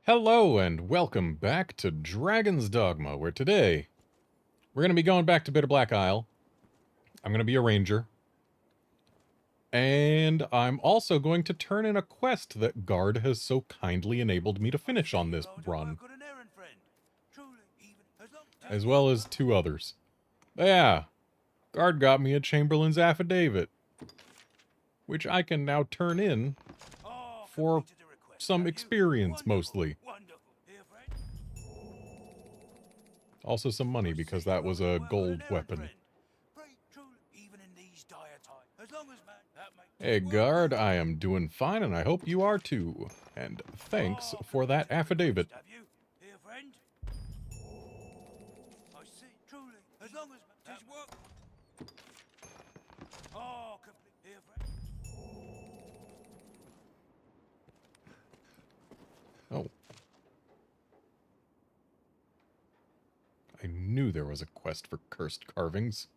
Hello and welcome back to Dragon's Dogma, where today we're going to be going back to Bitter Black Isle. I'm going to be a ranger. And I'm also going to turn in a quest that Guard has so kindly enabled me to finish on this run. As well as two others. But yeah, Guard got me a Chamberlain's affidavit, which I can now turn in for some experience, mostly. Also some money, because that was a gold weapon. Hey, Guard, I am doing fine, and I hope you are too. And thanks for that affidavit. Oh. I knew there was a quest for cursed carvings.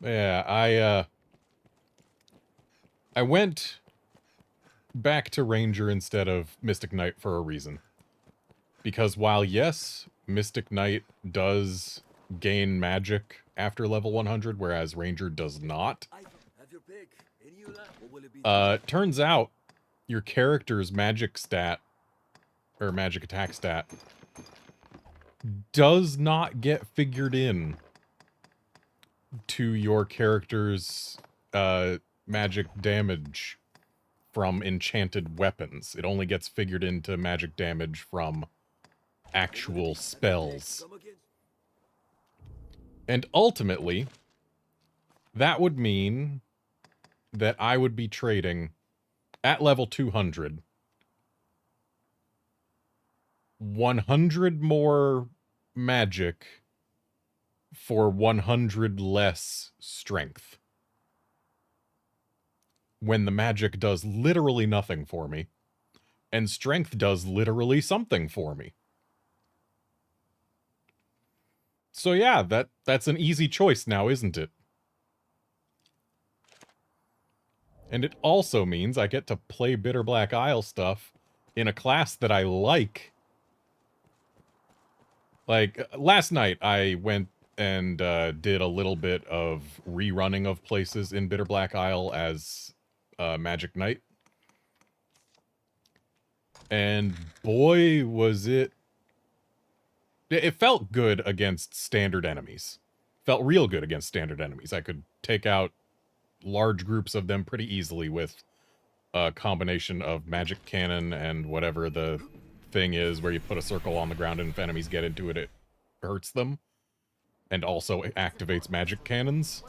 Yeah, I went back to Ranger instead of Mystic Knight for a reason. Because while, yes, Mystic Knight does gain magic after level 100, whereas Ranger does not, turns out your character's magic stat, or magic attack stat, does not get figured in to your character's magic damage from enchanted weapons. It only gets figured into magic damage from actual spells. And ultimately, that would mean that I would be trading at level 200 100 more magic for 100 less strength. When the magic does literally nothing for me, and strength does literally something for me. So yeah, that's an easy choice now, isn't it? And it also means I get to play Bitter Black Isle stuff in a class that I like. Like, last night I went and did a little bit of rerunning of places in Bitter Black Isle as Magic Knight. And boy, was it... It felt good against standard enemies. Felt real good against standard enemies. I could take out large groups of them pretty easily with a combination of magic cannon and whatever the thing is where you put a circle on the ground and if enemies get into it, it hurts them. And also activates magic cannons.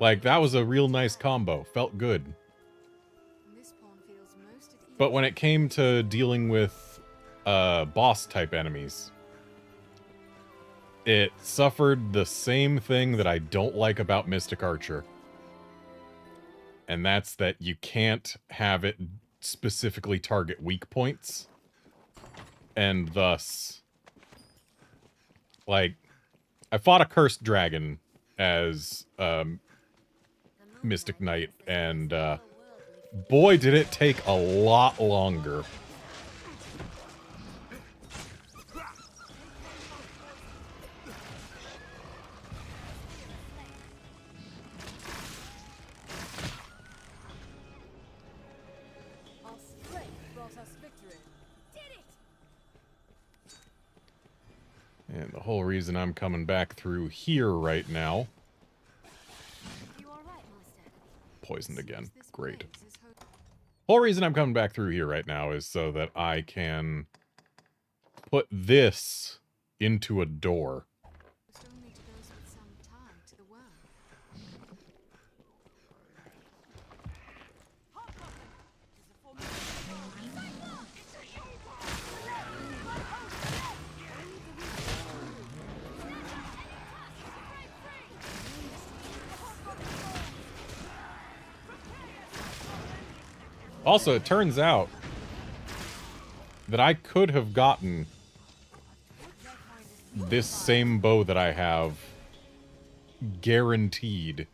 Like, that was a real nice combo. Felt good. But when it came to dealing with boss-type enemies, it suffered the same thing that I don't like about Mystic Archer. And that's that you can't have it specifically target weak points. And thus, like, I fought a cursed dragon as Mystic Knight, and boy did it take a lot longer. And the whole reason I'm coming back through here right now... Poisoned again. Great. Whole reason I'm coming back through here right now is so that I can put this into a door. Also, it turns out that I could have gotten this same bow that I have guaranteed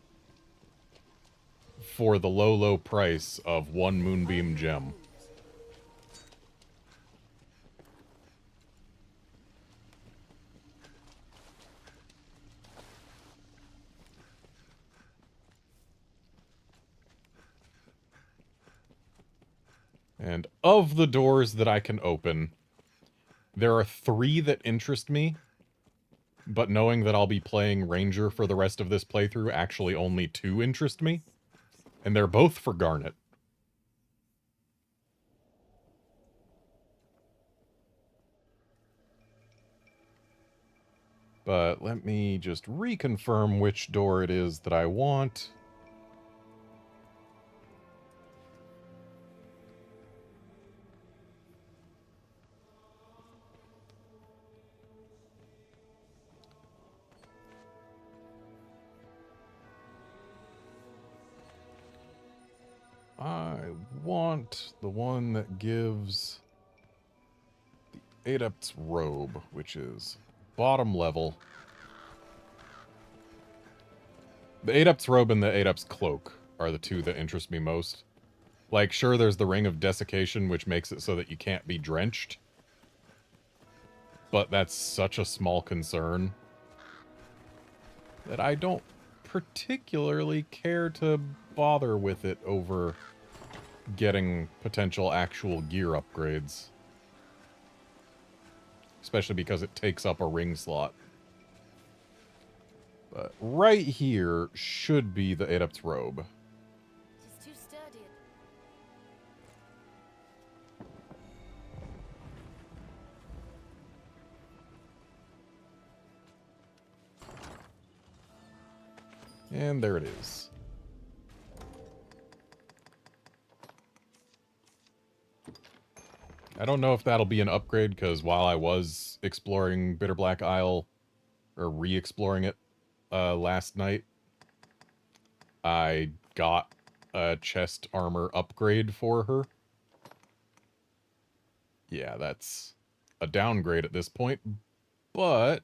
for the low, low price of 1 Moonbeam gem. And of the doors that I can open, there are 3 that interest me, but knowing that I'll be playing Ranger for the rest of this playthrough, actually only 2 interest me. And they're both for Garnet. But let me just reconfirm which door it is that I want. I want the one that gives the Adept's Robe, which is bottom level. The Adept's Robe and the Adept's Cloak are the 2 that interest me most. Like, sure, there's the Ring of Desiccation, which makes it so that you can't be drenched. But that's such a small concern that I don't particularly care to bother with it over getting potential actual gear upgrades. Especially because it takes up a ring slot. But right here should be the Adept's Robe. She's too sturdy. And there it is. I don't know if that'll be an upgrade, because while I was exploring Bitter Black Isle, or re-exploring it last night, I got a chest armor upgrade for her. Yeah, that's a downgrade at this point, but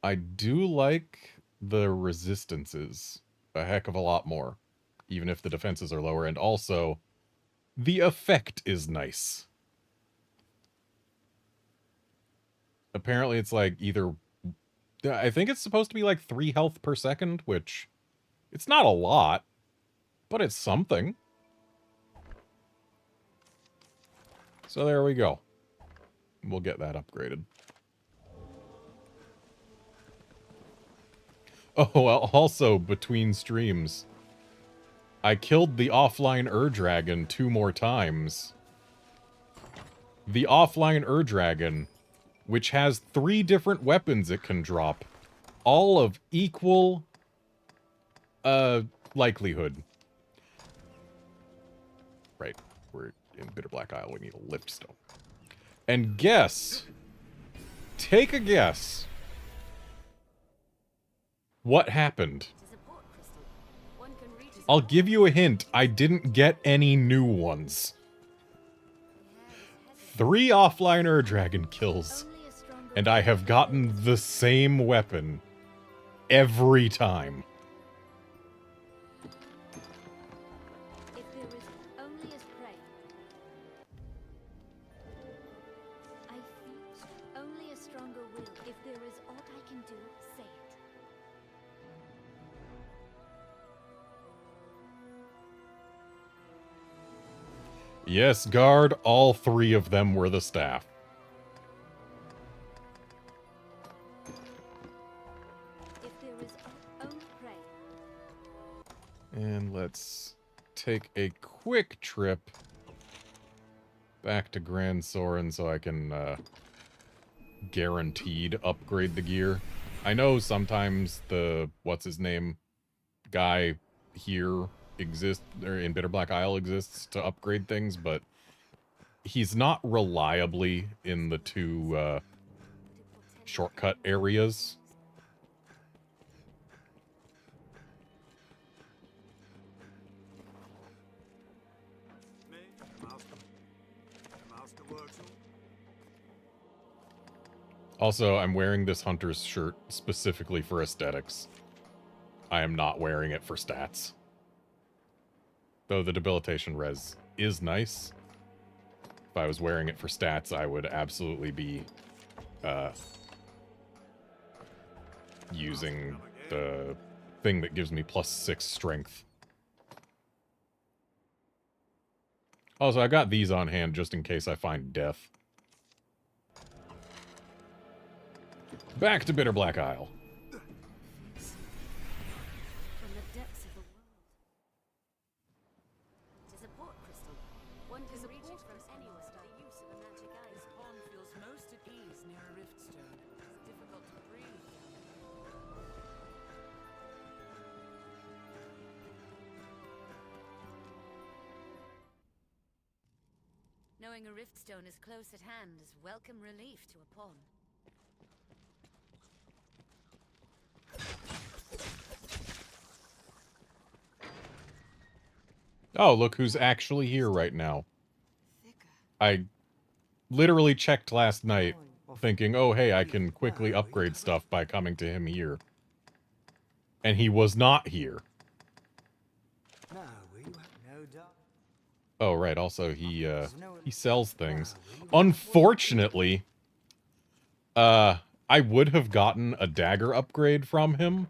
I do like the resistances a heck of a lot more, even if the defenses are lower, and also the effect is nice. Apparently it's like either... I think it's supposed to be like 3 health per second, which... it's not a lot, but it's something. So there we go. We'll get that upgraded. Oh, well, also, between streams, I killed the offline Ur-Dragon 2 more times. The offline Ur-Dragon, which has 3 different weapons it can drop, all of equal likelihood. Right, we're in Bitter Black Isle, we need a lift stone. And guess, take a guess, what happened? I'll give you a hint, I didn't get any new ones. 3 offline Ur-Dragon kills, and I have gotten the same weapon every time. If there is only as prey, I feel only a stronger will. If there is aught I can do, say it. Yes, guard, all 3 of them were the staff. If there is only prey. And let's take a quick trip back to Grand Soren so I can guaranteed upgrade the gear. I know sometimes the what's-his-name guy here exists, or in Bitter Black Isle exists to upgrade things, but he's not reliably in the 2 shortcut areas. Also, I'm wearing this hunter's shirt specifically for aesthetics. I am not wearing it for stats. Though the debilitation res is nice. If I was wearing it for stats, I would absolutely be using the thing that gives me +6 strength. Also, I got these on hand just in case I find death. Back to Bitter Black Isle. From the depths of the world. It is a port crystal. One can reach it from anywhere without the use of a magic eye. This pond feels most at ease near a rift stone. It's difficult to breathe. Knowing a rift stone is close at hand is welcome relief to a pawn. Oh, look who's actually here right now. Thicker. I literally checked last night, thinking, oh, hey, I can quickly upgrade stuff by coming to him here. And he was not here. No, we have no doubt. Oh, right, also, he sells things. Unfortunately, I would have gotten a dagger upgrade from him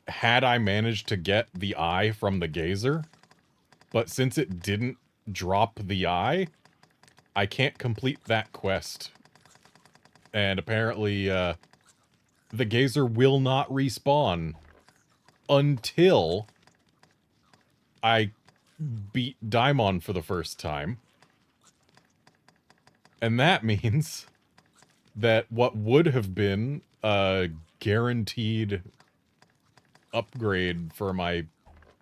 had I managed to get the eye from the gazer. But since it didn't drop the eye, I can't complete that quest. And apparently, the gazer will not respawn until I beat Daimon for the first time. And that means that what would have been a guaranteed upgrade for my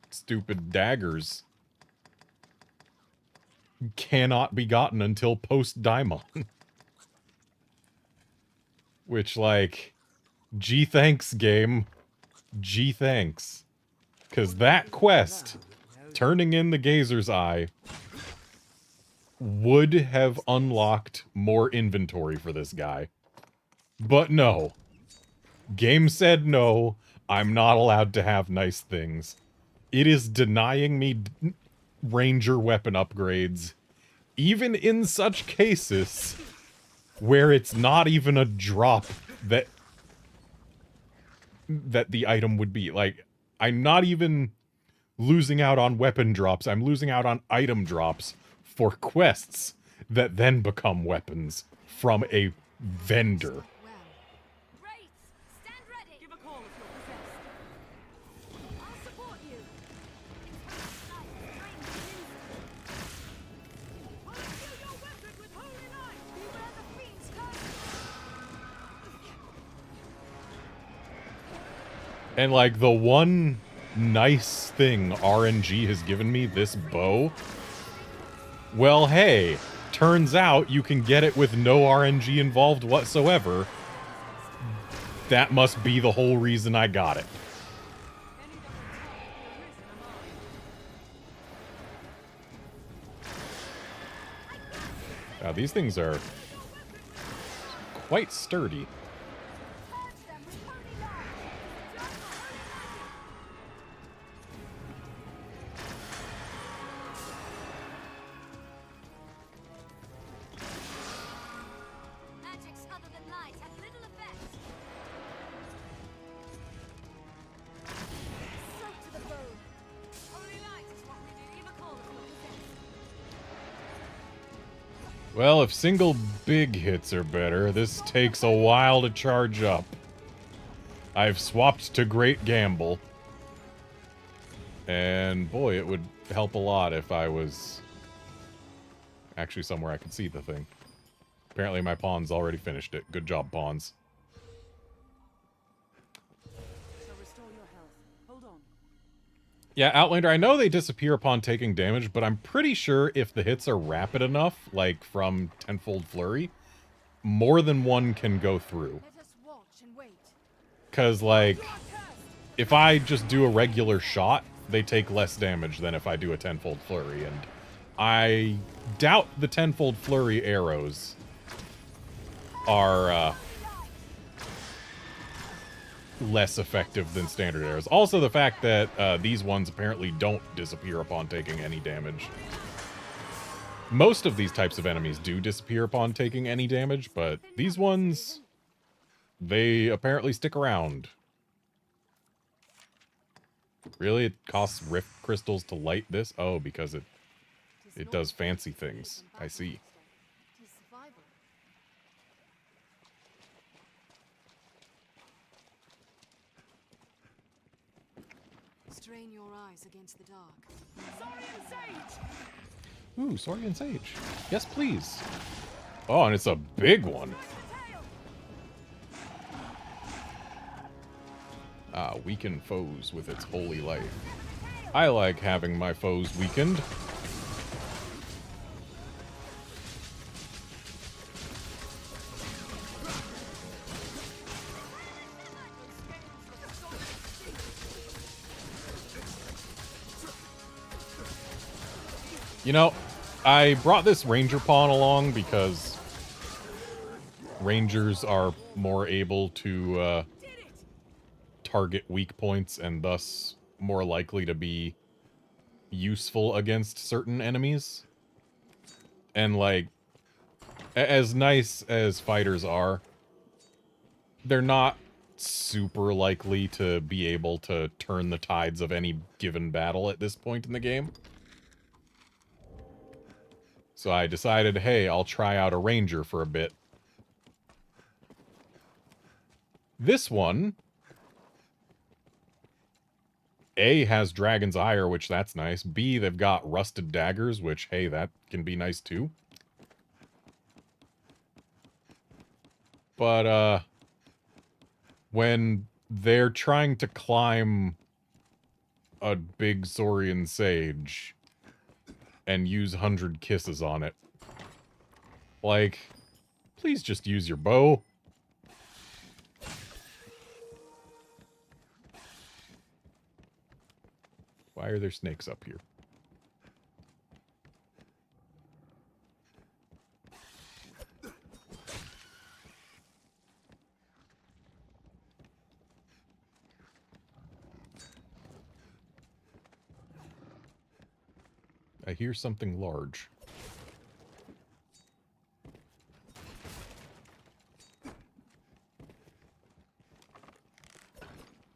stupid daggers cannot be gotten until post-Daimon. Which, like, gee thanks, game. Gee thanks. Because that quest, turning in the Gazer's Eye, would have unlocked more inventory for this guy. But no. Game said no, I'm not allowed to have nice things. It is denying me ranger weapon upgrades, even in such cases where it's not even a drop that the item would be. Like, I'm not even losing out on weapon drops, I'm losing out on item drops for quests that then become weapons from a vendor. Well. Great! Stand ready! Give a call if you're possessed. I'll support you! Unshield your weapon with holy light! Beware the fiend's curse! And like the one nice thing RNG has given me, this bow, well, hey, turns out you can get it with no RNG involved whatsoever. That must be the whole reason I got it. Now, these things are quite sturdy. Magics other than light have little effect. Sight to the bone. Holy light is what we need. Give a call if you're possessed. Well, if single big hits are better, this takes a while to charge up. I've swapped to Great Gamble. And boy, it would help a lot if I was actually somewhere I could see the thing. Apparently my pawns already finished it. Good job, pawns. So restore your health. Hold on. Yeah, Outlander, I know they disappear upon taking damage, but I'm pretty sure if the hits are rapid enough, like from Tenfold Flurry, more than one can go through. Let us watch and wait. Because, like, if I just do a regular shot, they take less damage than if I do a Tenfold Flurry, and I doubt the Tenfold Flurry arrows are less effective than standard arrows. Also, the fact that these ones apparently don't disappear upon taking any damage. Most of these types of enemies do disappear upon taking any damage, but these ones, they apparently stick around. Really? It costs rift crystals to light this? Oh, because it does fancy things. I see. Strain your eyes against the dark. Saurian Sage! Ooh, Saurian Sage. Yes, please. Oh, and it's a big one. Ah, weaken foes with its holy life. I like having my foes weakened. You know, I brought this ranger pawn along because rangers are more able to target weak points and thus more likely to be useful against certain enemies. And like, as nice as fighters are, they're not super likely to be able to turn the tides of any given battle at this point in the game. So I decided, hey, I'll try out a ranger for a bit. This one, A, has Dragon's Ire, which that's nice. B, they've got rusted daggers, which, hey, that can be nice too. But, when they're trying to climb a big Saurian Sage and use 100 kisses on it, like, please just use your bow. Why are there snakes up here? I hear something large.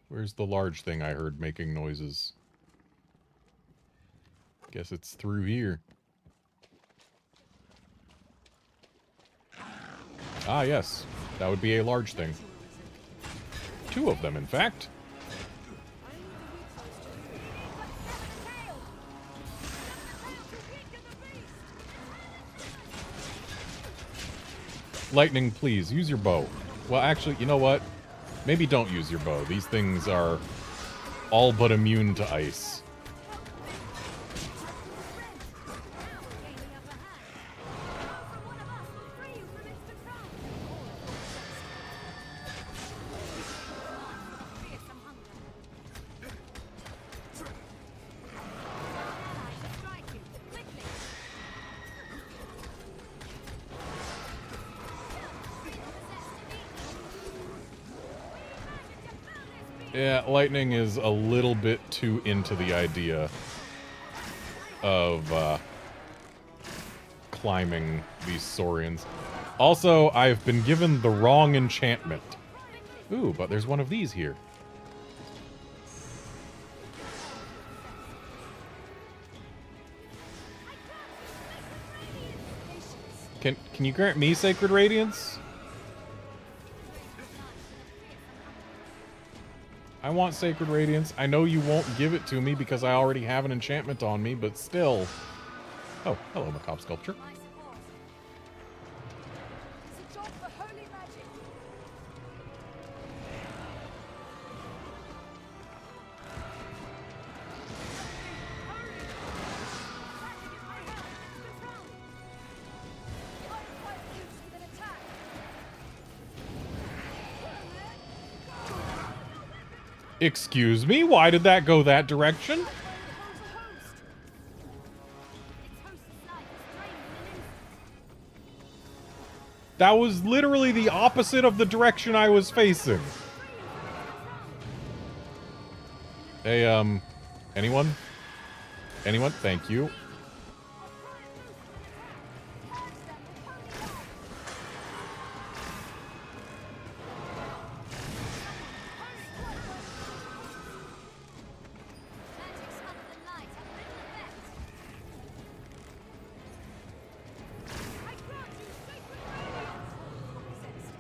Where's the large thing I heard making noises? Guess it's through here. Ah, yes. That would be a large thing. 2 of them, in fact. Lightning, please, use your bow. Well, actually, you know what? Maybe don't use your bow. These things are all but immune to ice. Yeah, Lightning is a little bit too into the idea of climbing these Saurians. Also, I've been given the wrong enchantment. Ooh, but there's one of these here. Can you grant me Sacred Radiance? I want Sacred Radiance. I know you won't give it to me because I already have an enchantment on me, but still. Oh, hello, Macabre Sculpture. It's a job for holy magic. Excuse me? Why did that go that direction? That was literally the opposite of the direction I was facing. Hey, anyone? Anyone? Thank you.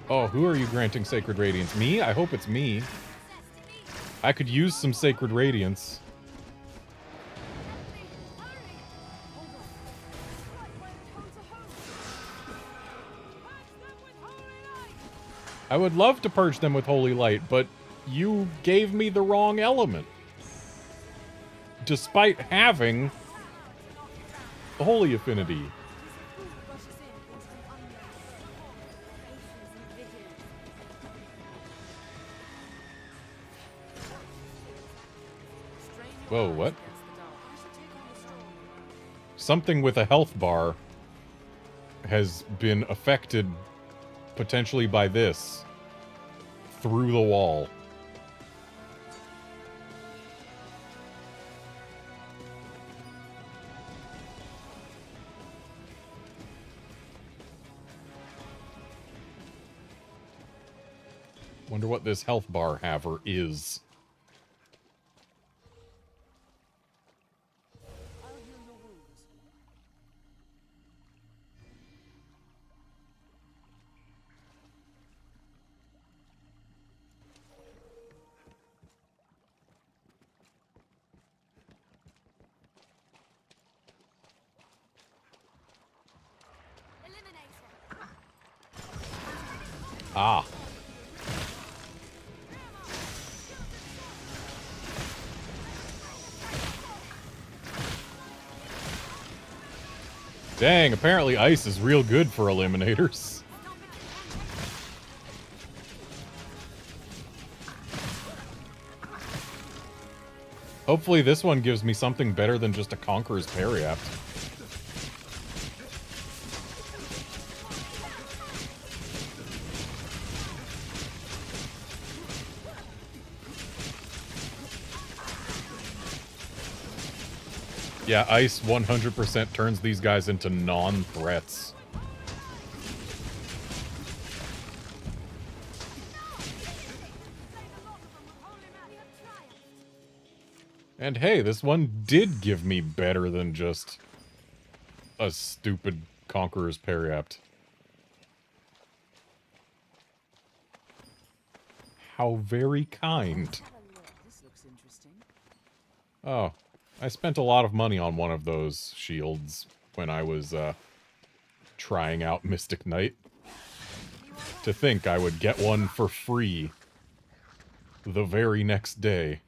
Oh, who are you granting Sacred Radiance? Me? I hope it's me. I could use some Sacred Radiance. I would love to purge them with Holy Light, but you gave me the wrong element. Despite having the Holy Affinity. Whoa, what? Something with a health bar has been affected potentially by this through the wall. Wonder what this health bar haver is. Ah. Dang, apparently ice is real good for eliminators. Hopefully this one gives me something better than just a Conqueror's Periapt. Yeah, ice 100% turns these guys into non-threats. And hey, this one did give me better than just a stupid Conqueror's Periapt. How very kind. This looks interesting. Oh, I spent a lot of money on one of those shields when I was, trying out Mystic Knight. To think I would get one for free the very next day.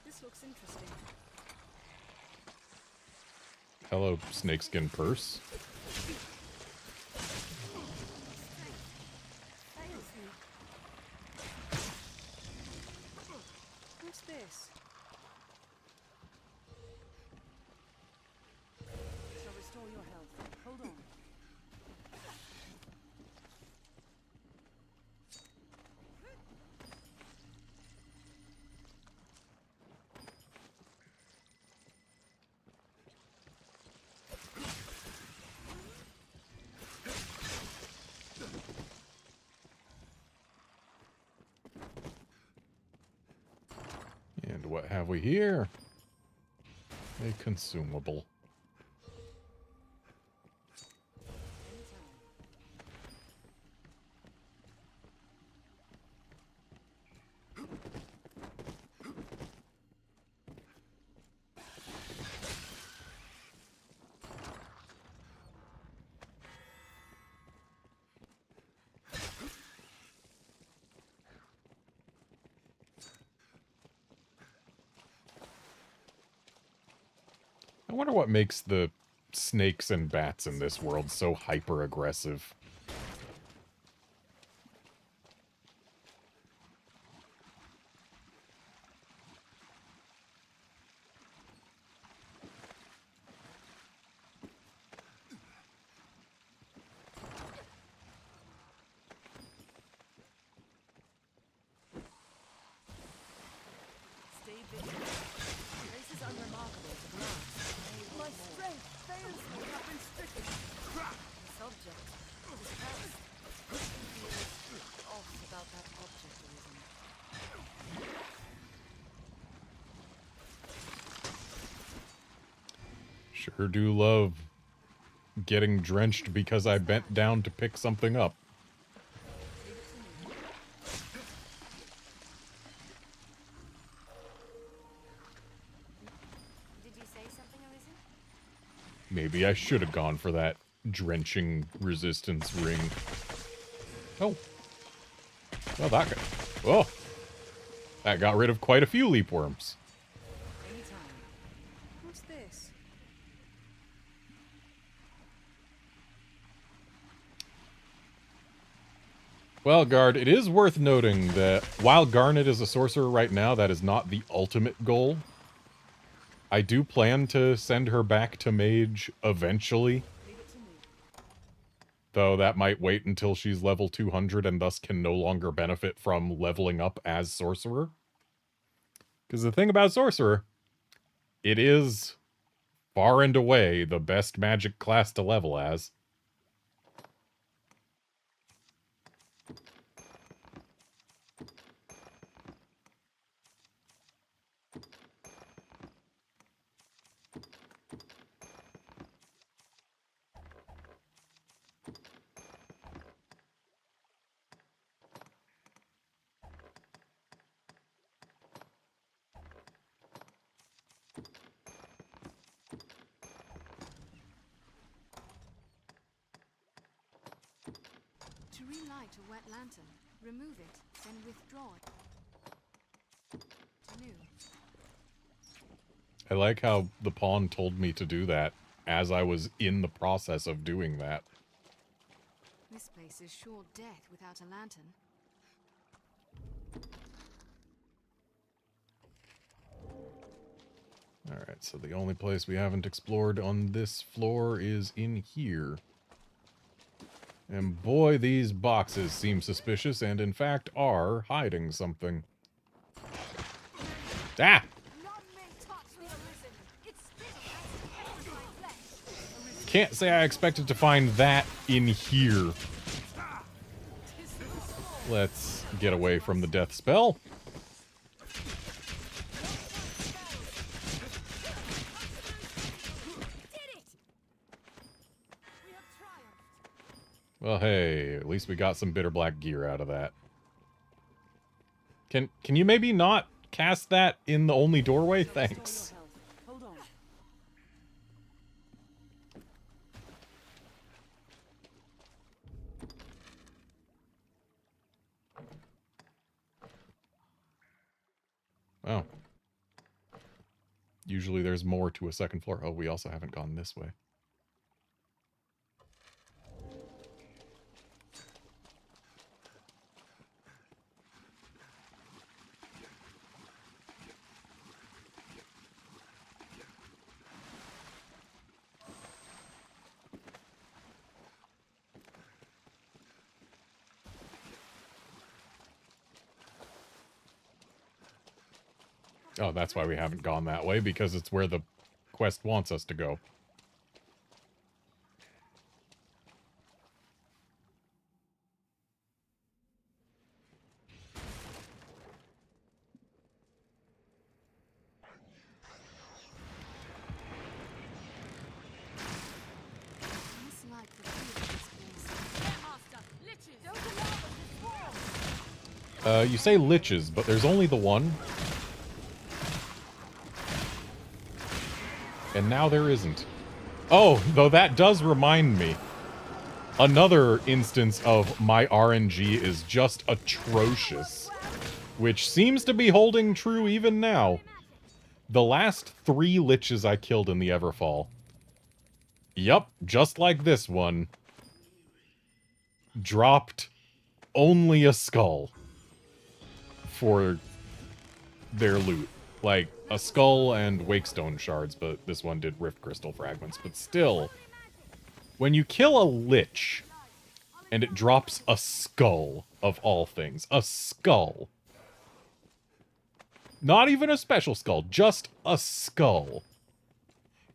This looks interesting. Hello, snakeskin purse. What's this? Shall restore your health. Hold on. And what have we here? A consumable. I wonder what makes the snakes and bats in this world so hyper-aggressive. This is unremarkable to glance. My strength fails me. I've been stricken. This object is cursed. Feels off about that object, Arisen. Sure do love getting drenched because I bent down to pick something up. Did you say something, Arisen? Maybe I should have gone for that drenching resistance ring. Oh. Well, that got... Oh! That got rid of quite a few leap worms. Anytime. What's this? Well, Guard, it is worth noting that while Garnet is a sorcerer right now, that is not the ultimate goal. I do plan to send her back to Mage eventually. Though that might wait until she's level 200 and thus can no longer benefit from leveling up as Sorcerer. Because the thing about Sorcerer, it is far and away the best magic class to level as. To relight a wet lantern, remove it, then withdraw it. New. I like how the pawn told me to do that as I was in the process of doing that. This place is sure death without a lantern. Alright, so the only place we haven't explored on this floor is in here. And boy, these boxes seem suspicious and in fact are hiding something. Ah! None may touch me, Arisen. Its spittle has petrified flesh. Can't say I expected to find that in here. Let's get away from the death spell. Well, hey, at least we got some bitter black gear out of that. Can you maybe not cast that in the only doorway? Thanks. Hold on. Oh. Usually there's more to a second floor. Oh, we also haven't gone this way. Oh, that's why we haven't gone that way, because it's where the quest wants us to go. Dislike the feel of this place. Master, liches. Don't allow them to swarm. You say liches, but there's only the one. And now there isn't. Oh, though that does remind me. Another instance of my RNG is just atrocious. Which seems to be holding true even now. The last 3 liches I killed in the Everfall. Yup, just like this one. Dropped only a skull. For their loot. Like, a skull and wakestone shards, but this one did rift crystal fragments. But still, when you kill a lich, and it drops a skull, of all things, a skull, Not even a special skull, just a skull.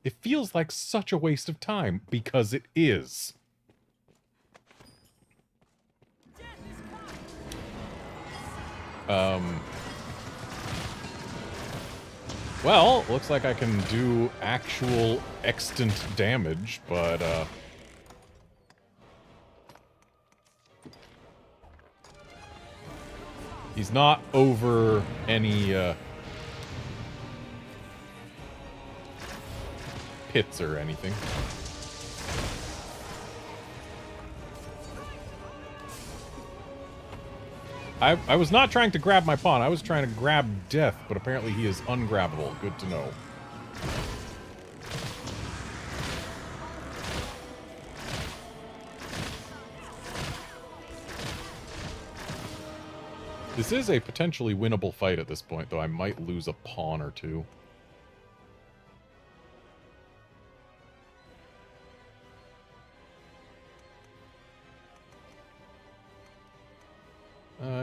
It feels like such a waste of time, because it is. Well, looks like I can do actual extant damage, but, he's not over any, pits or anything. I was not trying to grab my pawn. I was trying to grab death, but apparently he is ungrabbable. Good to know. This is a potentially winnable fight at this point, though I might lose a pawn or two.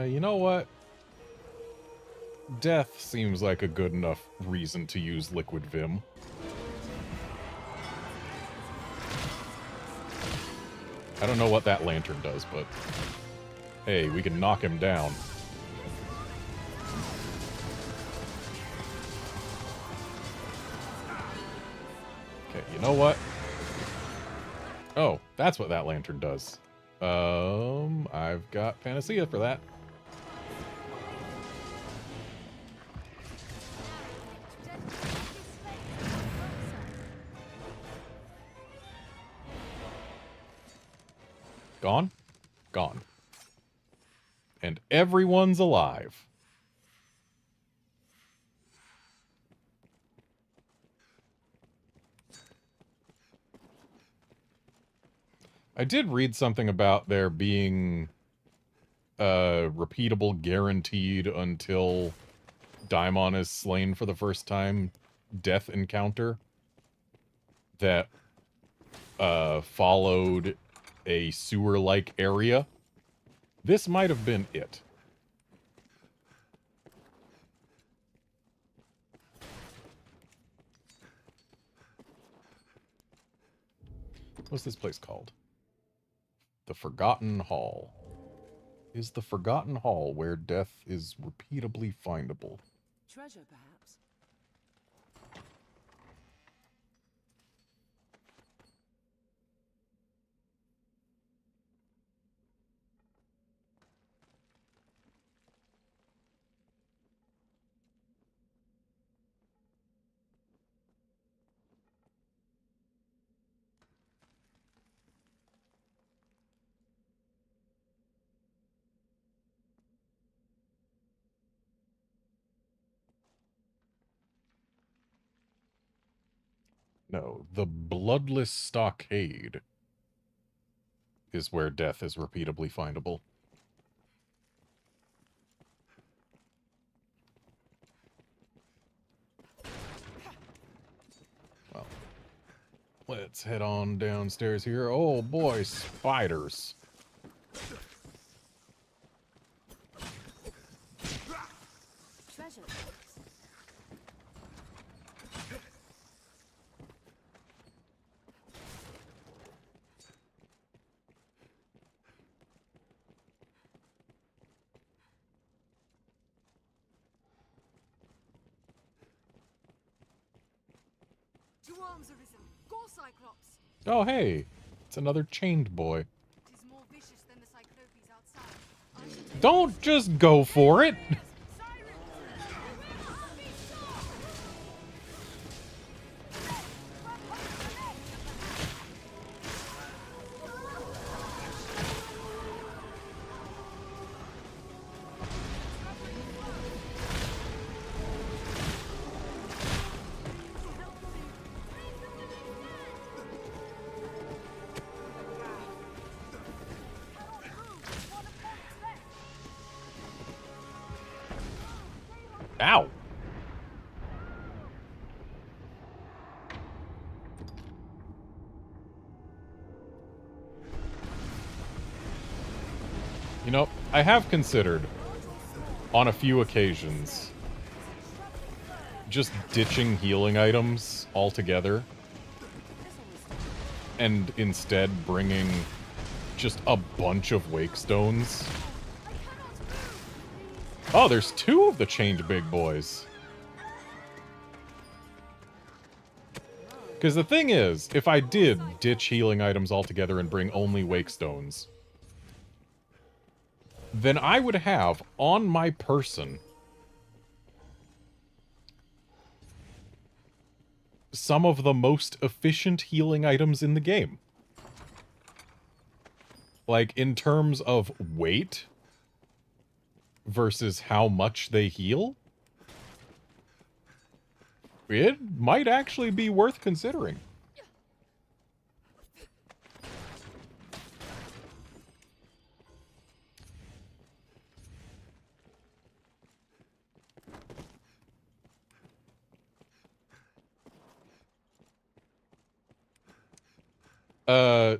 You know what? Death seems like a good enough reason to use Liquid Vim. I don't know what that lantern does, but hey, we can knock him down. Okay, you know what? Oh, that's what that lantern does. I've got Panacea for that. Gone? Gone. And everyone's alive. I did read something about there being a repeatable guaranteed until Daimon is slain for the first time death encounter that followed a sewer-like area. This might have been it. What's this place called? The Forgotten Hall. Is the Forgotten Hall where death is repeatably findable? Treasure, perhaps. No, the Bloodless Stockade is where death is repeatably findable. Well, let's head on downstairs here. Oh boy, spiders. Treasure. Two arms, Arisen. Go, Cyclops. Oh hey, it's another chained boy. It is more vicious than the Cyclopes outside. I should take Don't just go for it! Ow! You know, I have considered, on a few occasions, just ditching healing items altogether and instead bringing just a bunch of wake stones. Oh, there's 2 of the chained big boys. Because the thing is, if I did ditch healing items altogether and bring only wake stones, then I would have on my person some of the most efficient healing items in the game. Like, in terms of weight versus how much they heal, it might actually be worth considering.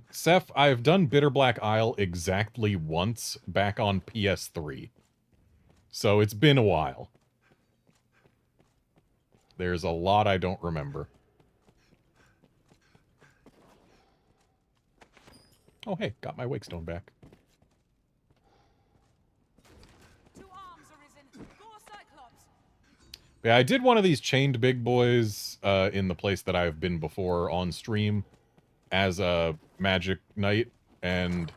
Seth, I've done Bitter Black Isle exactly once back on PS3. So it's been a while. There's a lot I don't remember. Oh, hey, got my Wakestone back. Two arms, Arisen. Go, Cyclops. Yeah, I did one of these chained big boys in the place that I've been before on stream as a magic knight, and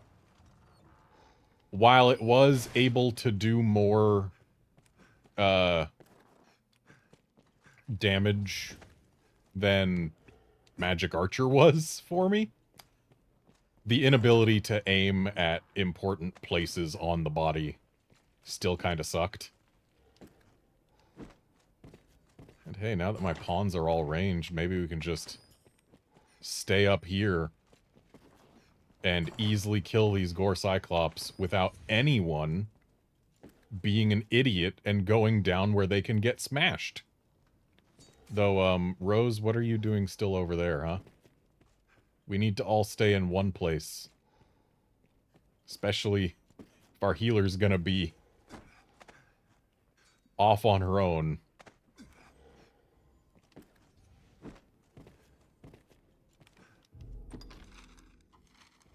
while it was able to do more damage than magic archer was for me, the inability to aim at important places on the body still kind of sucked. And hey, now that my pawns are all ranged, maybe we can just stay up here and easily kill these Gore Cyclops without anyone being an idiot and going down where they can get smashed. Though, Rose, what are you doing still over there, huh? We need to all stay in one place. Especially if our healer's gonna be off on her own.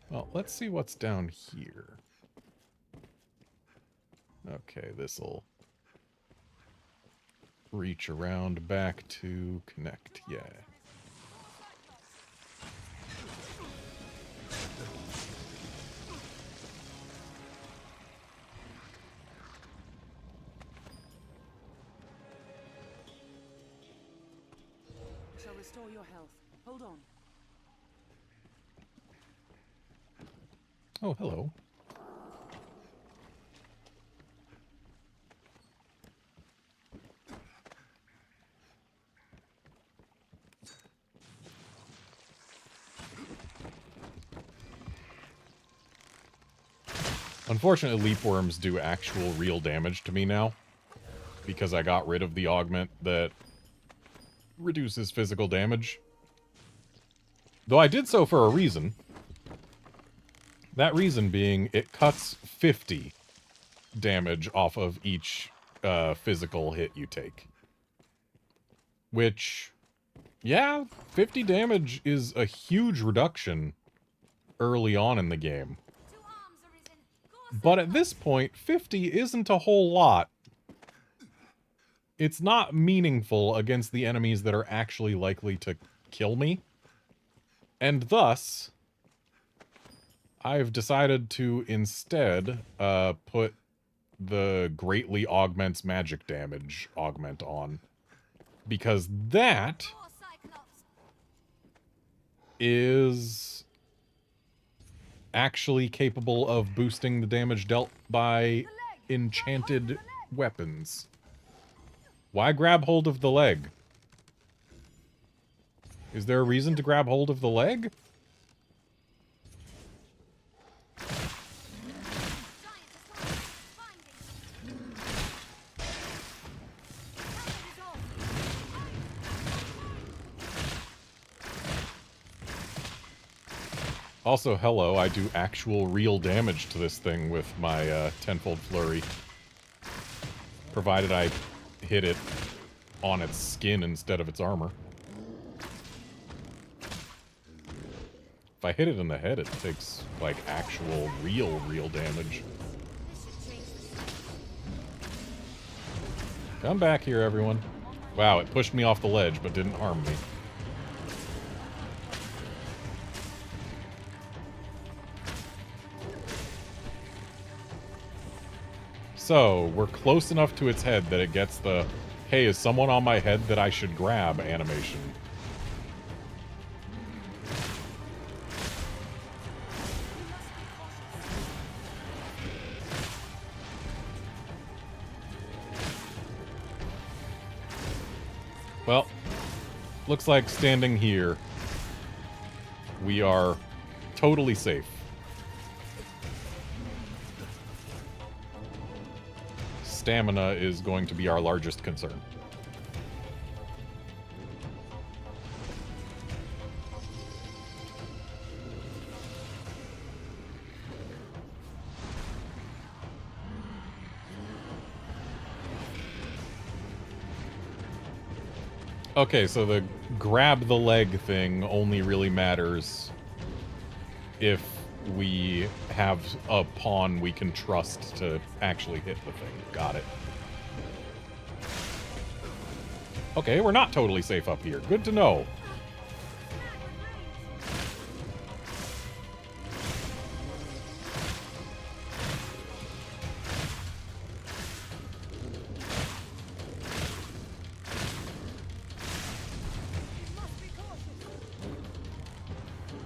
Well, let's see what's down here. Okay, this'll reach around back to connect, yeah. Shall restore your health. Hold on. Oh, hello. Unfortunately, leapworms do actual real damage to me now, because I got rid of the augment that reduces physical damage. Though I did so for a reason. That reason being, it cuts 50 damage off of each physical hit you take. Which, yeah, 50 damage is a huge reduction early on in the game. But at this point, 50 isn't a whole lot. It's not meaningful against the enemies that are actually likely to kill me. And thus, I've decided to instead put the greatly augments magic damage augment on. Because that is actually capable of boosting the damage dealt by enchanted weapons. Why grab hold of the leg? Is there a reason to grab hold of the leg? Also, hello, I do actual real damage to this thing with my tenfold flurry. Provided I hit it on its skin instead of its armor. If I hit it in the head, it takes, like, actual, real damage. Come back here, everyone. Wow, it pushed me off the ledge, but didn't harm me. So, we're close enough to its head that it gets the, hey, is someone on my head that I should grab animation. Well, looks like standing here, we are totally safe. Stamina is going to be our largest concern. Okay, so the grab the leg thing only really matters if we have a pawn we can trust to actually hit the thing. Got it. Okay, we're not totally safe up here. Good to know.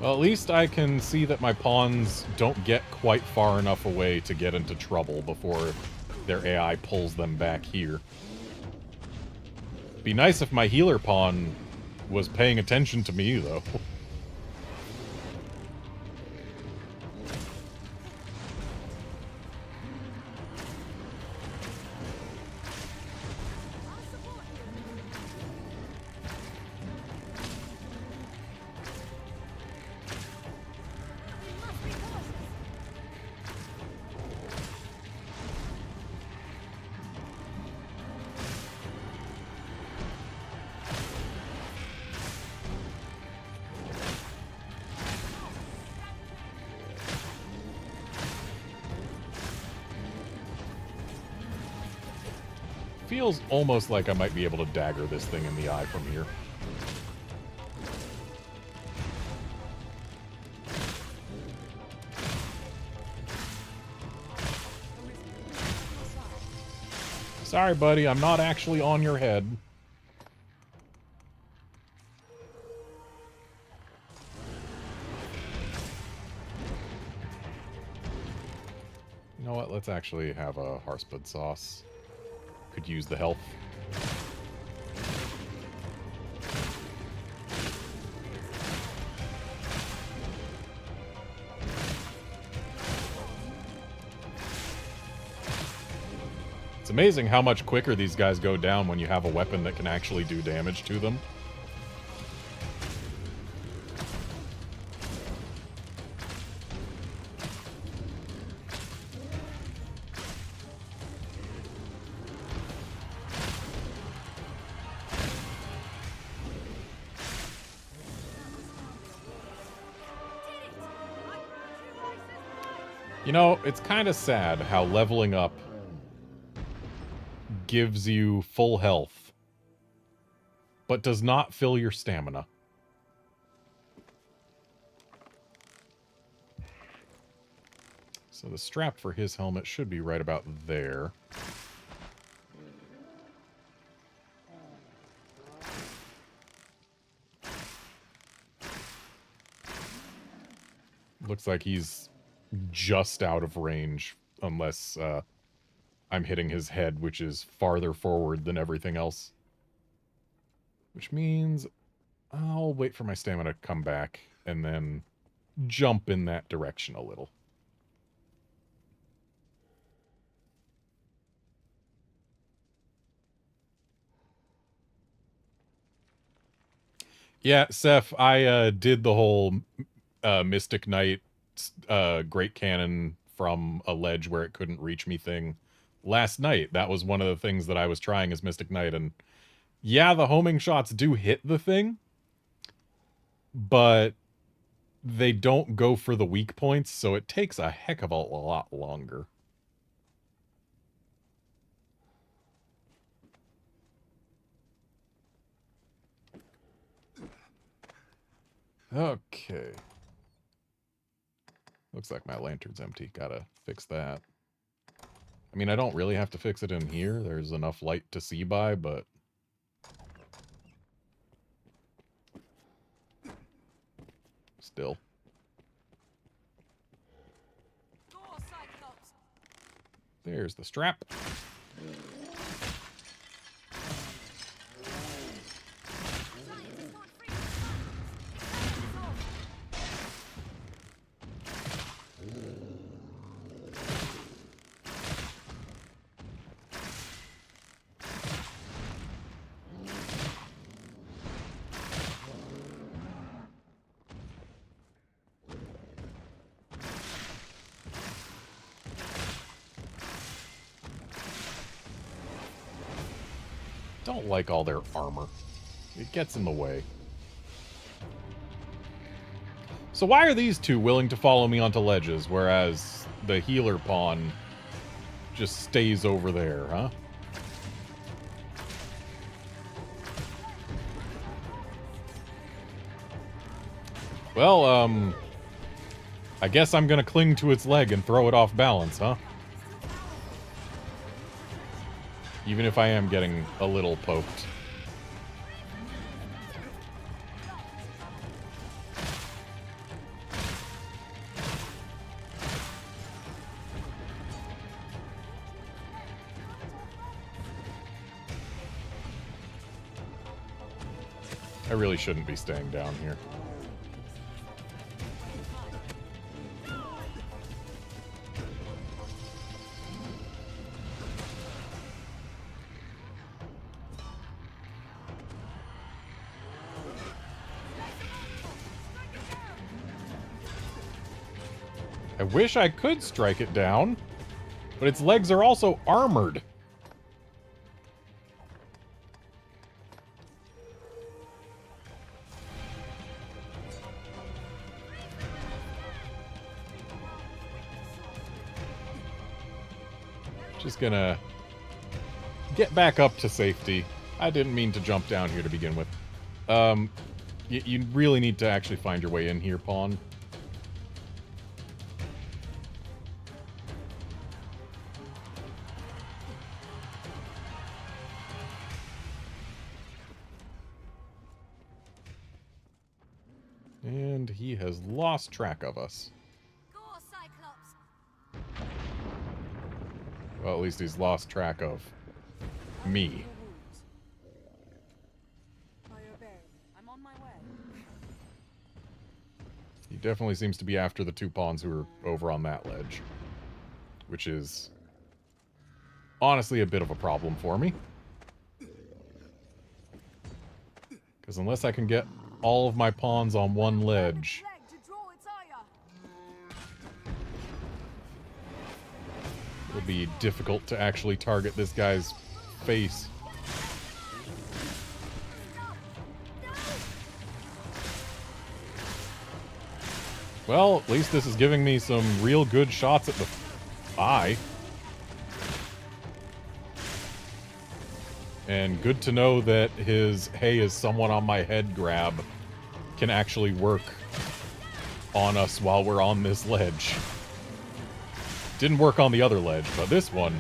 Well, at least I can see that my pawns don't get quite far enough away to get into trouble before their AI pulls them back here. Be nice if my healer pawn was paying attention to me, though. Feels almost like I might be able to dagger this thing in the eye from here. Sorry, buddy, I'm not actually on your head. You know what? Let's actually have a Harspud sauce. Could use the health. It's amazing how much quicker these guys go down when you have a weapon that can actually do damage to them. You know, it's kind of sad how leveling up gives you full health, but does not fill your stamina. So the strap for his helmet should be right about there. Looks like he's just out of range, unless I'm hitting his head, which is farther forward than everything else. Which means I'll wait for my stamina to come back and then jump in that direction a little. Yeah, Seth, I did the whole Mystic Knight Great Cannon from a ledge where it couldn't reach me thing last night. That was one of the things that I was trying as Mystic Knight, and Yeah, the homing shots do hit the thing, but they don't go for the weak points, so it takes a heck of a lot longer. Okay. Looks like my lantern's empty. Gotta fix that. I mean, I don't really have to fix it in here. There's enough light to see by, but... still. There's the strap. Don't like all their armor. It gets in the way. So why are these two willing to follow me onto ledges, whereas the healer pawn just stays over there, huh? Well, I guess I'm gonna cling to its leg and throw it off balance, huh? Even if I am getting a little poked. I really shouldn't be staying down here. I wish I could strike it down, but its legs are also armored. Just gonna get back up to safety. I didn't mean to jump down here to begin with. You really need to actually find your way in here, pawn. And he has lost track of us. Go, Cyclops. Well, at least he's lost track of me. I obey. I'm on my way. He definitely seems to be after the two pawns who are over on that ledge. Which is honestly a bit of a problem for me. Because unless I can get all of my pawns on one ledge, it'll be difficult to actually target this guy's face. Well, at least this is giving me some real good shots at the eye. And good to know that his "hey, is someone on my head" grab can actually work on us while we're on this ledge. Didn't work on the other ledge, but this one...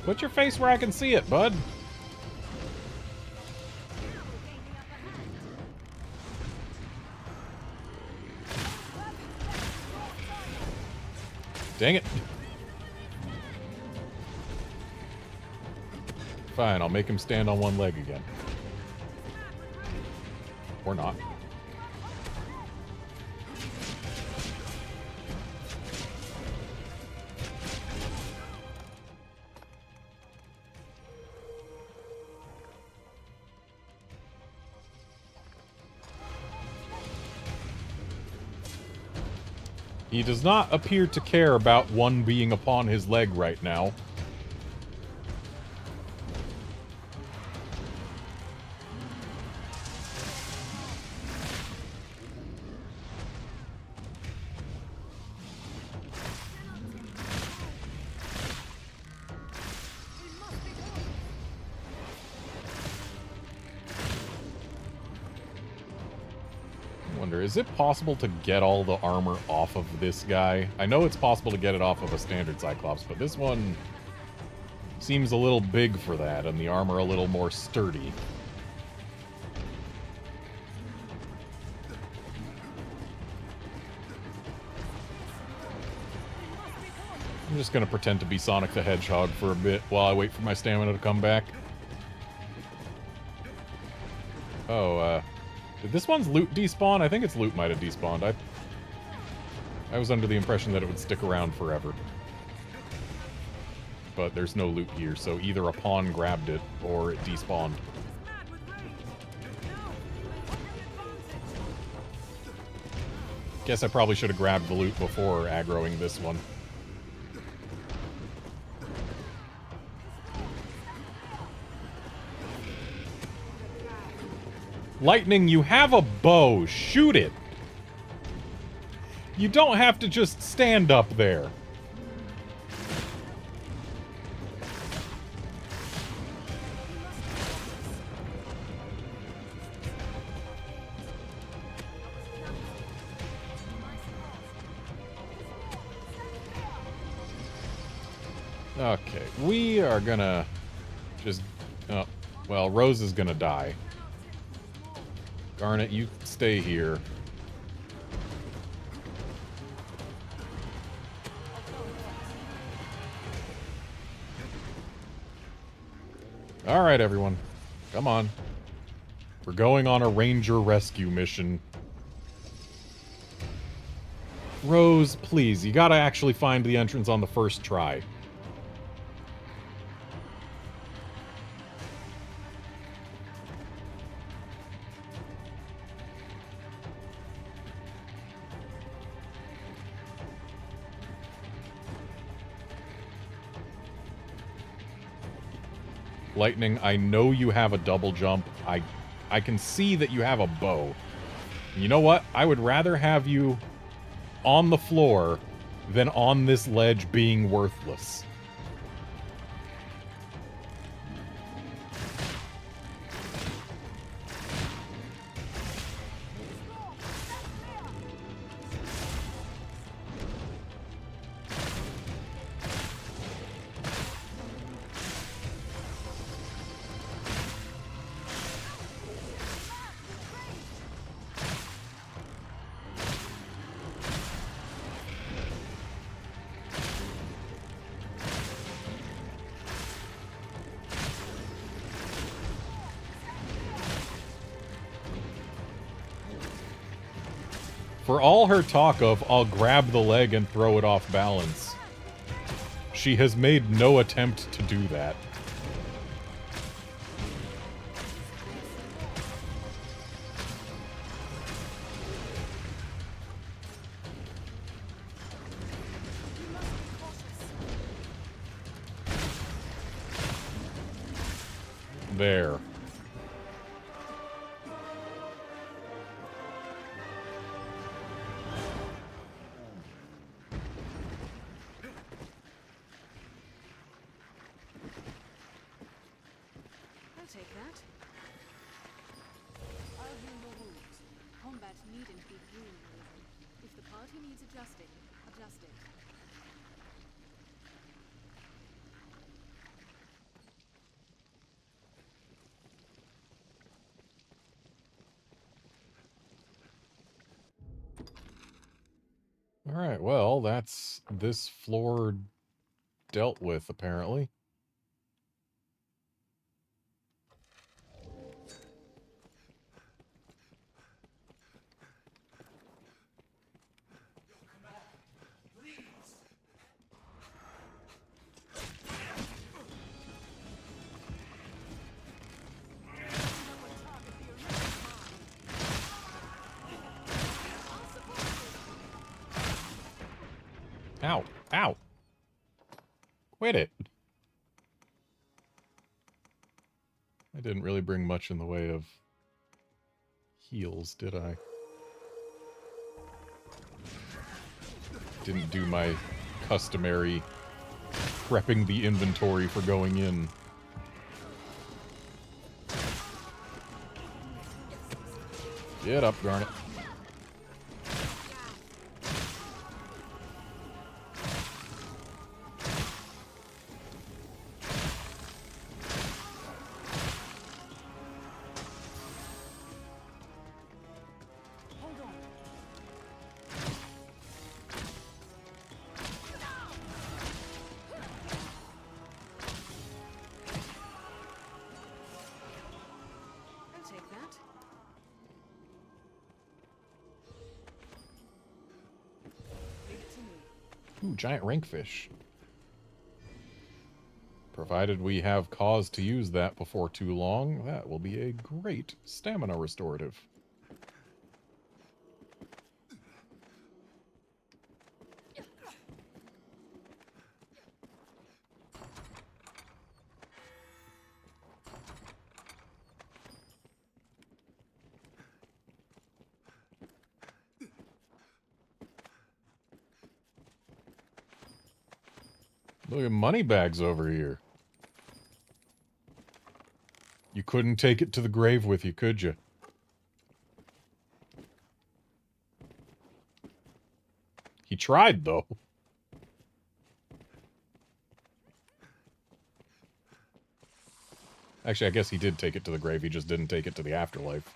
Put your face where I can see it, bud. Dang it. Fine, I'll make him stand on one leg again. Or not. He does not appear to care about one being upon his leg right now. Is it possible to get all the armor off of this guy? I know it's possible to get it off of a standard Cyclops, but this one seems a little big for that, and the armor a little more sturdy. I'm just gonna pretend to be Sonic the Hedgehog for a bit while I wait for my stamina to come back. Oh, did this one's loot despawn? I think its loot might have despawned. I was under the impression that it would stick around forever. But there's no loot here, so either a pawn grabbed it, or it despawned. Guess I probably should have grabbed the loot before aggroing this one. Lightning, you have a bow. Shoot it. You don't have to just stand up there. Okay, we are gonna just... Oh, well, Rose is gonna die. Garnet, you stay here. Alright, everyone. Come on. We're going on a ranger rescue mission. Rose, please, you gotta actually find the entrance on the first try. Lightning, I know you have a double jump. I can see that you have a bow. You know what? I would rather have you on the floor than on this ledge being worthless. For all her talk of, I'll grab the leg and throw it off balance, she has made no attempt to do that. There. Alright, well, that's this floor dealt with, apparently. Ow. Quit it. I didn't really bring much in the way of heals, did I? Didn't do my customary prepping the inventory for going in. Get up, Garnet. Ooh, giant rankfish. Provided we have cause to use that before too long, that will be a great stamina restorative. Look at money bags over here. You couldn't take it to the grave with you, could you? He tried, though. Actually, I guess he did take it to the grave. He just didn't take it to the afterlife.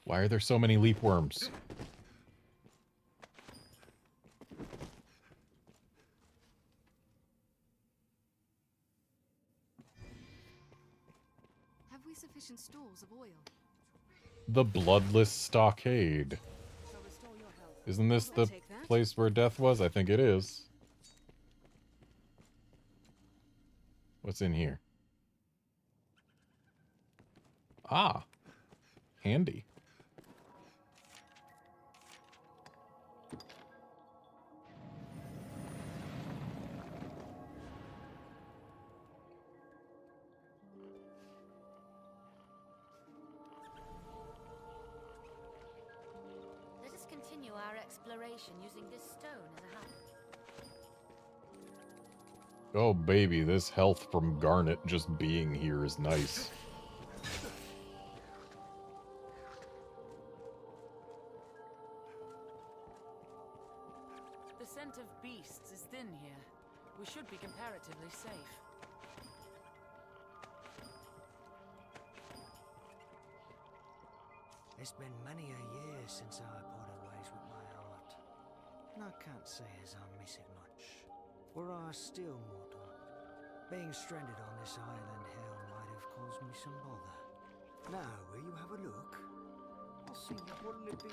Why are there so many leap worms? Have we sufficient stores of oil? The Bloodless Stockade. Isn't this the place where death was? I think it is. What's in here? Ah. Handy. Let us continue our exploration using this stone as a hub. Oh, baby, this health from Garnet just being here is nice. The scent of beasts is thin here. We should be comparatively safe. It's been many a year since I parted ways with my heart, and I can't say as I miss it much. Were I still mortal, being stranded on this island hell might have caused me some bother. Now, will you have a look? I'll see what'll it be.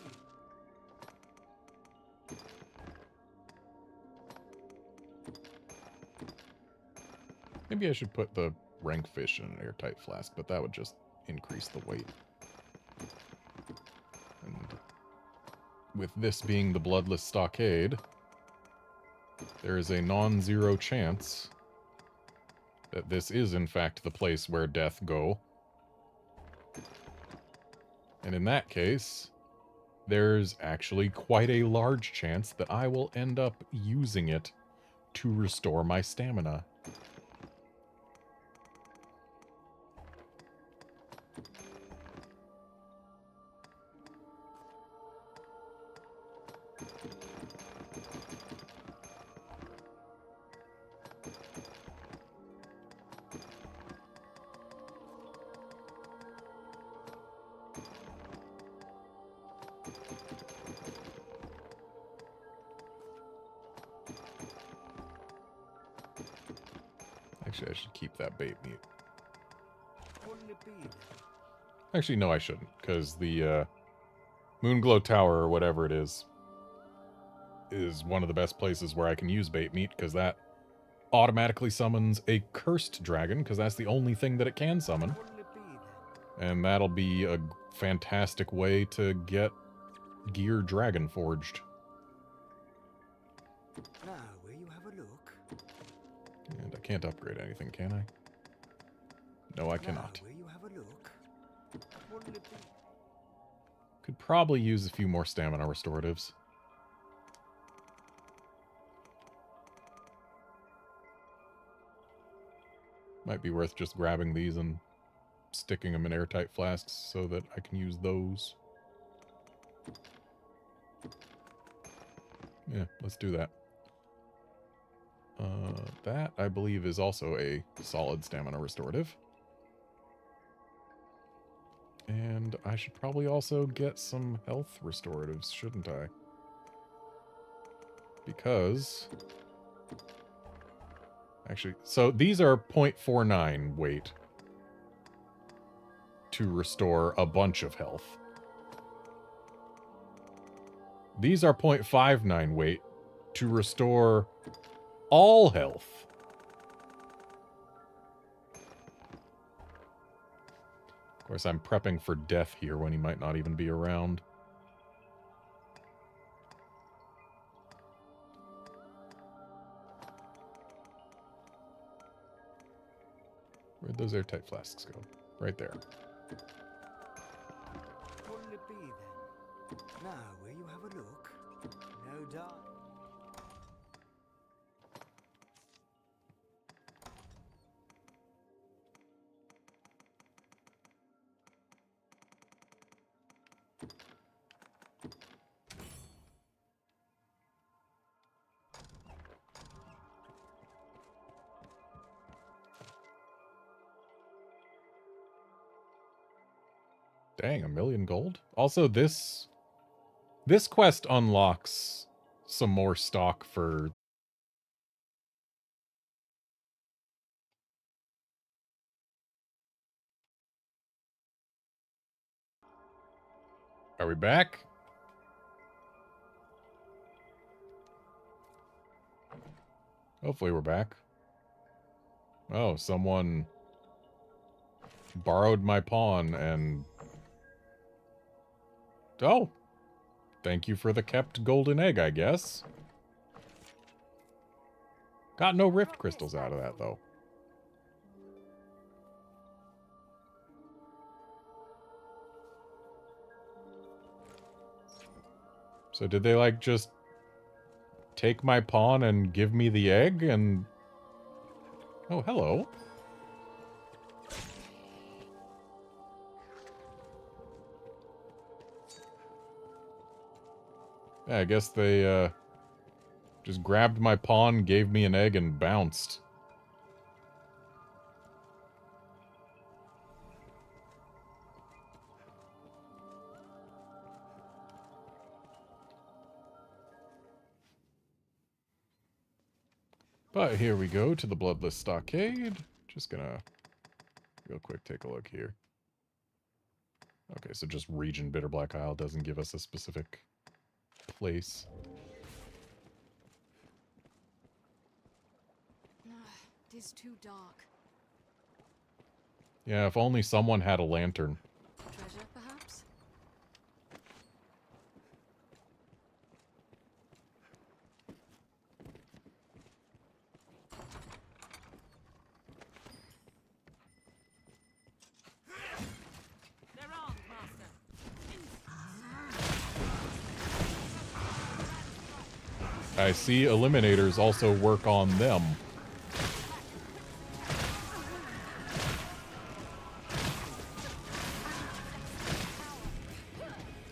Maybe I should put the rankfish in an airtight flask, but that would just increase the weight. And with this being the Bloodless Stockade, there is a non-zero chance that this is in fact the place where death go. And in that case, there's actually quite a large chance that I will end up using it to restore my stamina. Actually, I should keep that bait meat. What'll it be? Actually, no, I shouldn't, because the Moonglow Tower, or whatever it is, is one of the best places where I can use bait meat, because that automatically summons a cursed dragon, because that's the only thing that it can summon. What'll it be then? And that'll be a fantastic way to get gear dragon forged. Now, will you have a look? And I can't upgrade anything, can I? No, I cannot. Now, will you have a look? What'll it be? Could probably use a few more stamina restoratives. Might be worth just grabbing these and sticking them in airtight flasks so that I can use those. Yeah, let's do that. That, I believe, is also a solid stamina restorative. And I should probably also get some health restoratives, shouldn't I? Because... Actually, so these are 0.49 weight to restore a bunch of health. These are 0.59 weight to restore all health. Of course, I'm prepping for death here when he might not even be around. Where'd those airtight flasks go? Right there. What'll it be then? Now, will you have a look? No doubt. Dang, 1,000,000 gold? Also, this quest unlocks some more stock for... Are we back? Hopefully we're back. Oh, someone borrowed my pawn and... Oh! Thank you for the kept golden egg, I guess. Got no rift crystals out of that, though. So did they, like, just take my pawn and give me the egg and... Oh, hello. Yeah, I guess they, just grabbed my pawn, gave me an egg, and bounced. But here we go to the Bloodless Stockade. Just gonna real quick take a look here. Okay, so just region Bitter Black Isle doesn't give us a specific place. It is too dark. Yeah, if only someone had a lantern. Treasure, perhaps? They're armed, Master. I see eliminators also work on them.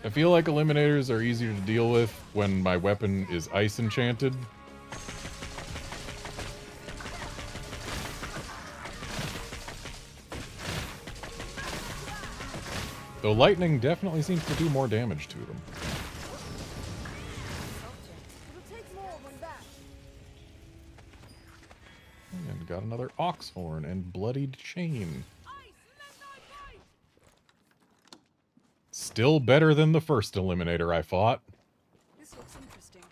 I feel like eliminators are easier to deal with when my weapon is ice enchanted. Though lightning definitely seems to do more damage to them. It'll take more than that. And got another ox horn and bloodied chain. Still better than the first eliminator I fought. This looks interesting.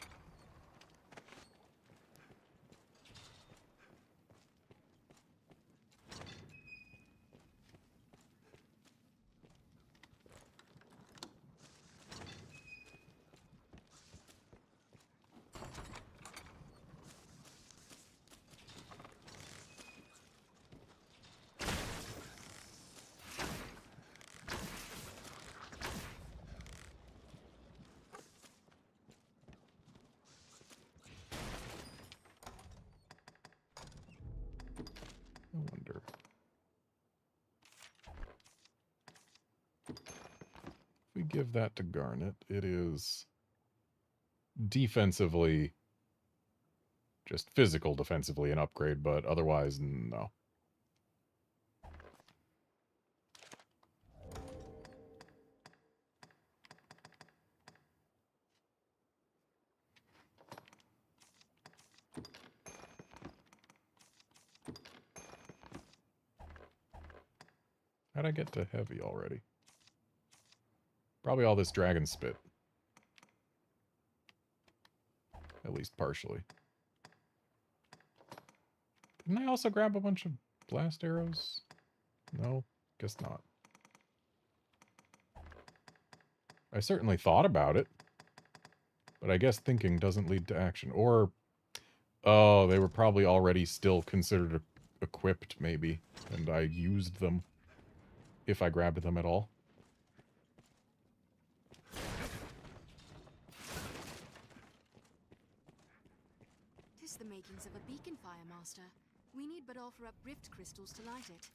give that to Garnet. It is defensively, just physical defensively an upgrade, but otherwise, no. How'd I get to heavy already? Probably all this dragon spit. At least partially. Didn't I also grab a bunch of blast arrows? No, guess not. I certainly thought about it. But I guess thinking doesn't lead to action. Or, oh, they were probably already still considered equipped, maybe. And I used them. If I grabbed them at all. Tis the makings of a beacon fire, Master. We need but offer up rift crystals to light it.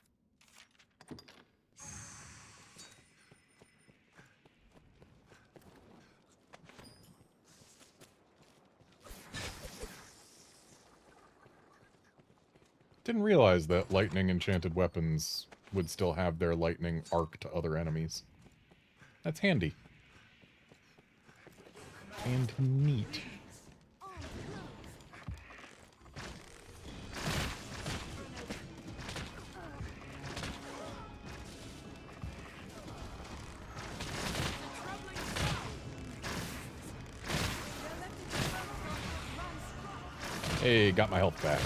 Didn't realize that lightning enchanted weapons would still have their lightning arc to other enemies. That's handy. And neat. Hey, got my health back.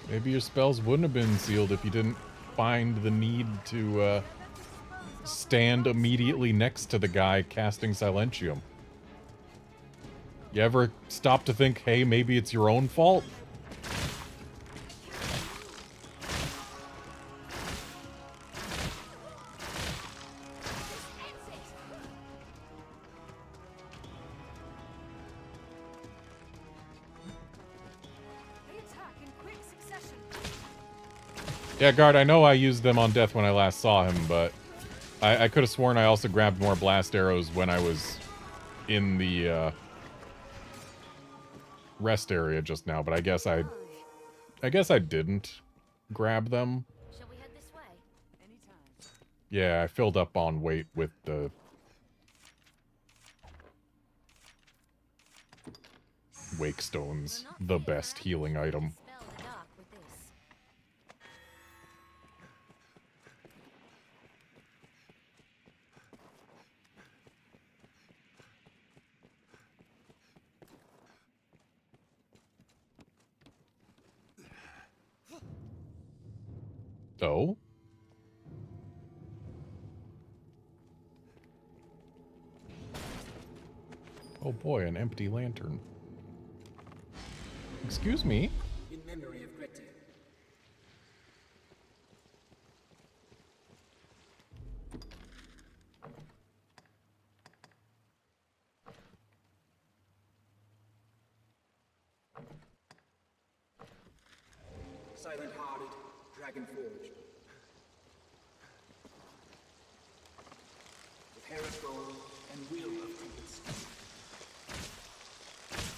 Maybe your spells wouldn't have been sealed if you didn't find the need to stand immediately next to the guy casting Silentium. You ever stop to think, hey, maybe it's your own fault? Yeah, Guard, I know I used them on Death when I last saw him, but I could have sworn I also grabbed more blast arrows when I was in the rest area just now, but I guess I didn't grab them. Shall we head this way? Anytime. Yeah, I filled up on weight with the Wake Stones, the best healing item. Spell the dark with this. Oh? Oh boy, an empty lantern. Excuse me? In memory of Grete. Silent-hearted, dragon-forged. With hair of gold and wheel of trumpets.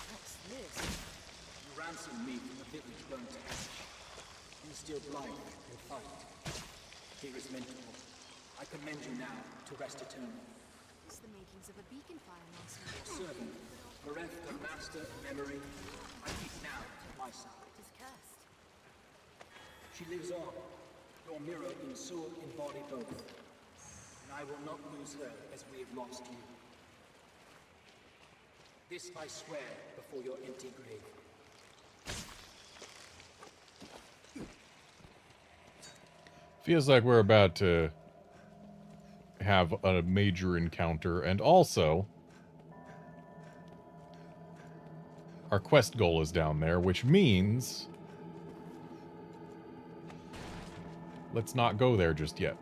What's this? You ransomed me from a village burnt to ash. Instilled life and fight. Dearest mentor, I commend you now to rest eternal. Tis the makings of a beacon fire, Master. Servant, bereft of master and memory, I keep now at my side. It is cursed. She lives on, your mirror in soul and body both. And I will not lose her as we have lost you. This I swear before your empty grave. Feels like we're about to have a major encounter, and also our quest goal is down there, which means let's not go there just yet.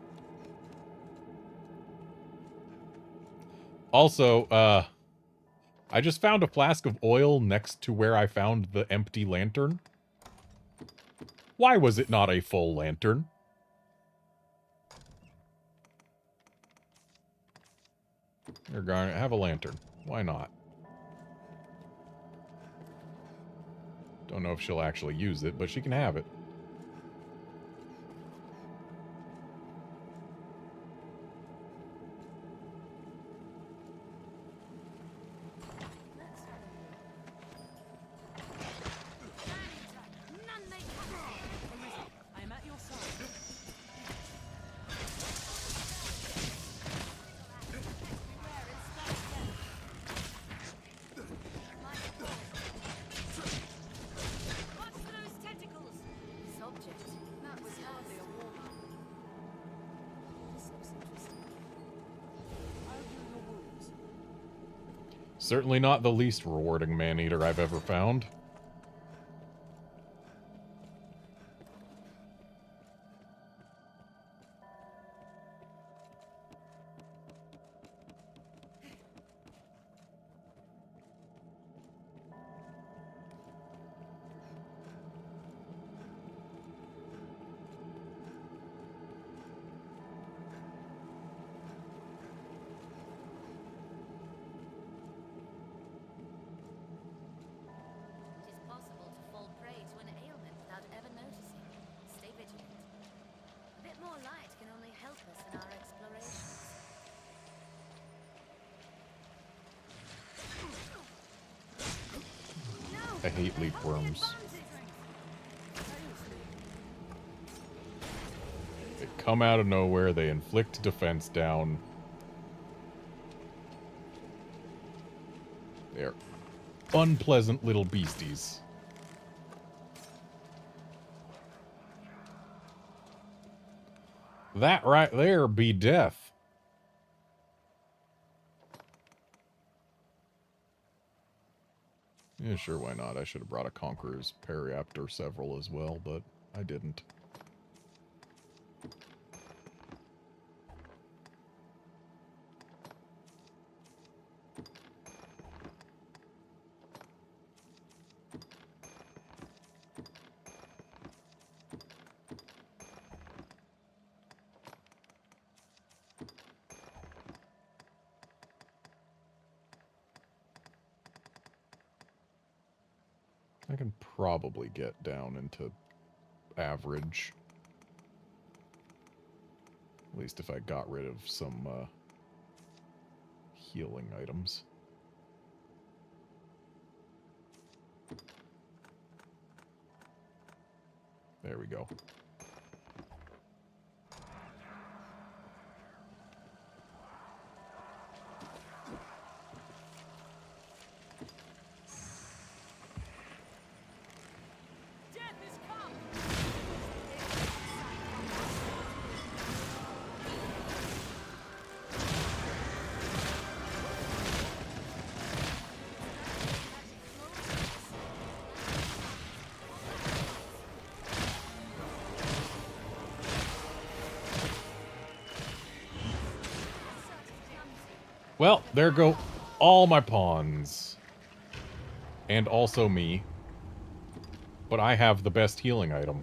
Also, I just found a flask of oil next to where I found the empty lantern. Why was it not a full lantern? You're going to have a lantern. Why not? Don't know if she'll actually use it, but she can have it. I am at your side. Watch for those tentacles. This object, that was hardly a warm-up. This looks interesting. How do your wounds? Certainly not the least rewarding man-eater I've ever found. It is possible to fall prey to an ailment without ever noticing. Stay vigilant. A bit more light can only help us in our explorations. I hate leaf worms. They come out of nowhere, they inflict defense down. They're unpleasant little beasties. That right there be death. Yeah, sure, why not? I should have brought a Conqueror's Periaptor several as well, but I didn't. I can probably get down into average. At least if I got rid of some healing items. There we go. Death is come! Well, there go all my pawns. And also me. But I have the best healing item.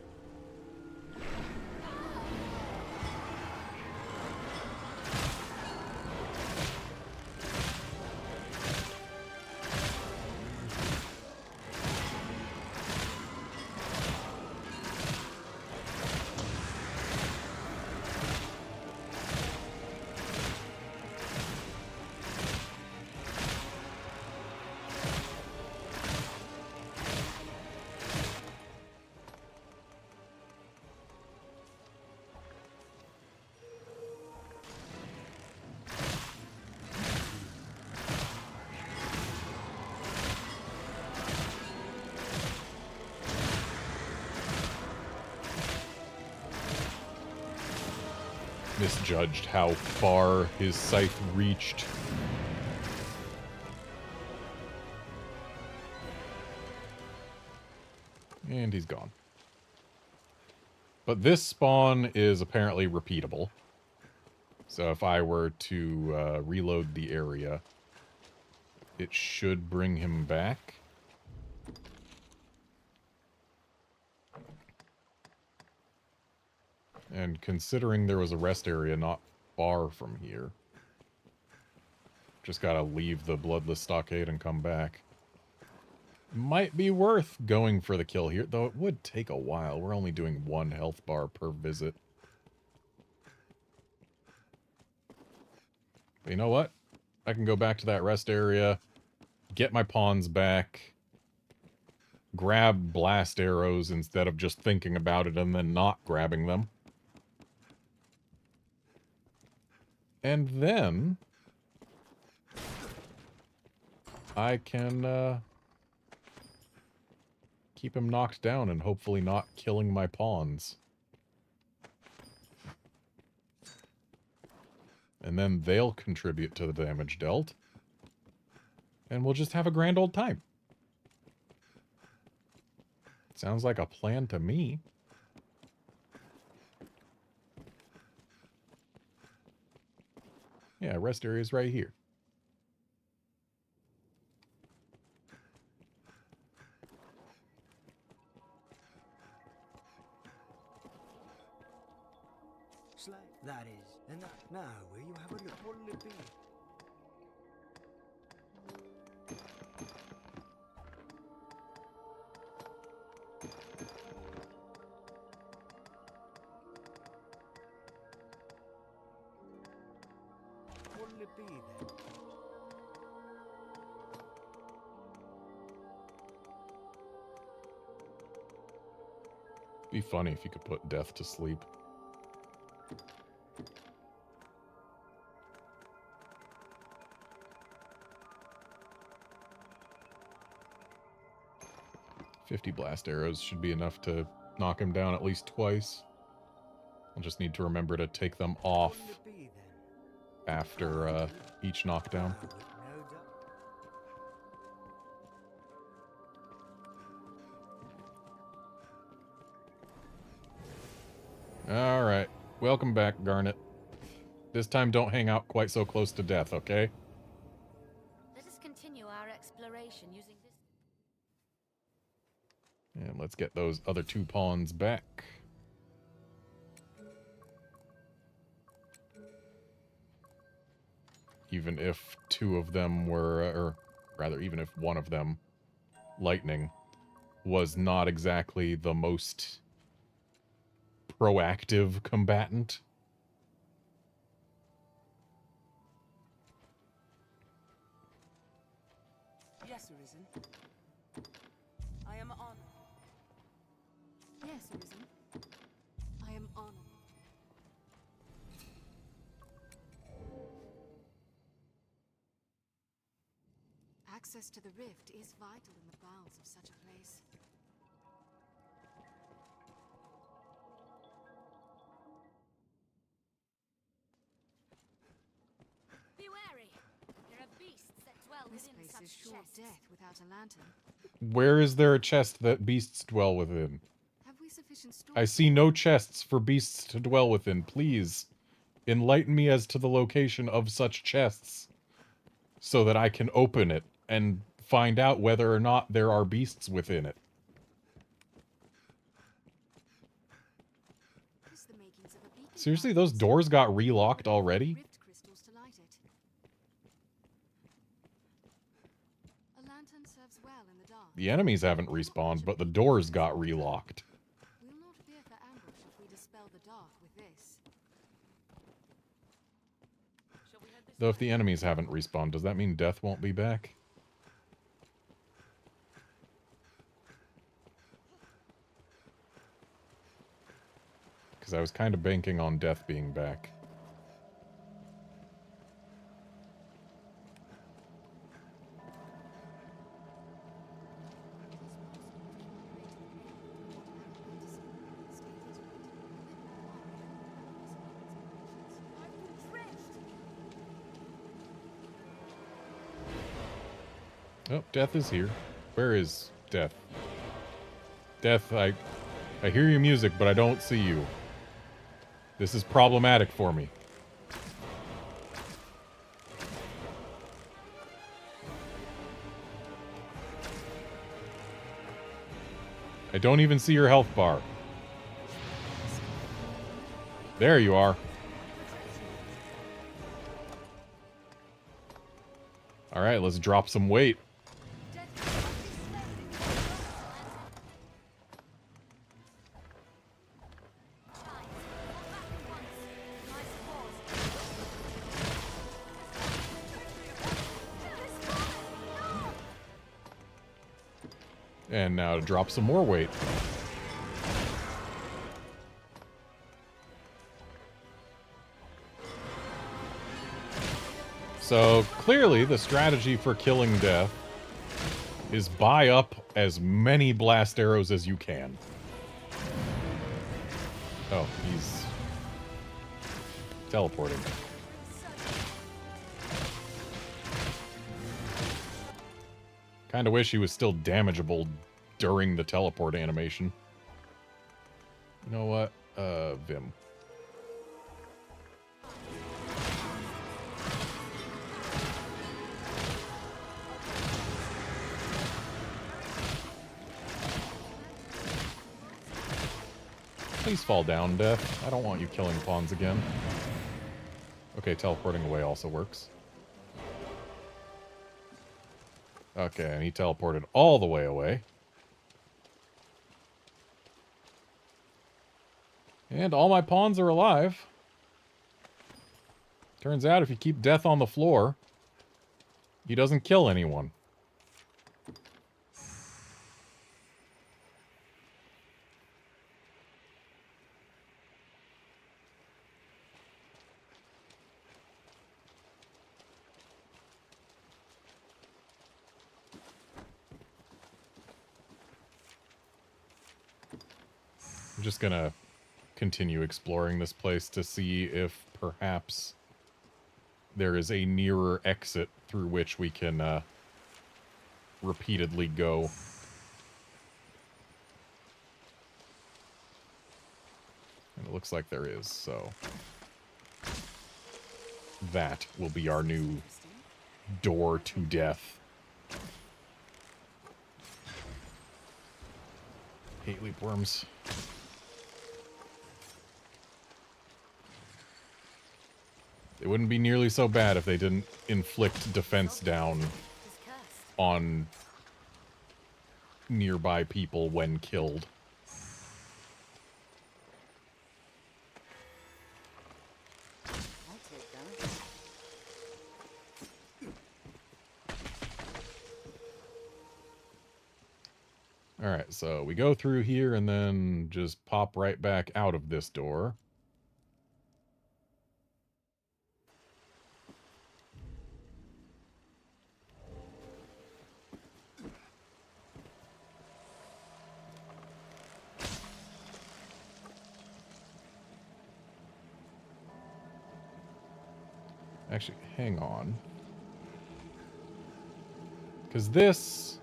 Misjudged how far his scythe reached. And he's gone. But this spawn is apparently repeatable. So if I were to reload the area, it should bring him back. And considering there was a rest area not far from here, just gotta leave the Bloodless Stockade and come back. Might be worth going for the kill here, though it would take a while. We're only doing 1 health bar per visit. But you know what? I can go back to that rest area, get my pawns back, grab blast arrows instead of just thinking about it and then not grabbing them. And then I can keep him knocked down and hopefully not killing my pawns. And then they'll contribute to the damage dealt. And we'll just have a grand old time. Sounds like a plan to me. Yeah, rest area is right here. Slay. That is. And that. Now, will you have a look? What'll it be? What'll it be then? Be funny if you could put death to sleep. "50 blast arrows should be enough to knock him down at least twice. I'll just need to remember to take them off What'll it be then? after each knockdown. No doubt. Alright. Welcome back, Garnet. This time don't hang out quite so close to death, okay? Let us continue our exploration using this. And let's get those other 2 pawns back. Even if 2 of them were, or rather, even if 1 of them, Lightning, was not exactly the most proactive combatant. Yes, Arisen. I am honored. Yes, Arisen. I am honored. Access to the rift is vital in the bowels of such a place. Be wary. There are beasts that dwell This within place such is sure chests. death without a lantern. Where is there a chest that beasts dwell within? Have we sufficient storage? I see no chests for beasts to dwell within. Please, enlighten me as to the location of such chests so that I can open it and find out whether or not there are beasts within it. Is the makings of a beacon Seriously, light. those doors got relocked already? Rift crystals to light it. A lantern serves well in the dark. The enemies haven't respawned, but the doors got relocked. We'll not fear for ambush if we dispel the dark with this. Shall we head this Though if the enemies haven't respawned, does that mean death won't be back? Because I was kind of banking on death being back. Oh, death is here. Where is death? Death, I hear your music, but I don't see you. This is problematic for me. I don't even see your health bar. There you are. Alright, let's drop some weight. And now to drop some more weight. So, clearly, the strategy for killing death is buy up as many blast arrows as you can. Oh, he's teleporting. Kinda wish he was still damageable during the teleport animation. You know what? Vim. Please fall down, Death. I don't want you killing pawns again. Okay, teleporting away also works. Okay, and he teleported all the way away. And all my pawns are alive. Turns out if you keep Death on the floor, he doesn't kill anyone. I'm just gonna continue exploring this place to see if perhaps there is a nearer exit through which we can repeatedly go. And it looks like there is, so that will be our new door to death. Hate leap worms. It wouldn't be nearly so bad if they didn't inflict defense down on nearby people when killed. Alright, so we go through here and then just pop right back out of this door. Actually, hang on. Because this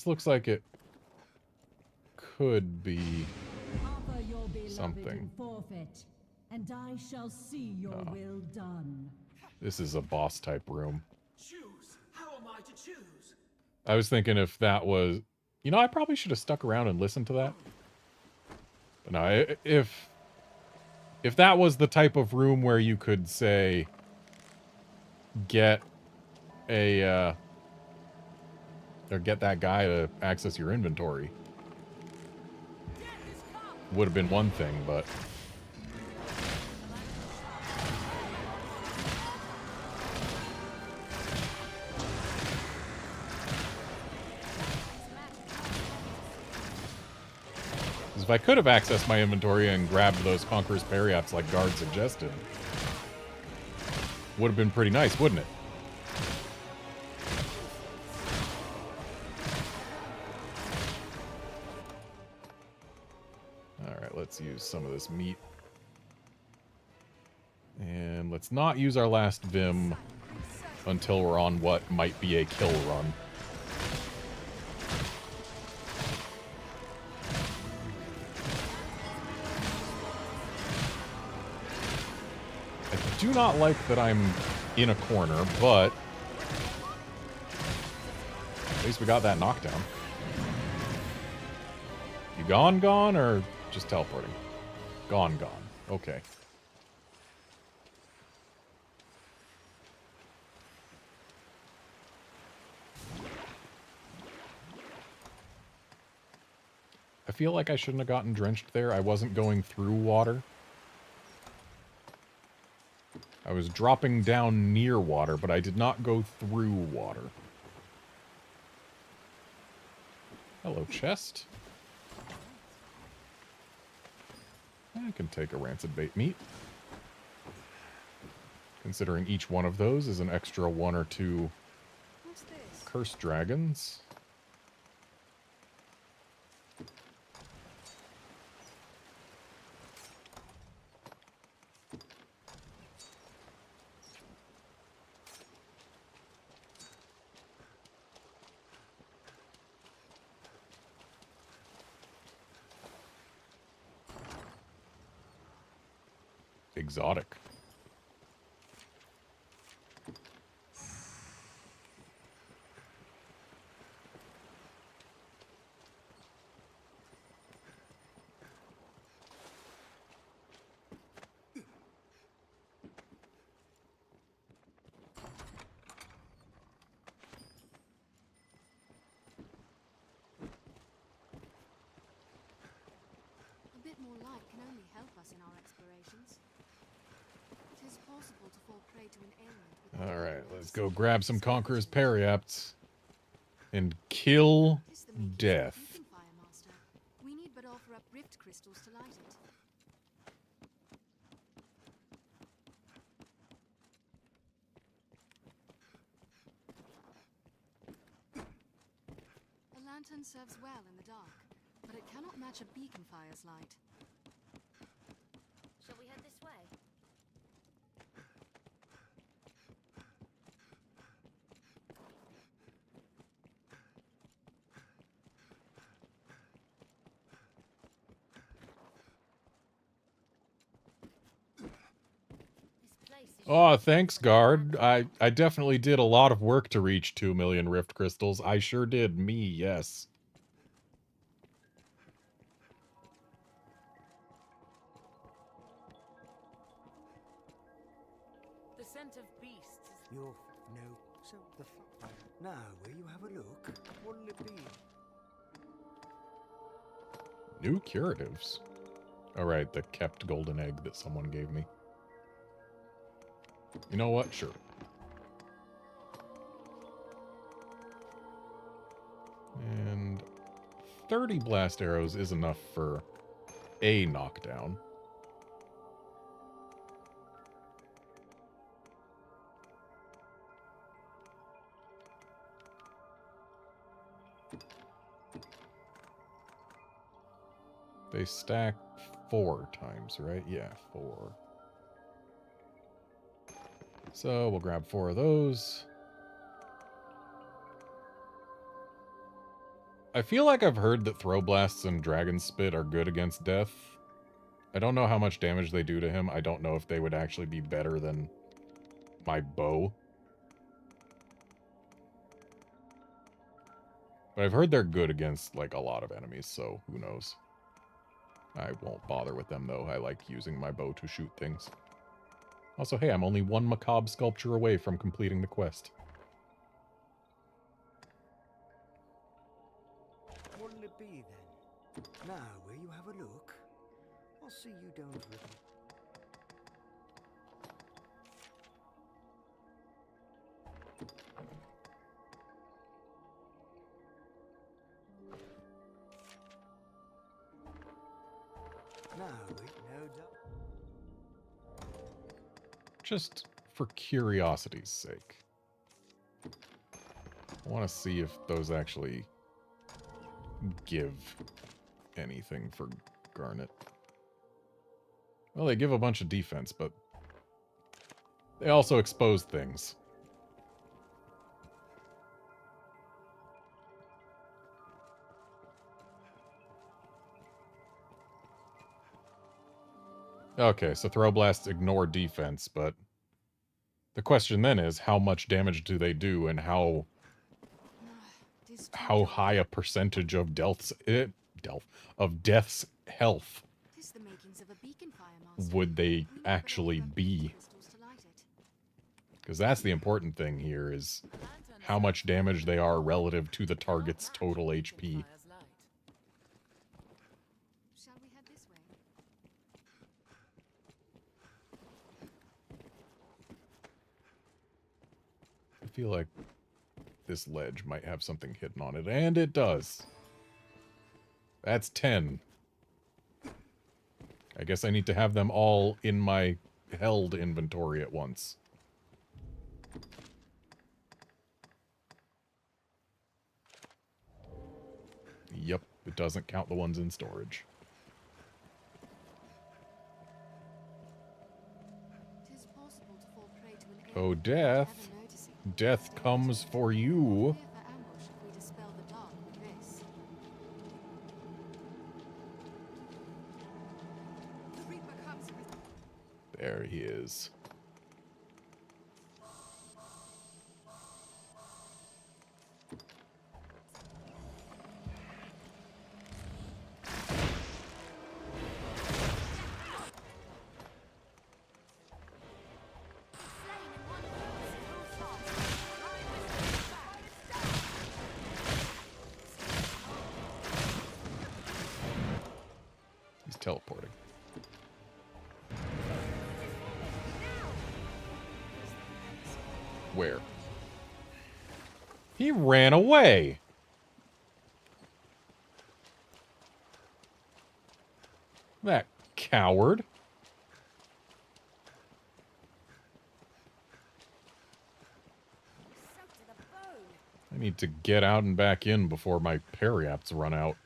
looks like it could be something. Forfeit, and I shall see your will done. This is a boss type room. Choose. How am I to choose? I was thinking if that was... You know, I probably should have stuck around and listened to that. But no, if that was the type of room where you could, say, get a, or get that guy to access your inventory, would have been one thing, but... If I could have accessed my inventory and grabbed those Conqueror's Periaps like Guard suggested, would have been pretty nice, wouldn't it? Alright, let's use some of this meat. And let's not use our last Vim until we're on what might be a kill run. I do not like that I'm in a corner, but At least we got that knockdown. You gone, or just teleporting? Gone. Okay. I feel like I shouldn't have gotten drenched there. I wasn't going through water. I was dropping down near water, but I did not go through water. Hello, chest. I can take a rancid bait meat. Considering each one of those is an extra 1 or 2 What's this? cursed dragons. Exotic. A bit more light can only help us in our explorations. It is possible to fall prey to an ailment without Alright, realizing let's go grab some Conqueror's Periapts and kill It is the makings of a death. beacon fire, Master. We need but offer up rift crystals to light it. A lantern serves well in the dark, but it cannot match a beacon fire's light. Shall we head this way? This place is Oh, thanks, guard. I definitely did a lot of work to reach 2 million Rift Crystals. I sure did. Me, yes. the scent of beasts. You're no. So the fuck. Now, will you have a look? What'll it be? New curatives. Alright, the kept golden egg that someone gave me. You know what? Sure. And 30 blast arrows is enough for a knockdown. They stack 4 times, right? Yeah, 4. So we'll grab 4 of those. I feel like I've heard that throw blasts and dragon spit are good against death. I don't know how much damage they do to him. I don't know if they would actually be better than my bow. But I've heard they're good against, like, a lot of enemies, so who knows. I won't bother with them, though. I like using my bow to shoot things. Also, hey, I'm only 1 macabre sculpture away from completing the quest. What'll it be then? Now, will you have a look? I'll see you don't really. Now, no doubt. Just for curiosity's sake. I want to see if those actually give anything for Garnet. Well, they give a bunch of defense, but they also expose things. Okay, so throw blasts ignore defense, but the question then is, how much damage do they do, and how how high a percentage of death's health Tis the makings of a beacon fire, Master. would they We need but actually enough be. crystals to light it. Because that's the important thing here, is how much damage they are relative to the target's total HP. Shall we head this way? I feel like this ledge might have something hidden on it, and it does. That's 10. I guess I need to have them all in my held inventory at once. Yep, it doesn't count the ones in storage. Tis possible to fall prey to an Oh, ailment death. without ever noticing. Death comes for you. Fear for ambush if we dispel the dark with this. The Reaper comes with There he is. He's teleporting. Where? He ran away. That coward. soaked to the bone. I need to get out and back in before my periaps run out.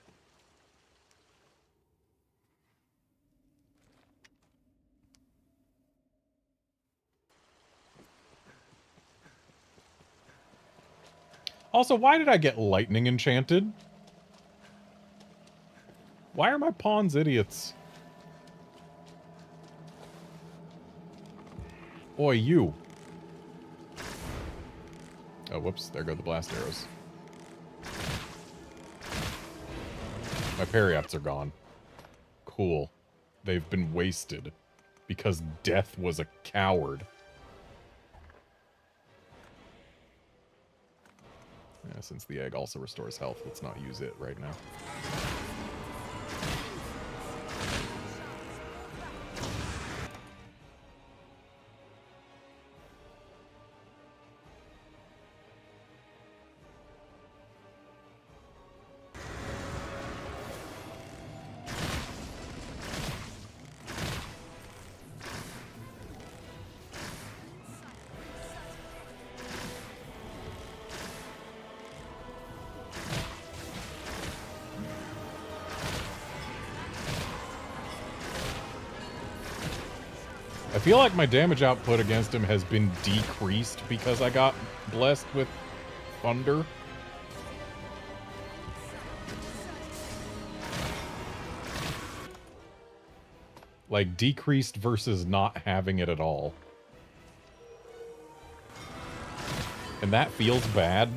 Also, why did I get lightning enchanted? Why are my pawns idiots? Oi, you. Oh, whoops. There go the blast arrows. My periaps are gone. Cool. They've been wasted. Because death was a coward. Yeah, since the egg also restores health, let's not use it right now. I feel like my damage output against him has been decreased because I got blessed with thunder. Like, decreased versus not having it at all. And that feels bad.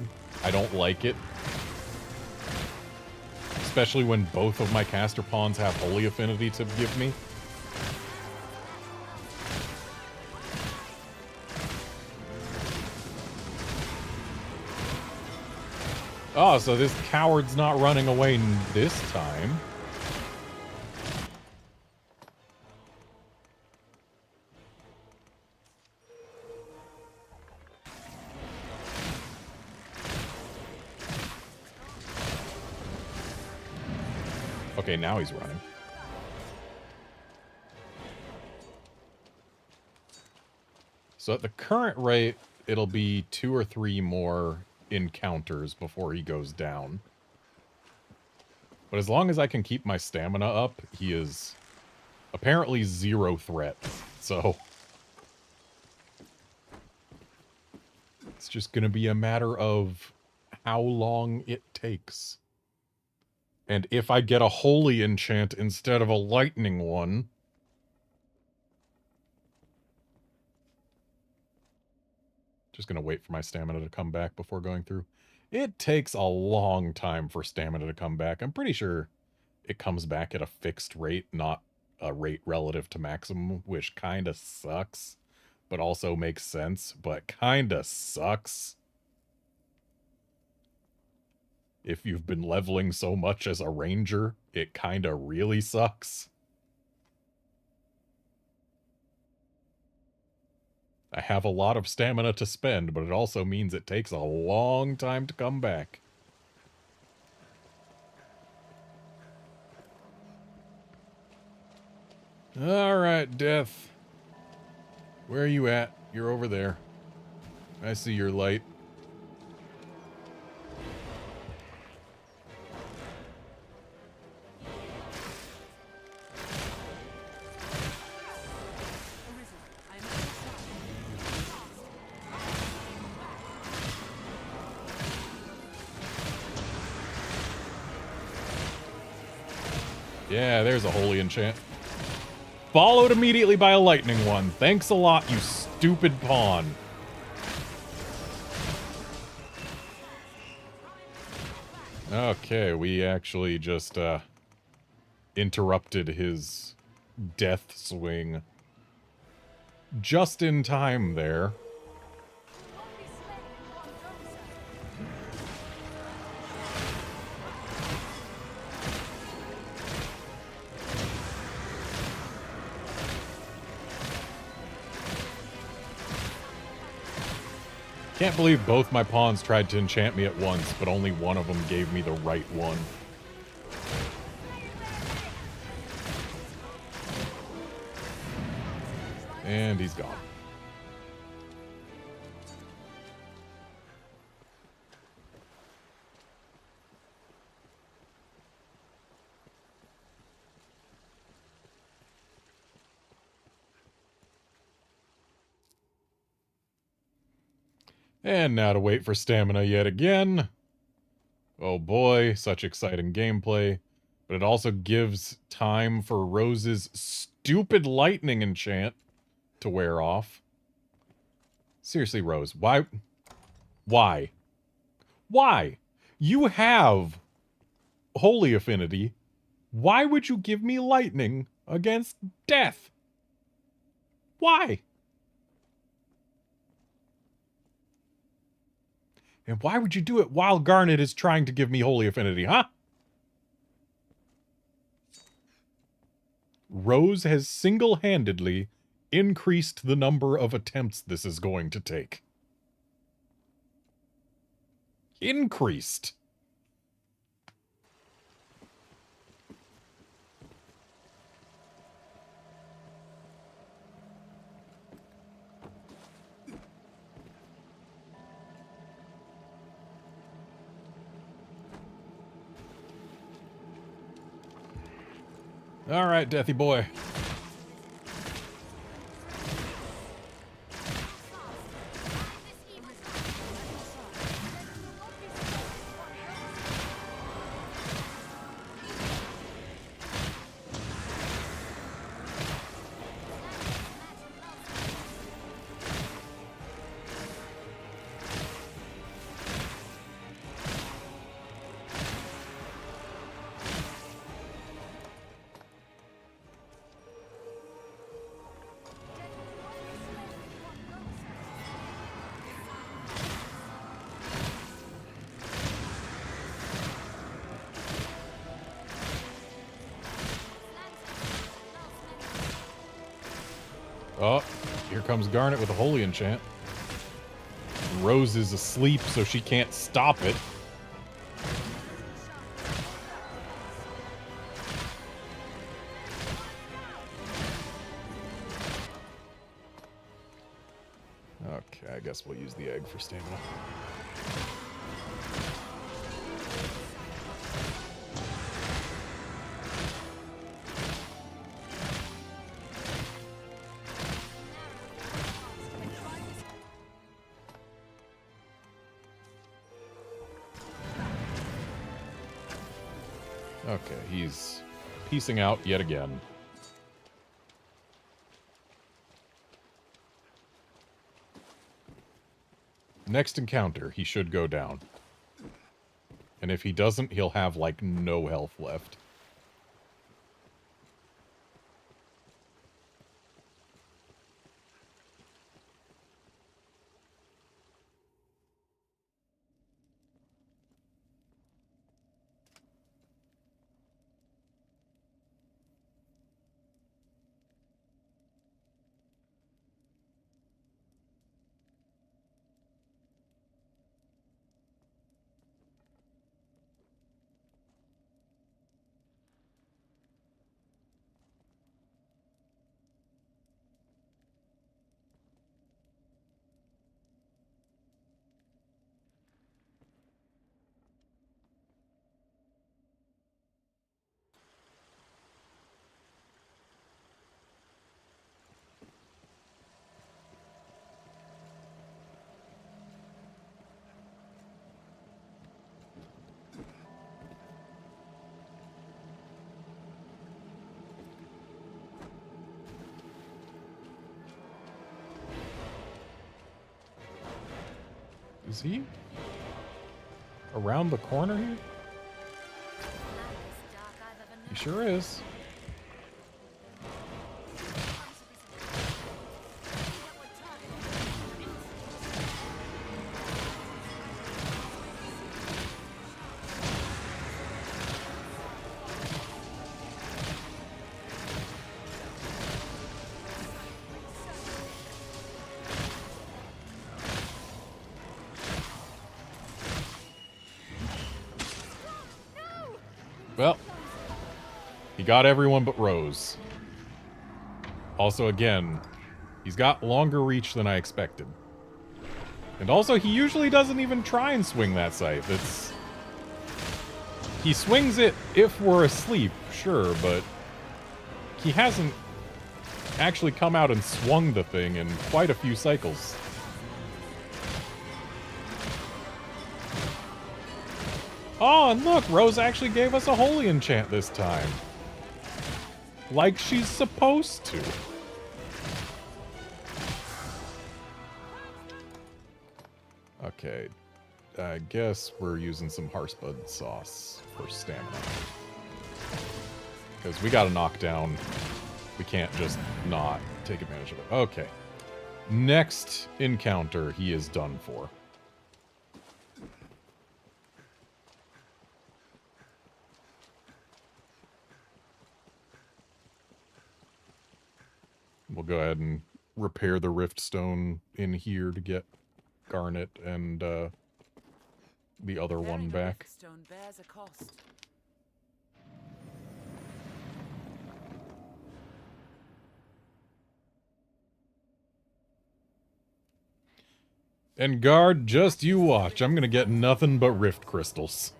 I don't like it. Especially when both of my caster pawns have Holy Affinity to give me. Oh, so this coward's not running away this time. Okay, now he's running. So at the current rate, it'll be 2 or 3 more encounters before he goes down. But as long as I can keep my stamina up, he is apparently 0 threat. So it's just going to be a matter of how long it takes. And if I get a holy enchant instead of a lightning one, just going to wait for my stamina to come back before going through. It takes a long time for stamina to come back. I'm pretty sure it comes back at a fixed rate, not a rate relative to maximum, which kind of sucks, but also makes sense, but kind of sucks. If you've been leveling so much as a ranger, it kind of really sucks. I have a lot of stamina to spend, but it also means it takes a long time to come back. Alright, Death. Where are you at? You're over there. I see your light. Arisen, I am at your side. Yeah, there's a holy enchant. Followed immediately by a lightning one. Thanks a lot, you stupid pawn. Okay, we actually just, interrupted his death swing. Just in time there. Can't believe both my pawns tried to enchant me at once, but only one of them gave me the right one. And he's gone. And now to wait for stamina yet again. Oh boy, such exciting gameplay. But it also gives time for Rose's stupid lightning enchant to wear off. Seriously, Rose, why? Why? Why? You have Holy Affinity. Why would you give me lightning against death? Why? And why would you do it while Garnet is trying to give me Holy Affinity, huh? Rose has single-handedly increased the number of attempts this is going to take. Increased. All right, Deathy boy. Oh, here comes Garnet with a Holy Enchant. Rose is asleep, so she can't stop it. Okay, I guess we'll use the egg for stamina. Okay, he's piecing out yet again. Next encounter, he should go down. And if he doesn't, he'll have, like, no health left. Is he around the corner here? Blackest dark I've ever known. He sure is. Well, he got everyone but Rose. Also, again, he's got longer reach than I expected. And also, he usually doesn't even try and swing that scythe. It's... He swings it if we're asleep, sure, but he hasn't actually come out and swung the thing in quite a few cycles. Oh, and look, Rose actually gave us a holy enchant this time. Like she's supposed to. Okay, I guess we're using some Hearthbud sauce for stamina. Because we got a knockdown. We can't just not take advantage of it. Okay. Next encounter, he is done for. We'll go ahead and repair the Rift Stone in here to get Garnet and the other one back. Stone bears a cost. And guard, just you watch. I'm gonna get nothing but Rift Crystals.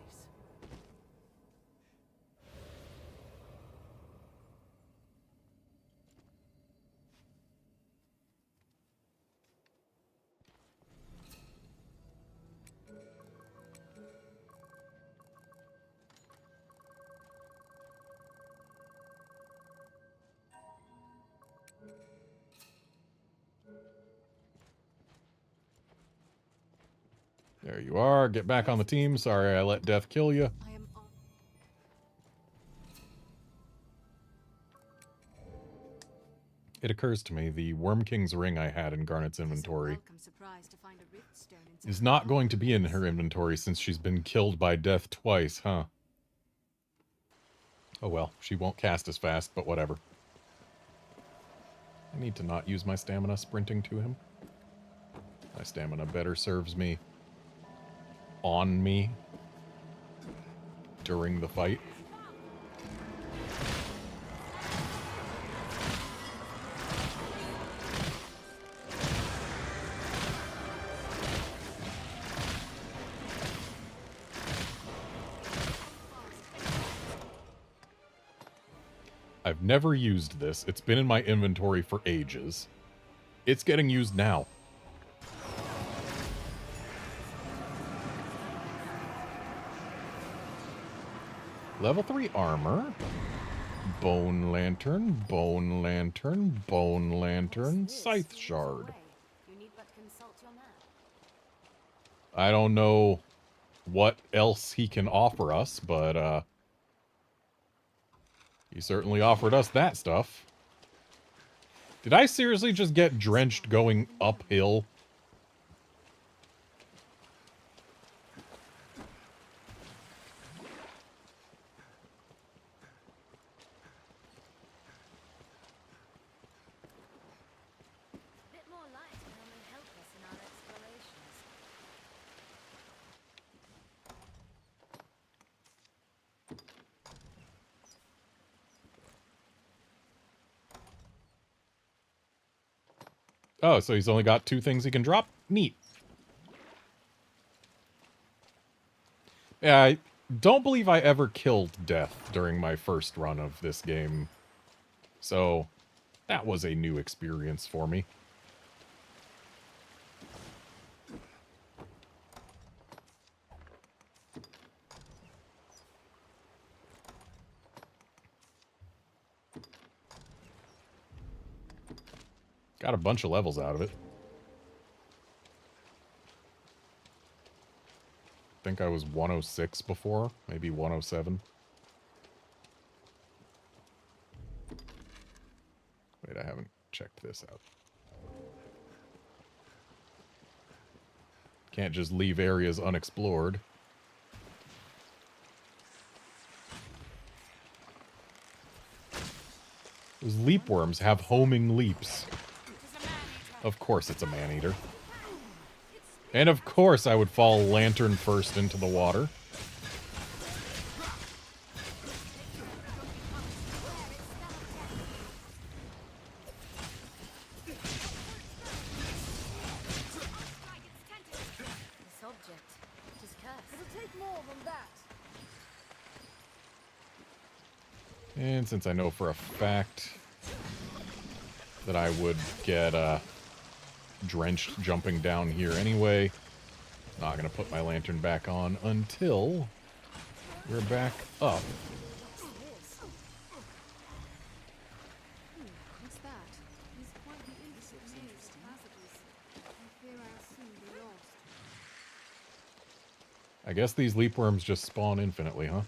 There you are. Get back on the team. Sorry I let death kill you. I am on. It occurs to me the Worm King's ring I had in Garnet's inventory is not going to be in her inventory since she's been killed by death twice, huh? Oh well, she won't cast as fast, but whatever. I need to not use my stamina sprinting to him. My stamina better serves me on me during the fight. I've never used this. It's been in my inventory for ages. It's getting used now. Level 3 armor. Bone lantern, bone lantern, bone lantern, scythe shard. You need but consult your map. I don't know what else he can offer us, but he certainly offered us that stuff. Did I seriously just get drenched going uphill? Bit more light can only help us in our explorations. Oh, so he's only got 2 things he can drop? Neat. Yeah, I don't believe I ever killed Death during my first run of this game. So, that was a new experience for me. Got a bunch of levels out of it. I think I was 106 before, maybe 107. Wait, I haven't checked this out. Can't just leave areas unexplored. Those leap worms have homing leaps. Of course it's a man-eater. And of course I would fall lantern first into the water. This object is cursed. It'll take more than that. And since I know for a fact that I would get drenched jumping down here anyway, not going to put my lantern back on until we're back up. What's that? These quite the interesting passages. I fear I'll soon be lost. I guess these leap worms just spawn infinitely, huh?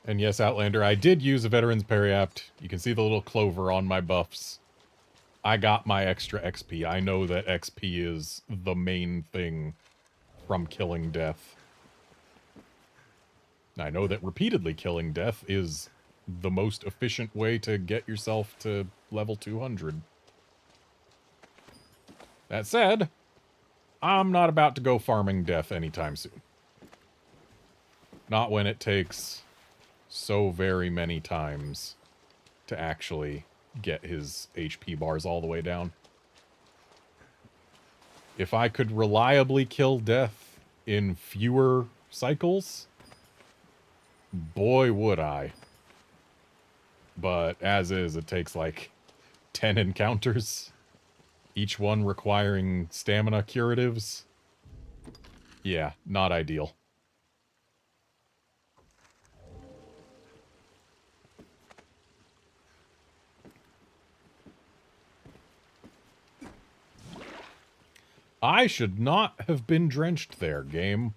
And yes, Outlander, I did use a Veteran's Periapt. You can see the little clover on my buffs. I got my extra XP. I know that XP is the main thing from killing Death. I know that repeatedly killing Death is the most efficient way to get yourself to level 200. That said, I'm not about to go farming Death anytime soon. Not when it takes so very many times to actually get his HP bars all the way down. If I could reliably kill Death in fewer cycles, boy would I. But as is, it takes like 10 encounters, each one requiring stamina curatives. Yeah, not ideal. I should not have been drenched there, game.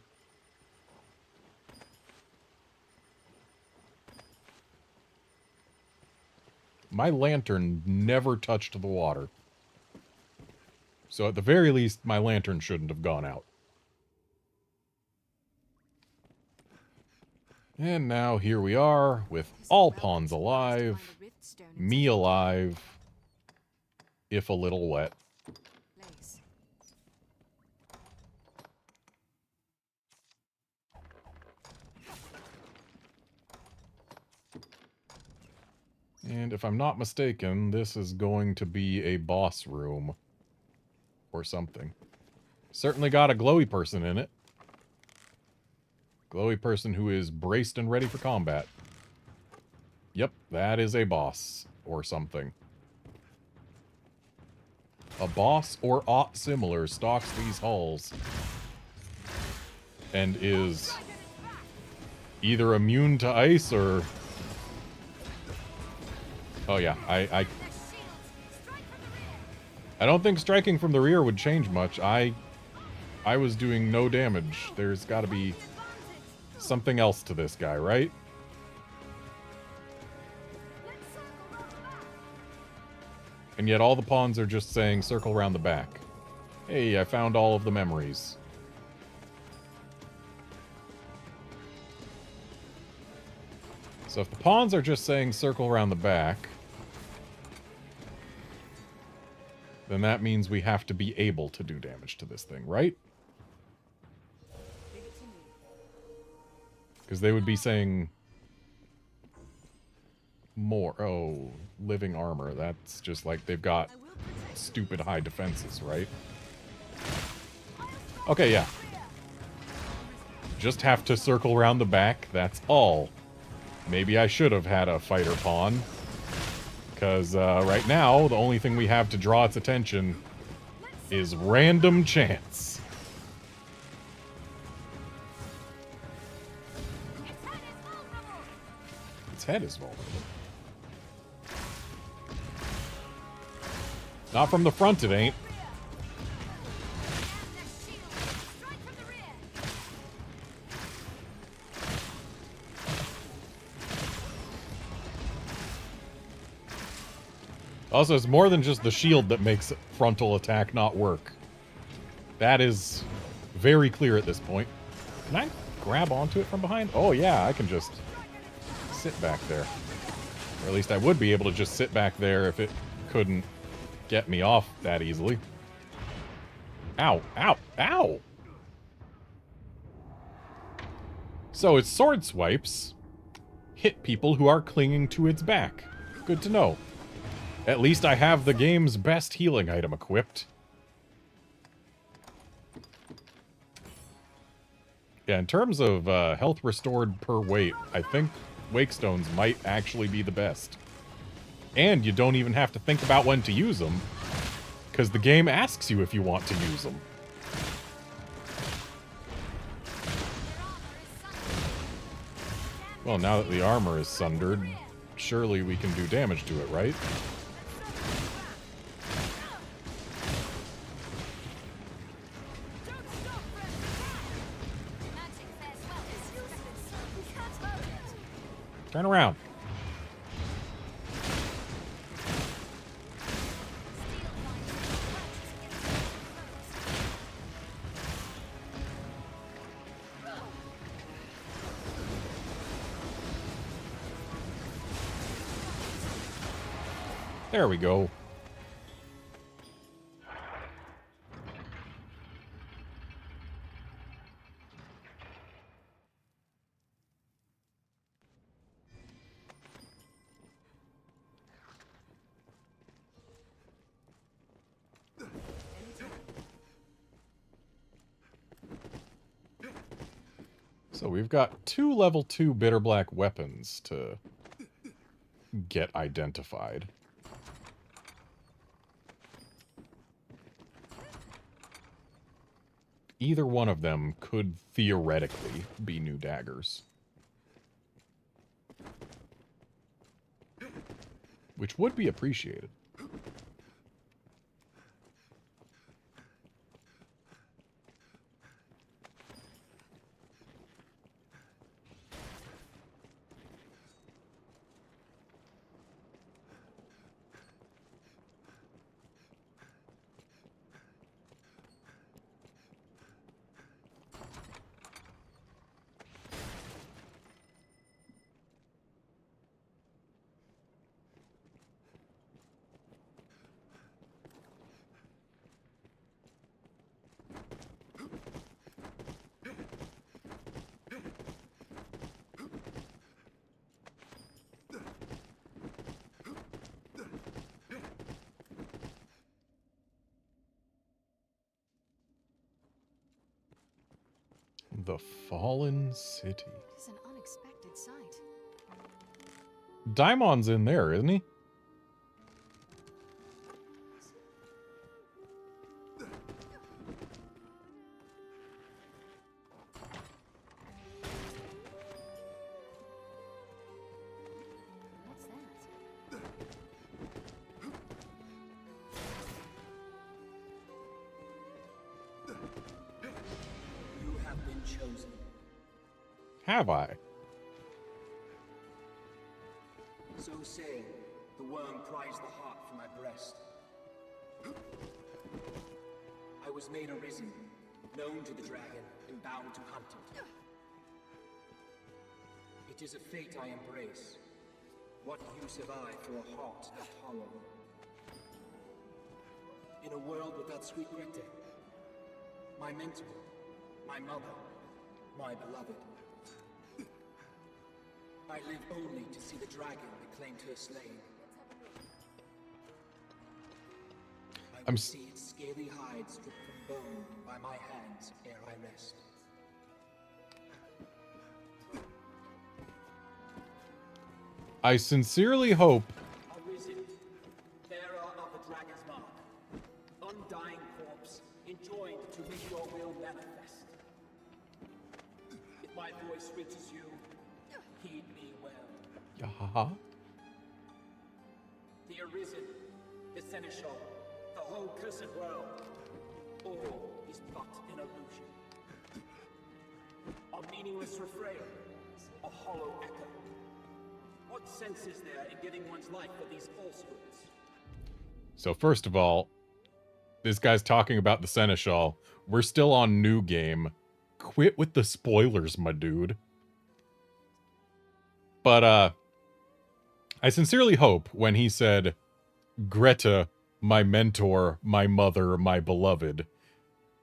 My lantern never touched the water. So at the very least, my lantern shouldn't have gone out. And now here we are, with all pawns alive, me alive, if a little wet. And if I'm not mistaken, this is going to be a boss room. Or something. Certainly got a glowy person in it. Glowy person who is braced and ready for combat. Yep, that is a boss or something. A boss or aught similar stalks these halls and is either immune to ice or... Oh yeah, I don't think striking from the rear would change much. I was doing no damage. There's got to be something else to this guy, right? And yet all the pawns are just saying circle around the back. Hey, I found all of the memories. So if the pawns are just saying circle around the back, then that means we have to be able to do damage to this thing, right? Because they would be saying more. Oh, living armor. That's just like they've got stupid high defenses, right? Okay, yeah. Just have to circle around the back. That's all. Maybe I should have had a fighter pawn. Because right now, the only thing we have to draw its attention is random chance. Its head is vulnerable. Not from the front, it ain't. Also, it's more than just the shield that makes frontal attack not work. That is very clear at this point. Can I grab onto it from behind? Oh yeah, I can just sit back there. Or at least I would be able to just sit back there if it couldn't get me off that easily. Ow, ow, ow! So its sword swipes hit people who are clinging to its back. Good to know. At least I have the game's best healing item equipped. Yeah, in terms of health restored per weight, I think Wake Stones might actually be the best. And you don't even have to think about when to use them, because the game asks you if you want to use them. Well, now that the armor is sundered, surely we can do damage to it, right? Turn around. There we go. So we've got 2 level 2 bitter black weapons to get identified. Either one of them could theoretically be new daggers. Which would be appreciated. The Fallen City. It is an unexpected sight. Daimon's in there, isn't he? What's that? You have been chosen. Have I? So saying, the worm pries the heart from my breast. I was made Arisen, known to the dragon, and bound to hunt it. It is a fate I embrace. What use have I for a heart left hollow? In a world without sweet Grete, my mentor, my mother, my beloved. I live only to see the dragon that claimed her slain. I will see its scaly hide stripped from bone by my hands ere I rest. I sincerely hope Arisen, bearer of the dragon's mark, undying corpse, enjoined to make your will manifest. If my voice reaches you, heed me well. Yahaha. The Arisen, the Seneschal, the whole cursed world, all is but an illusion. A meaningless refrain, a hollow echo. What sense is there in giving one's life for these falsehoods? So first of all, this guy's talking about the Seneschal. We're still on New Game. Quit with the spoilers, my dude. But, I sincerely hope when he said, Greta, my mentor, my mother, my beloved,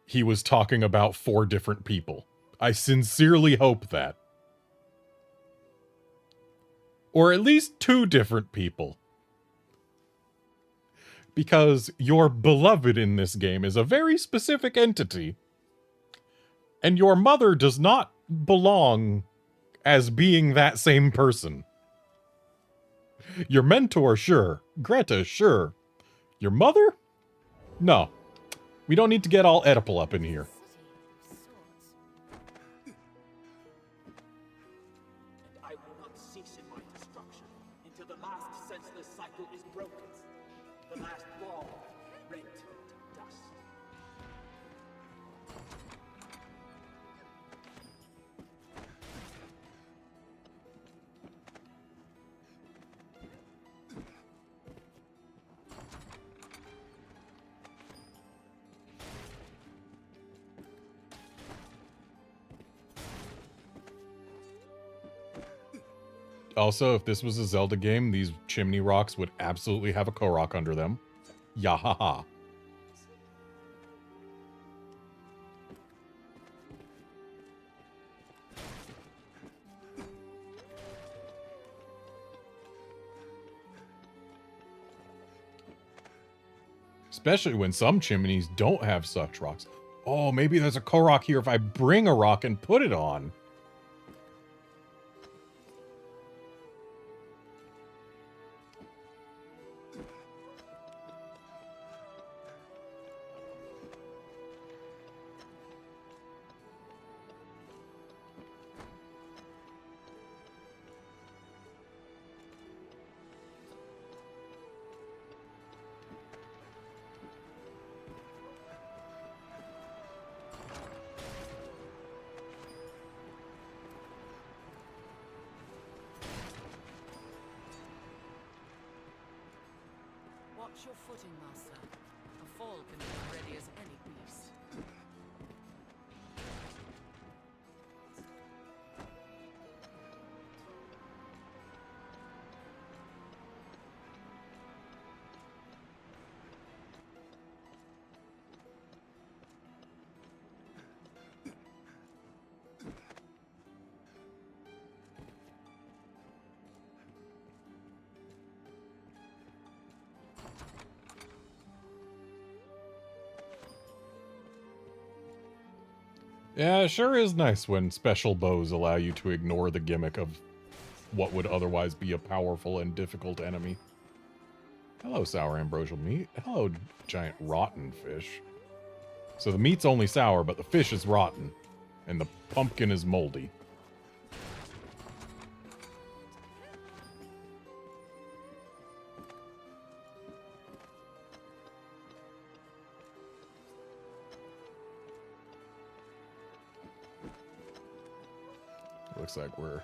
he was talking about 4 different people. I sincerely hope that. Or at least 2 different people. Because your beloved in this game is a very specific entity. And your mother does not belong as being that same person. Your mentor, sure. Greta, sure. Your mother? No. We don't need to get all Oedipal up in here. And I will not cease in my destruction until the last senseless cycle is broken. The last ball rent to dust. Also, if this was a Zelda game, these chimney rocks would absolutely have a Korok under them. Yahaha. Especially when some chimneys don't have such rocks. Oh, maybe there's a Korok here if I bring a rock and put it on. Watch your footing, Master. A fall can be as ready as any beast. Yeah, it sure is nice when special bows allow you to ignore the gimmick of what would otherwise be a powerful and difficult enemy. Hello, sour ambrosial meat. Hello, giant rotten fish. So the meat's only sour, but the fish is rotten. And the pumpkin is moldy. Looks like we're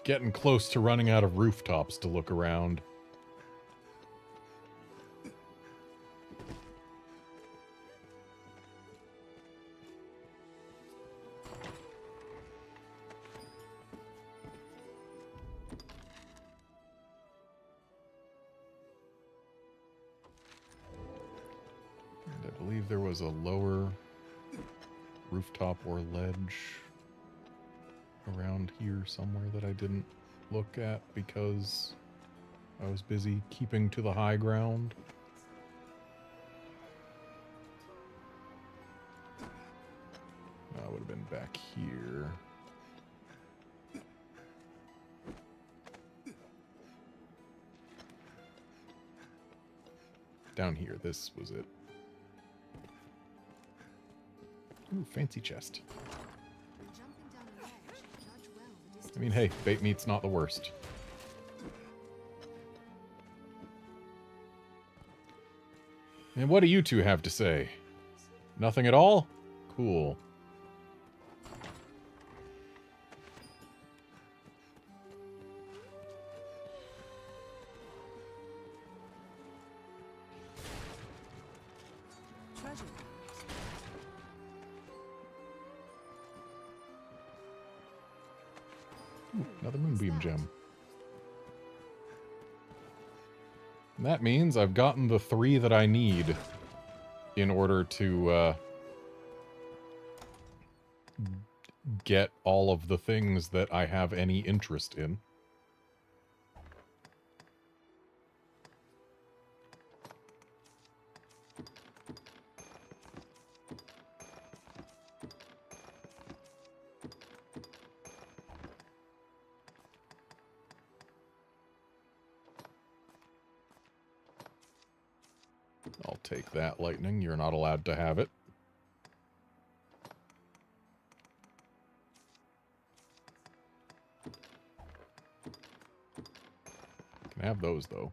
getting close to running out of rooftops to look around. And I believe there was a lower rooftop or ledge around here somewhere that I didn't look at because I was busy keeping to the high ground. That would have been back here. Down here, this was it. Ooh, fancy chest. I mean, hey, bait meat's not the worst. And what do you two have to say? Nothing at all? Cool. Treasure. Ooh, another moonbeam gem. And that means I've gotten the 3 that I need in order to get all of the things that I have any interest in. I'll take that, lightning. You're not allowed to have it. Can have those, though.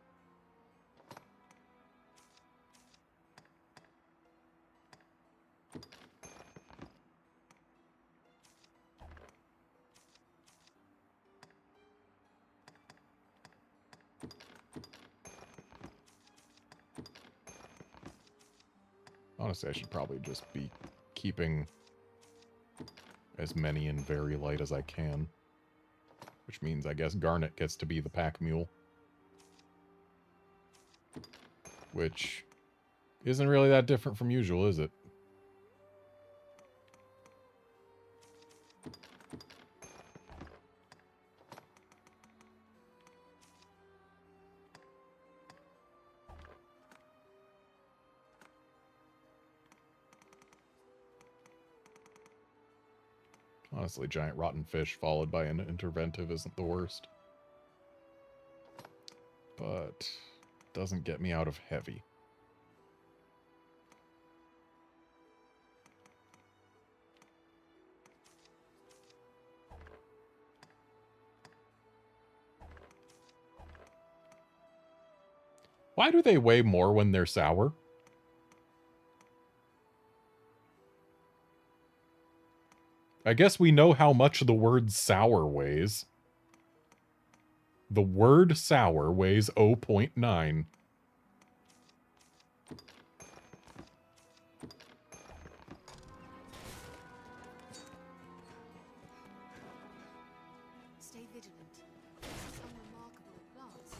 Honestly, I should probably just be keeping as many in very light as I can. Which means, I guess, Garnet gets to be the pack mule. Which isn't really that different from usual, is it? Honestly, giant rotten fish followed by an interventive isn't the worst. But doesn't get me out of heavy. Why do they weigh more when they're sour? I guess we know how much the word sour weighs. The word sour weighs 0.9. Stay vigilant. This is unremarkable at glance.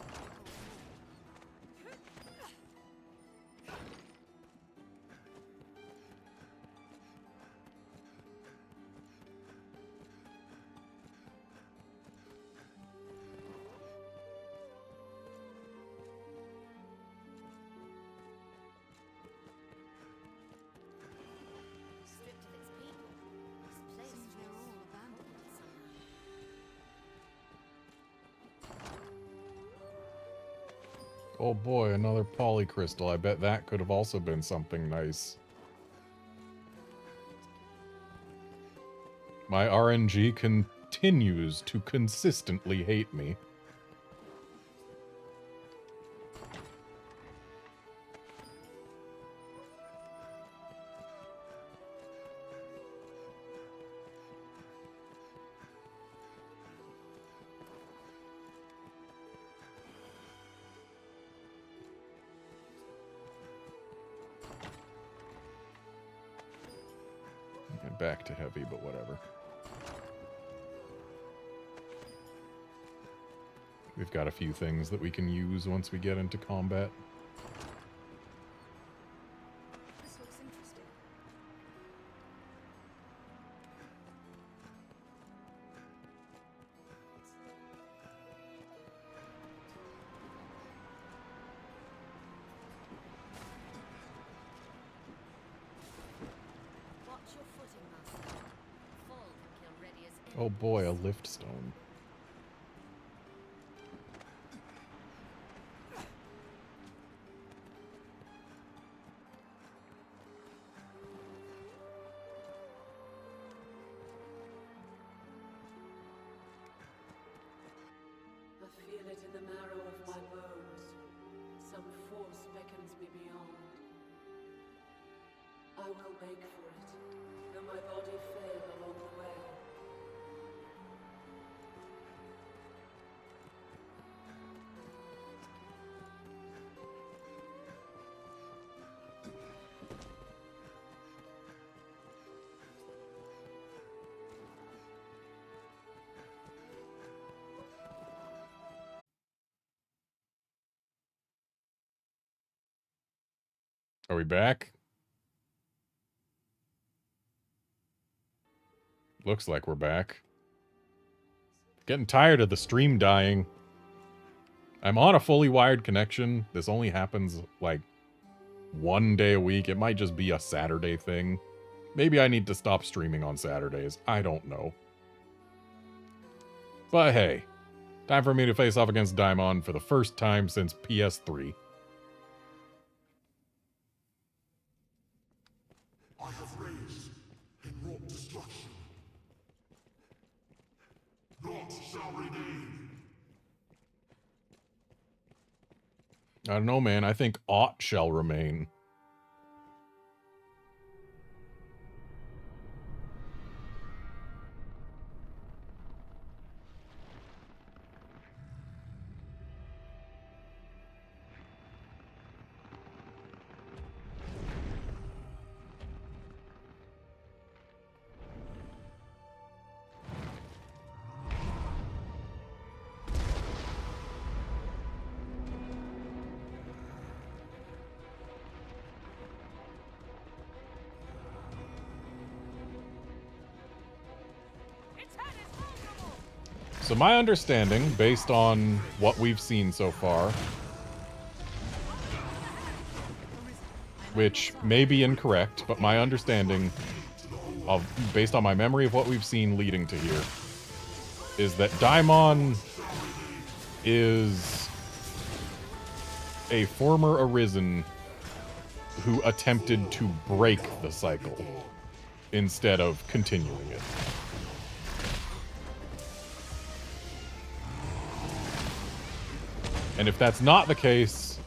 Oh boy, another polycrystal. I bet that could have also been something nice. My RNG continues to consistently hate me. And back to heavy, but whatever. We've got a few things that we can use once we get into combat. This looks interesting. Watch your footing, Master. Fall can kill ready as Oh boy, a lift stone. I feel it in the marrow of my bones. Some force beckons me beyond. I will make for it, though my body fail along the way. Are we back? Looks like we're back. Getting tired of the stream dying. I'm on a fully wired connection. This only happens like one day a week. It might just be a Saturday thing. Maybe I need to stop streaming on Saturdays. I don't know. But hey, time for me to face off against Daimon for the first time since PS3. I have raised and wrought destruction. Naught shall remain. I don't know, man. I think aught shall remain. So my understanding, based on what we've seen so far, which may be incorrect, but my understanding of, based on my memory of what we've seen leading to here, is that Daimon is a former Arisen who attempted to break the cycle instead of continuing it. And if that's not the case,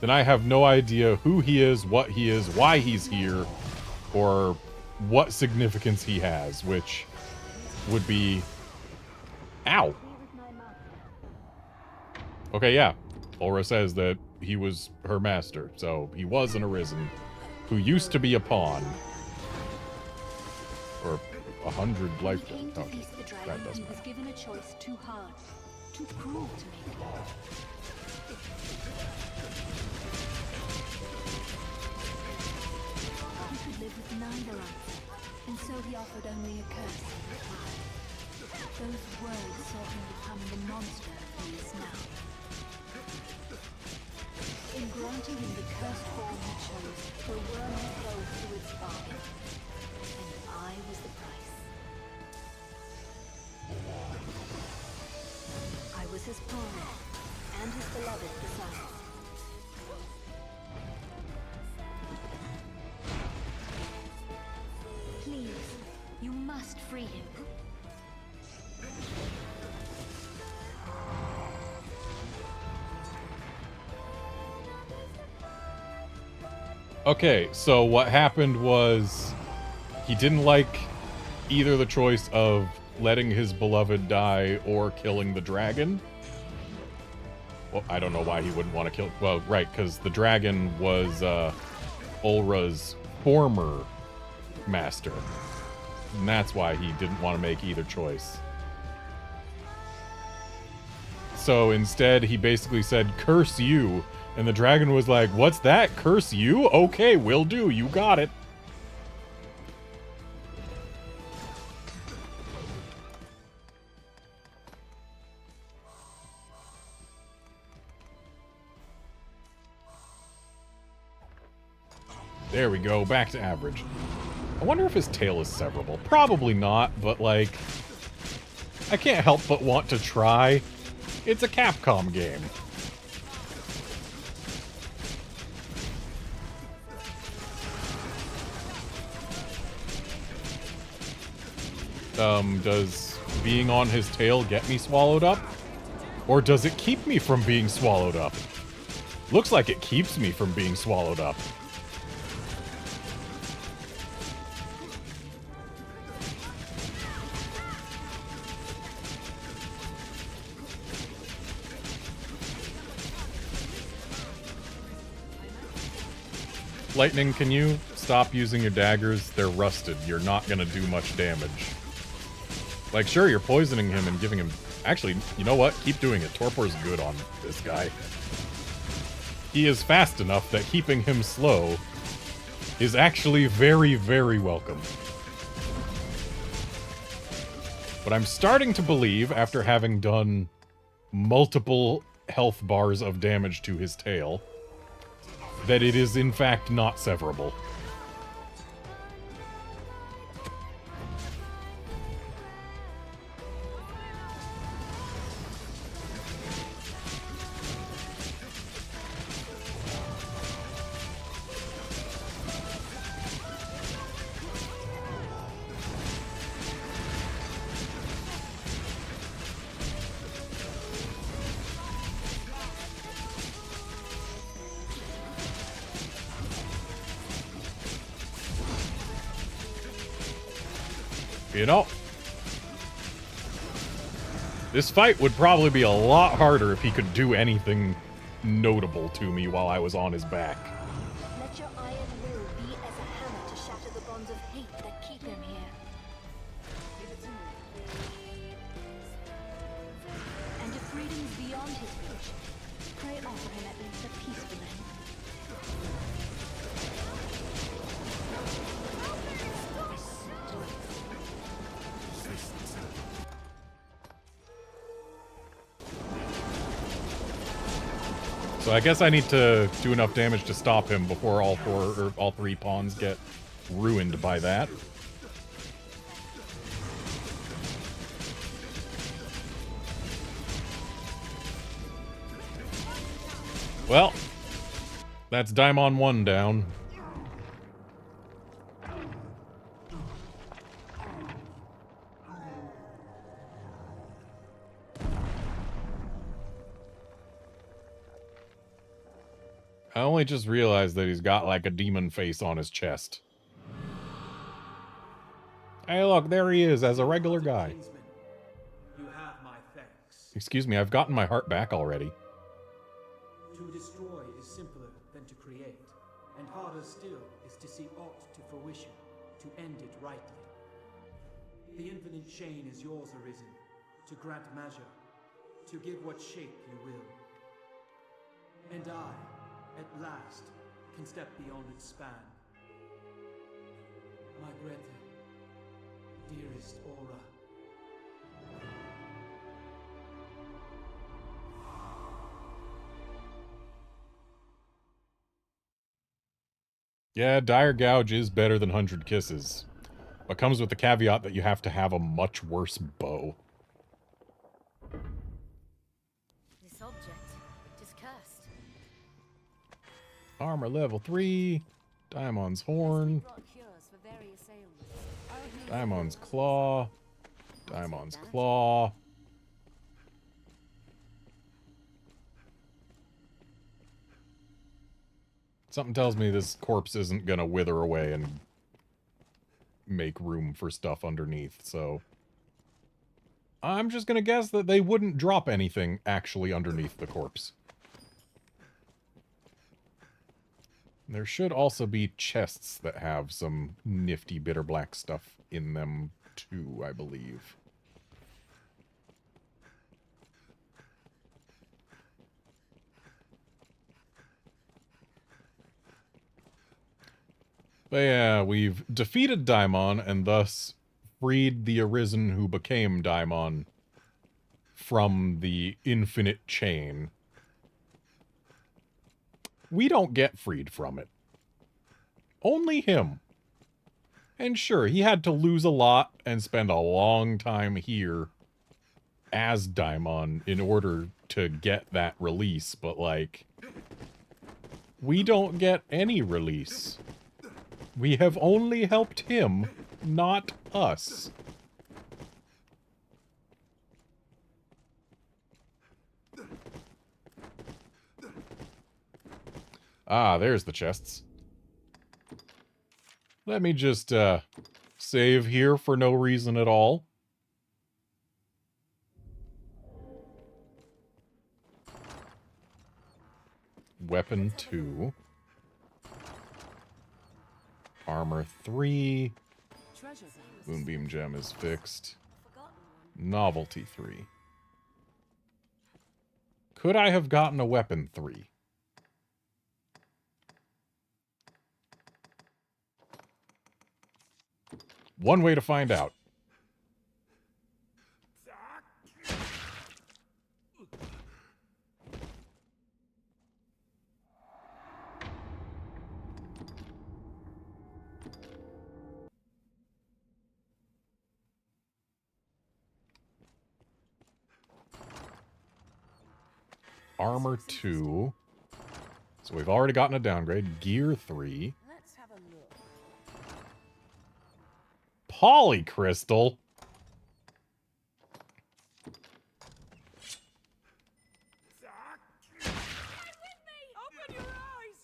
then I have no idea who he is, why he's here, or what significance he has, which would be... Ow! Okay, yeah. Aura says that he was her master, so he was an Arisen, who used to be a pawn. Or 100 lifetimes. Oh, that doesn't matter. Given a choice too hard, too cruel to make. He could live with neither answer, and so he offered only a curse in reply. Those words saw him become the monster he is now. In granting him the cursed form he chose, the worm he fell through its bargain, and I was the price. I was his pawn, and his beloved besides. free him. Okay, so what happened was he didn't like either the choice of letting his beloved die or killing the dragon. Well, I don't know why he wouldn't want to kill... Well, right, because the dragon was Ulra's former master. And that's why he didn't want to make either choice. So instead, he basically said, "Curse you." And the dragon was like, "What's that? Curse you? Okay, will do. You got it." There we go, back to average. I wonder if his tail is severable. Probably not, but like, I can't help but want to try. It's a Capcom game. Does being on his tail get me swallowed up? Or does it keep me from being swallowed up? Looks like it keeps me from being swallowed up. Lightning, can you stop using your daggers? They're rusted. You're not gonna do much damage. Like, sure, you're poisoning him and giving him... Actually, you know what? Keep doing it. Torpor's good on this guy. He is fast enough that keeping him slow is actually very, very welcome. But I'm starting to believe, after having done multiple health bars of damage to his tail, that it is in fact not severable. You know, this fight would probably be a lot harder if he could do anything notable to me while I was on his back. Let your iron will be as a hammer to shatter the bonds of hate that keep him here. And if freedom's beyond his reach, pray offer him at least a peaceful end. So I guess I need to do enough damage to stop him before all three pawns get ruined by that. Well, that's Daimon 1 down. I only just realized that he's got like a demon face on his chest. Hey look, there he is as a regular guy. You have my thanks. Excuse me, I've gotten my heart back already. To destroy is simpler than to create, and harder still is to see aught to fruition, to end it rightly. The infinite chain is yours, Arisen, to grant measure, to give what shape you will. And I, at last, can step beyond its span. My Grete, dearest Aura. Yeah, Dire Gouge is better than 100 Kisses, but comes with the caveat that you have to have a much worse bow. This object, it is cursed. Armor level 3, Daimon's Horn. Brought cures for various ailments. Our Daimon's Claw. Daimon's Claw. Something tells me this corpse isn't gonna wither away and make room for stuff underneath, so... I'm just gonna guess that they wouldn't drop anything actually underneath the corpse. There should also be chests that have some nifty bitter black stuff in them too, I believe. But yeah, we've defeated Daimon and thus freed the Arisen who became Daimon from the infinite chain. We don't get freed from it. Only him. And sure, he had to lose a lot and spend a long time here as Daimon in order to get that release, but like, we don't get any release. We have only helped him, not us. Ah, there's the chests. Let me just, save here for no reason at all. Weapon 2. Armor 3. Moonbeam gem is fixed. Novelty 3. Could I have gotten a weapon 3? One way to find out. Armor 2. So we've already gotten a downgrade. Gear 3. Let's have a look. Polycrystal. Open your eyes!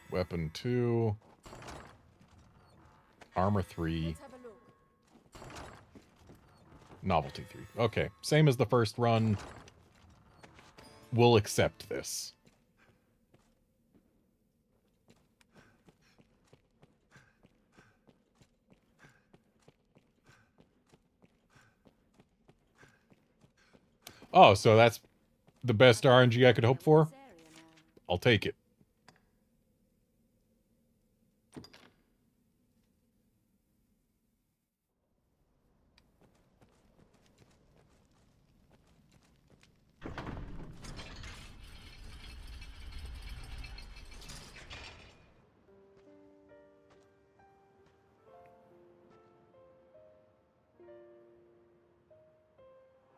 Weapon 2. Armor 3. Let's have a look. Novelty 3. Okay, same as the first run. We'll accept this. Oh, so that's the best RNG I could hope for? I'll take it.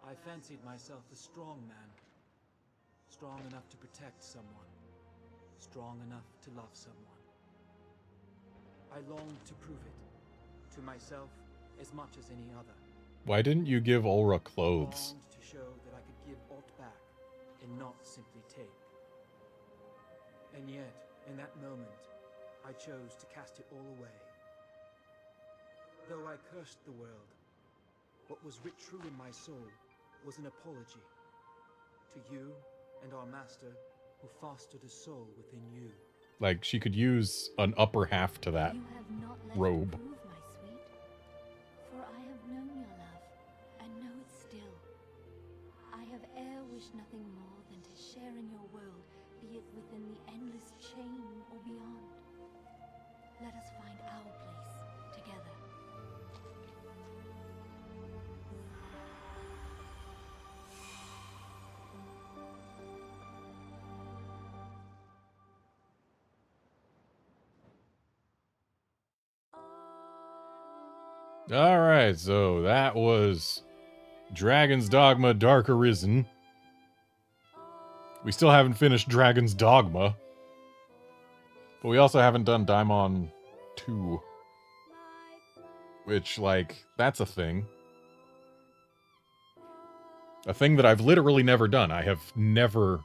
I fancied myself a strong man. Strong enough to protect someone. Strong enough to love someone. I longed to prove it. To myself, as much as any other. Why didn't you give Ulra clothes? Longed to show that I could give aught back, and not simply take. And yet, in that moment, I chose to cast it all away. Though I cursed the world, what was writ true in my soul was an apology to you and our master who fostered a soul within you. Like, she could use an upper half to that You have not left robe. to prove, my sweet. For I have known your love, and know it still. I have e'er wished nothing more than to share in your world, be it within the endless chain or beyond. Let us find our place together. Alright, so that was Dragon's Dogma Dark Arisen. We still haven't finished Dragon's Dogma. But we also haven't done Daimon 2. Which, like, that's a thing. A thing that I've literally never done. I have never,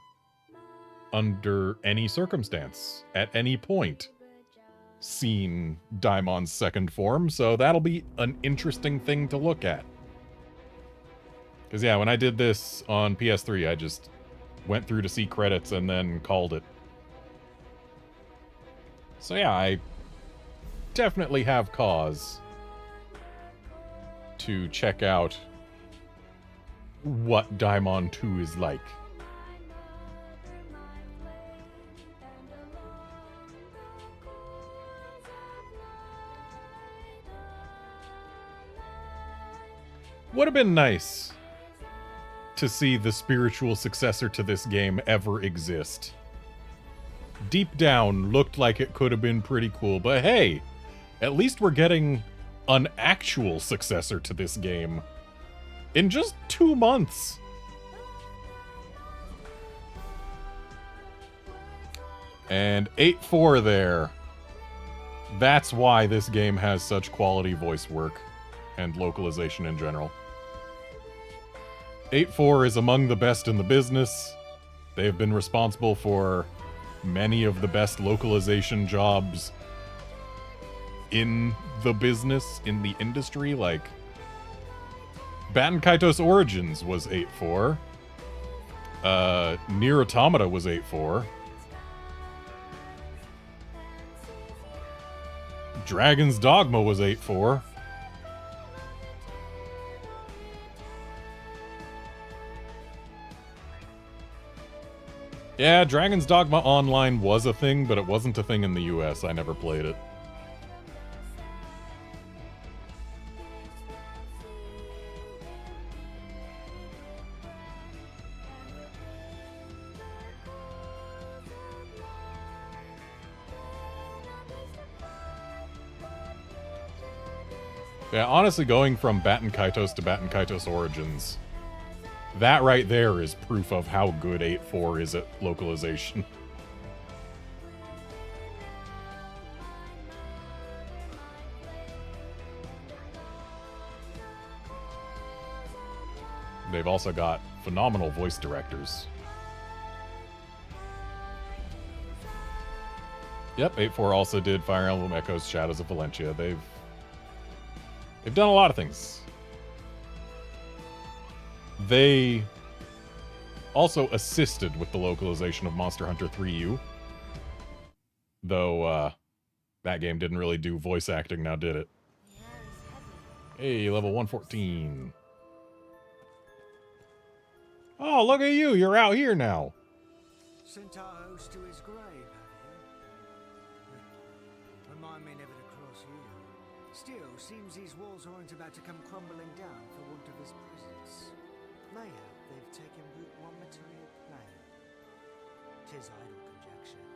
under any circumstance, at any point, seen Daimon's second form, so that'll be an interesting thing to look at. Because, yeah, when I did this on PS3, I just went through to see credits and then called it. So, yeah, I definitely have cause to check out what Daimon 2 is like. Would have been nice to see the spiritual successor to this game ever exist. Deep down, looked like it could have been pretty cool, but hey, at least we're getting an actual successor to this game in just 2 months. And 8.4 there. That's why this game has such quality voice work and localization in general. 8.4 is among the best in the business. They have been responsible for many of the best localization jobs in the business, in the industry. Like, Batten Kaitos Origins was 8.4. Nier Automata was 8.4. Dragon's Dogma was 8.4. Yeah, Dragon's Dogma Online was a thing, but it wasn't a thing in the US. I never played it. Yeah, honestly, going from Batten Kaitos to Batten Kaitos Origins, that right there is proof of how good 8.4 is at localization. They've also got phenomenal voice directors. Yep, 8.4 also did Fire Emblem Echoes Shadows of Valentia. They've done a lot of things. They also assisted with the localization of Monster Hunter 3U. Though, that game didn't really do voice acting now, did it? Hey, level 114. Oh, look at you! You're out here now! Sent our host to his grave, have you? Remind me never to cross you. Still, seems these walls aren't about to come crumbling down for want of his presence. Mayhap they've taken root one material plane. 'Tis idle conjecture,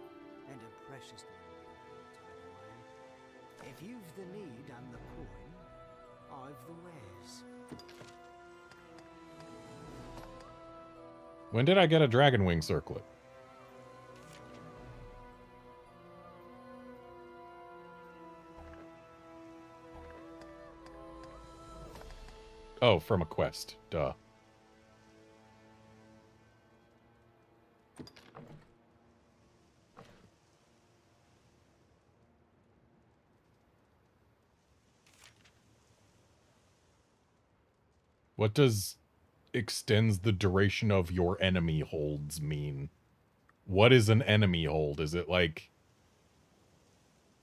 and a precious one, time away. If you've the need and the coin, I've the wares. When did I get a Dragon Wing circlet? Oh, from a quest. Duh. What does extends the duration of your enemy holds mean? What is an enemy hold? Is it like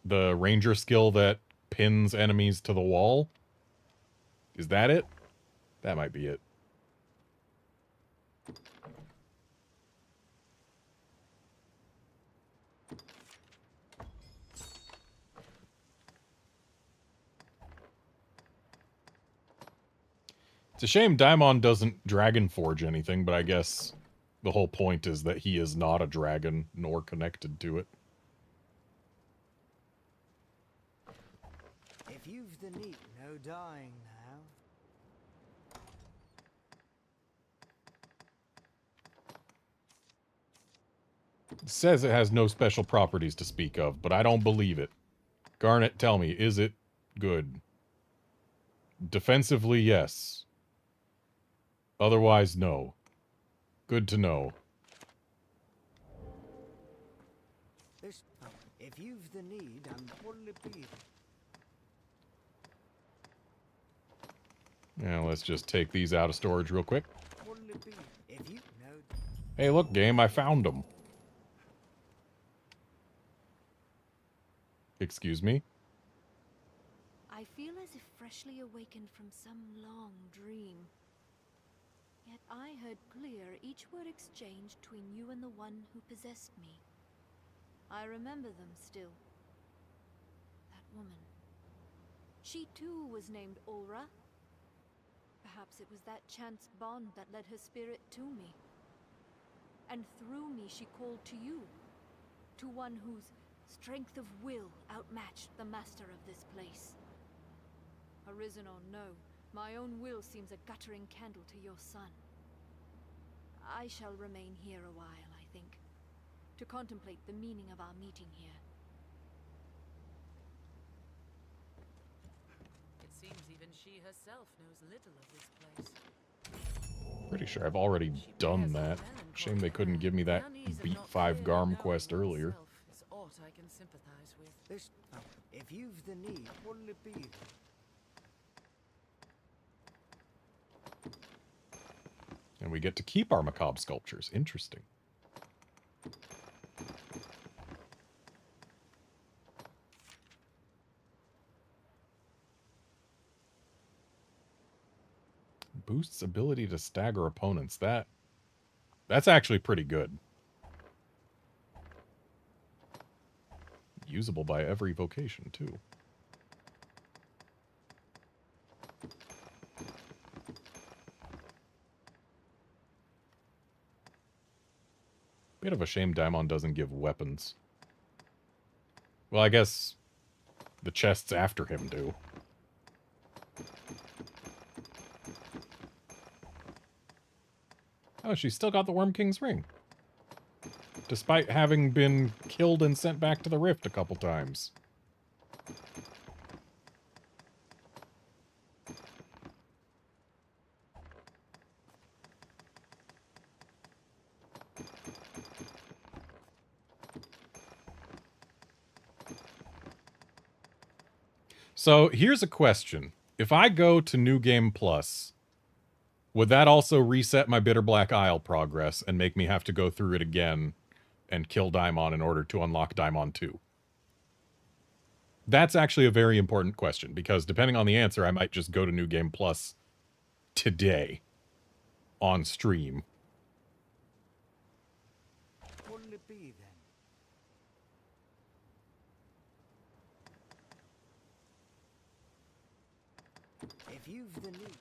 the ranger skill that pins enemies to the wall? Is that it? That might be it. It's a shame Daimon doesn't dragon forge anything, but I guess the whole point is that he is not a dragon, nor connected to it. If you've the need No dying now. It says it has no special properties to speak of, but I don't believe it. Garnet, tell me, is it good? Defensively, yes. Otherwise, no. Good to know. This, if you've the need, what'll it be? Now, let's just take these out of storage real quick. What'll it be? If you know. Hey, look, game, I found them. Excuse me? I feel as if freshly awakened from some long dream. Yet I heard clear each word exchanged between you and the one who possessed me. I remember them still. That woman. She too was named Ulra. Perhaps it was that chance bond that led her spirit to me. And through me she called to you. To one whose strength of will outmatched the master of this place. Arisen or no, my own will seems a guttering candle to your sun. I shall remain here a while, I think, to contemplate the meaning of our meeting here. It seems even she herself knows little of this place. Pretty sure I've already done that. Shame they couldn't give me that Beat 5 Garm quest earlier. Is aught I can sympathize with. This, if you've the need, what'll it be? And we get to keep our macabre sculptures. Interesting. Boosts ability to stagger opponents. That's actually pretty good. Usable by every vocation, too. Bit of a shame Daimon doesn't give weapons. Well, I guess the chests after him do. Oh, she's still got the Worm King's ring. Despite having been killed and sent back to the Rift a couple times. So here's a question. If I go to New Game Plus, would that also reset my Bitter Black Isle progress and make me have to go through it again and kill Daimon in order to unlock Daimon 2? That's actually a very important question, because depending on the answer, I might just go to New Game Plus today on stream. What'll it be then? If you've the need.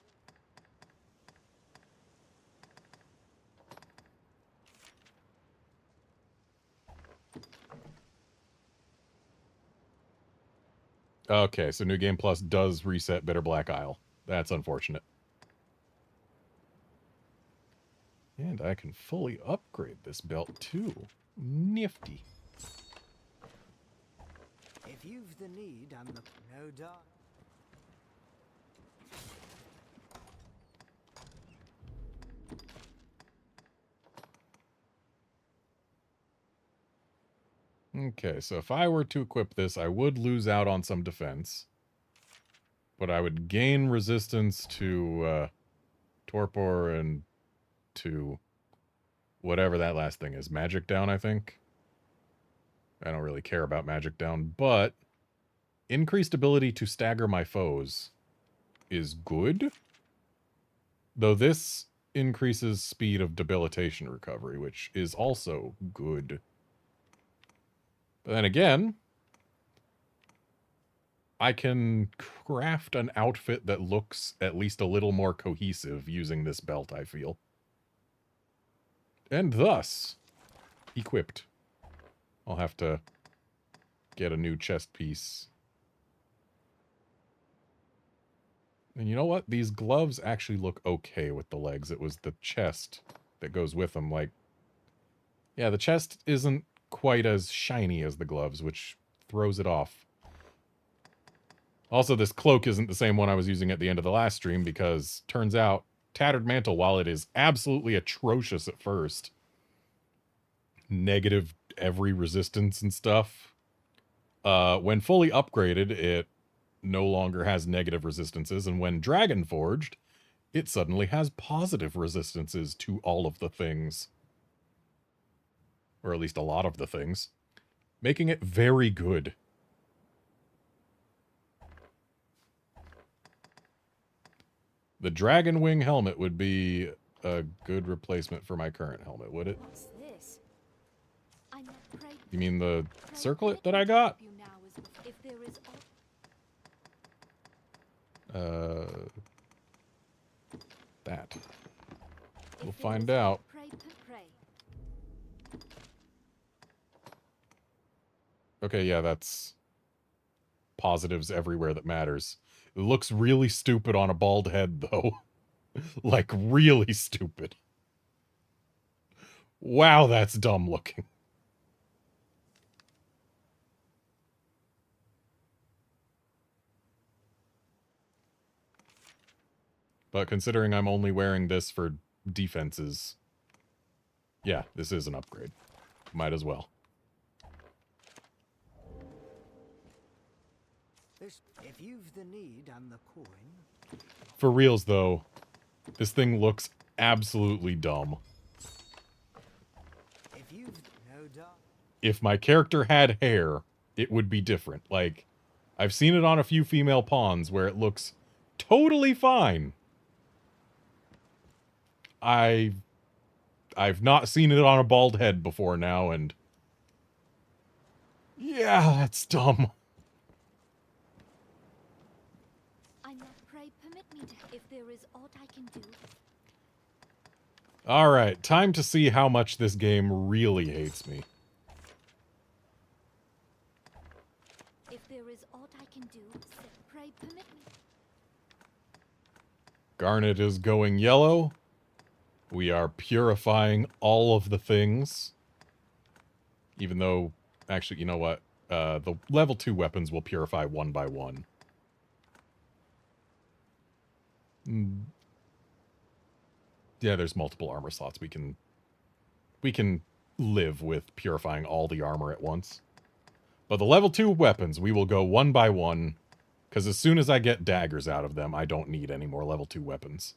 Okay, so New Game Plus does reset Bitter Black Isle. That's unfortunate. And I can fully upgrade this belt too. Nifty. If you've the need, I'm the no doubt. Okay, so if I were to equip this, I would lose out on some defense. But I would gain resistance to Torpor and to whatever that last thing is. Magic Down, I think. I don't really care about Magic Down, but increased ability to stagger my foes is good. Though this increases speed of debilitation recovery, which is also good. But then again, I can craft an outfit that looks at least a little more cohesive using this belt, I feel. And thus, equipped. I'll have to get a new chest piece And you know what? These gloves actually look okay with the legs. It was the chest that goes with them. Like, yeah, the chest isn't quite as shiny as the gloves, which throws it off. Also, this cloak isn't the same one I was using at the end of the last stream because, turns out, Tattered Mantle, while it is absolutely atrocious at first, negative every resistance and stuff, when fully upgraded, it no longer has negative resistances, and when Dragon Forged, it suddenly has positive resistances to all of the things. Or at least a lot of the things. Making it very good. The Dragon Wing helmet would be a good replacement for my current helmet, would it? What's this? You mean the circlet that I got? If there is That. We'll find out. Okay, yeah, that's positives everywhere that matters. It looks really stupid on a bald head, though. Like, really stupid. Wow, that's dumb looking. But considering I'm only wearing this for defenses, yeah, this is an upgrade. Might as well. If you've the need and the coin. For reals, though, this thing looks absolutely dumb. If my character had hair, it would be different. Like, I've seen it on a few female pawns where it looks totally fine. I've not seen it on a bald head before now, and yeah, that's dumb. Pray permit me to, if there is aught I can do. Alright, time to see how much this game really hates me. If there is aught I can do, pray permit me. Garnet is going yellow. We are purifying all of the things. Even though, actually, you know what? The level 2 weapons will purify one by one. Yeah, there's multiple armor slots. We can live with purifying all the armor at once. But the level 2 weapons, we will go one by one, because as soon as I get daggers out of them, I don't need any more level 2 weapons.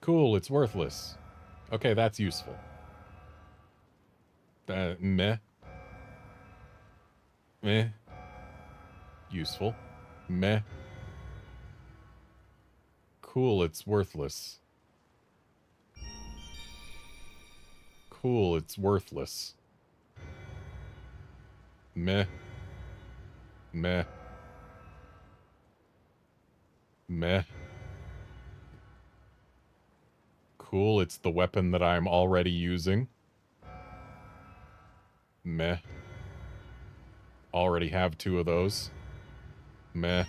Cool, it's worthless. Okay, that's useful. Meh. Meh. Useful. Meh. Cool, it's worthless. Cool, it's worthless. Meh. Meh. Meh. Cool, it's the weapon that I'm already using. Meh. Already have 2 of those. Meh.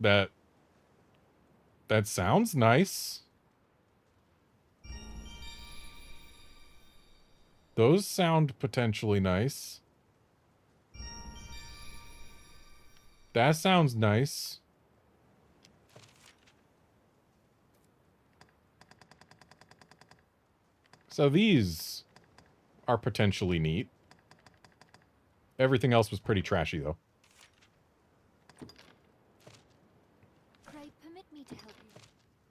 That sounds nice. Those sound potentially nice. That sounds nice. So these are potentially neat. Everything else was pretty trashy, though. Pray permit me to help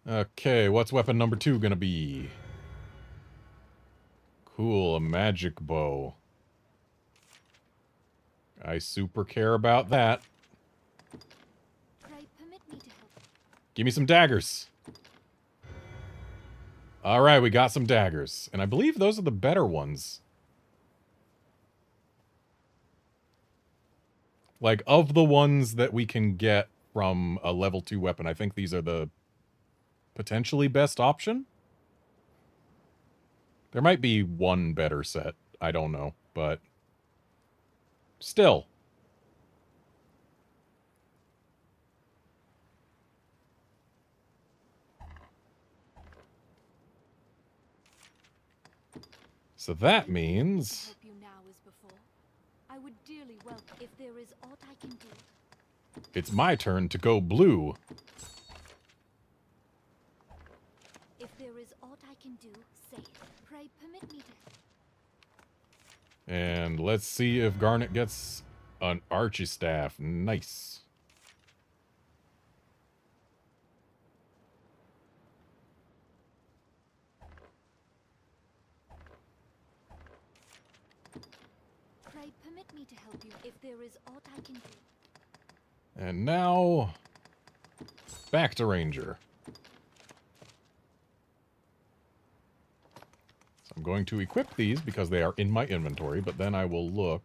you. Okay, what's weapon number 2 gonna be? Cool, a magic bow. I super care about that. Pray permit me to help. Give me some daggers. Alright, we got some daggers. And I believe those are the better ones. Like, of the ones that we can get from a level 2 weapon, I think these are the potentially best option. There might be one better set. I don't know, but still. So that means Help you now as before. I would dearly welcome if there is aught I can do. it's my turn to go blue. If there is aught I can do, say it. Pray permit me to. And let's see if Garnet gets an Archie staff. Nice. Pray permit me to help you if there is aught I can do. And now, back to Ranger. So I'm going to equip these because they are in my inventory, but then I will look.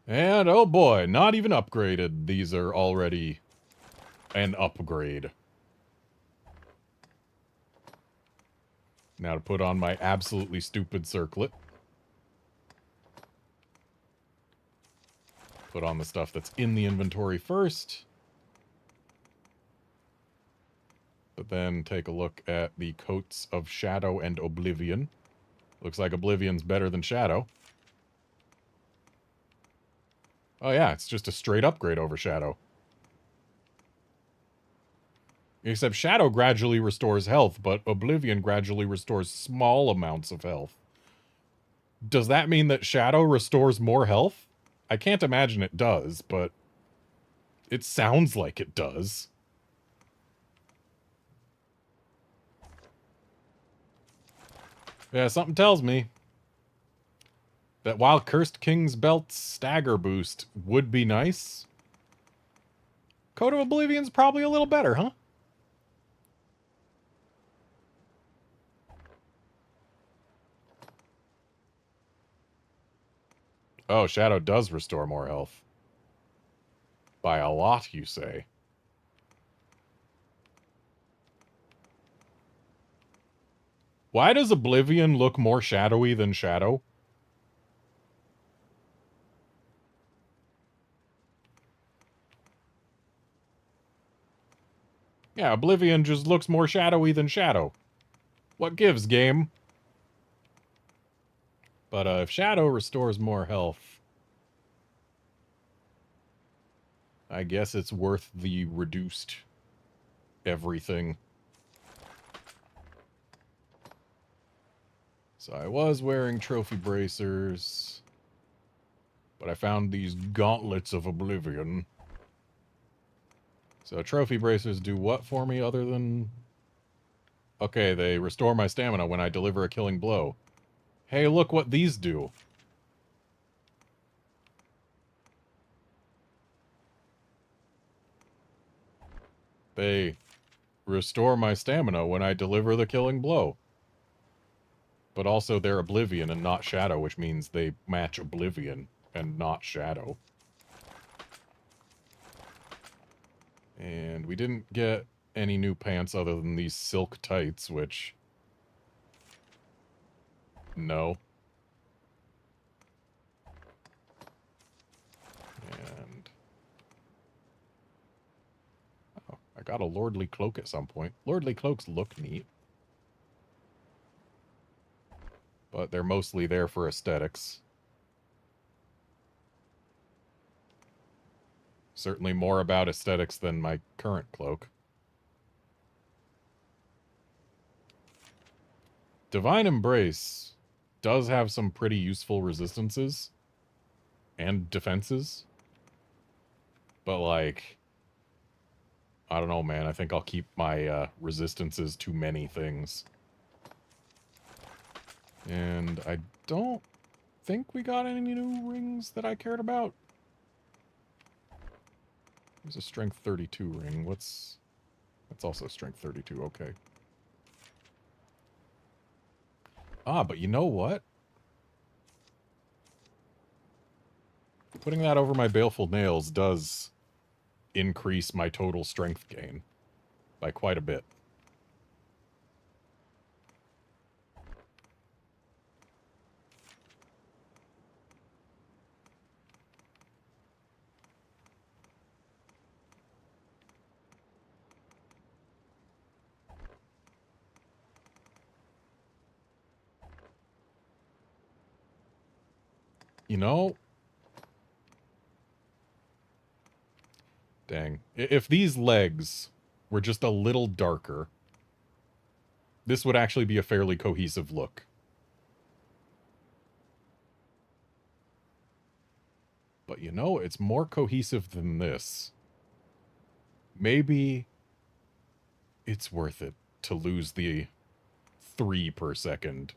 And oh boy, not even upgraded. These are already an upgrade. Now to put on my absolutely stupid circlet. Put on the stuff that's in the inventory first. But then take a look at the coats of Shadow and Oblivion. Looks like Oblivion's better than Shadow. Oh yeah, it's just a straight upgrade over Shadow. Except Shadow gradually restores health, but Oblivion gradually restores small amounts of health. Does that mean that Shadow restores more health? I can't imagine it does, but it sounds like it does. Yeah, something tells me that while Cursed King's Belt's stagger boost would be nice, Code of Oblivion's probably a little better, huh? Oh, Shadow does restore more health. By a lot, you say. Why does Oblivion look more shadowy than Shadow? Yeah, Oblivion just looks more shadowy than Shadow. What gives, game? But if Shadow restores more health, I guess it's worth the reduced everything. So I was wearing trophy bracers, but I found these gauntlets of Oblivion. So trophy bracers do what for me other than... Okay, they restore my stamina when I deliver a killing blow. Hey, look what these do. They restore my stamina when I deliver the killing blow. But also they're Oblivion and not Shadow, which means they match Oblivion and not Shadow. And we didn't get any new pants other than these silk tights, which... No. And... Oh, I got a Lordly Cloak at some point. Lordly Cloaks look neat. But they're mostly there for aesthetics. Certainly more about aesthetics than my current cloak. Divine Embrace does have some pretty useful resistances and defenses. But, like, I don't know, man. I think I'll keep my resistances to many things. And I don't think we got any new rings that I cared about. There's a strength 32 ring. That's also strength 32, okay. Ah, but you know what? Putting that over my Baleful Nails does increase my total strength gain by quite a bit. You know, dang. If these legs were just a little darker, this would actually be a fairly cohesive look. But you know, it's more cohesive than this. Maybe it's worth it to lose the 3 per second.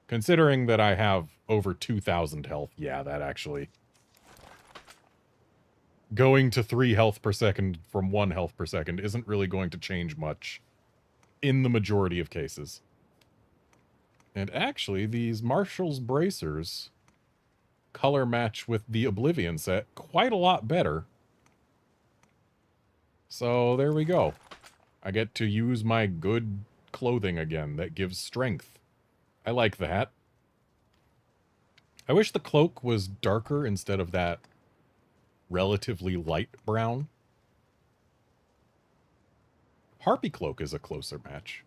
Considering that I have over 2,000 health, yeah, that actually... Going to 3 health per second from 1 health per second isn't really going to change much in the majority of cases. And actually, these Marshall's bracers color match with the Oblivion set quite a lot better. So there we go. I get to use my good clothing again that gives strength. I like that. I wish the cloak was darker instead of that relatively light brown. Harpy Cloak is a closer match.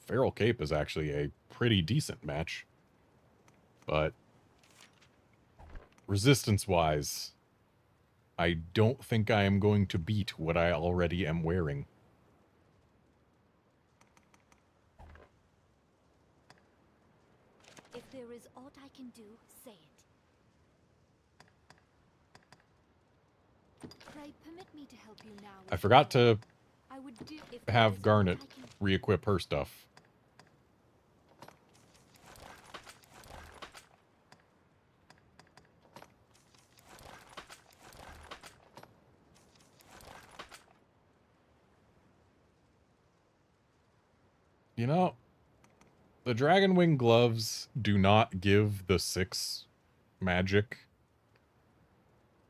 Feral Cape is actually a pretty decent match. But resistance-wise, I don't think I am going to beat what I already am wearing. If there is aught I can do, say it. Pray permit me to help you now. I forgot to I would do if there is have aught Garnet I can- re-equip her stuff. You know, the Dragon Wing gloves do not give the 6 magic,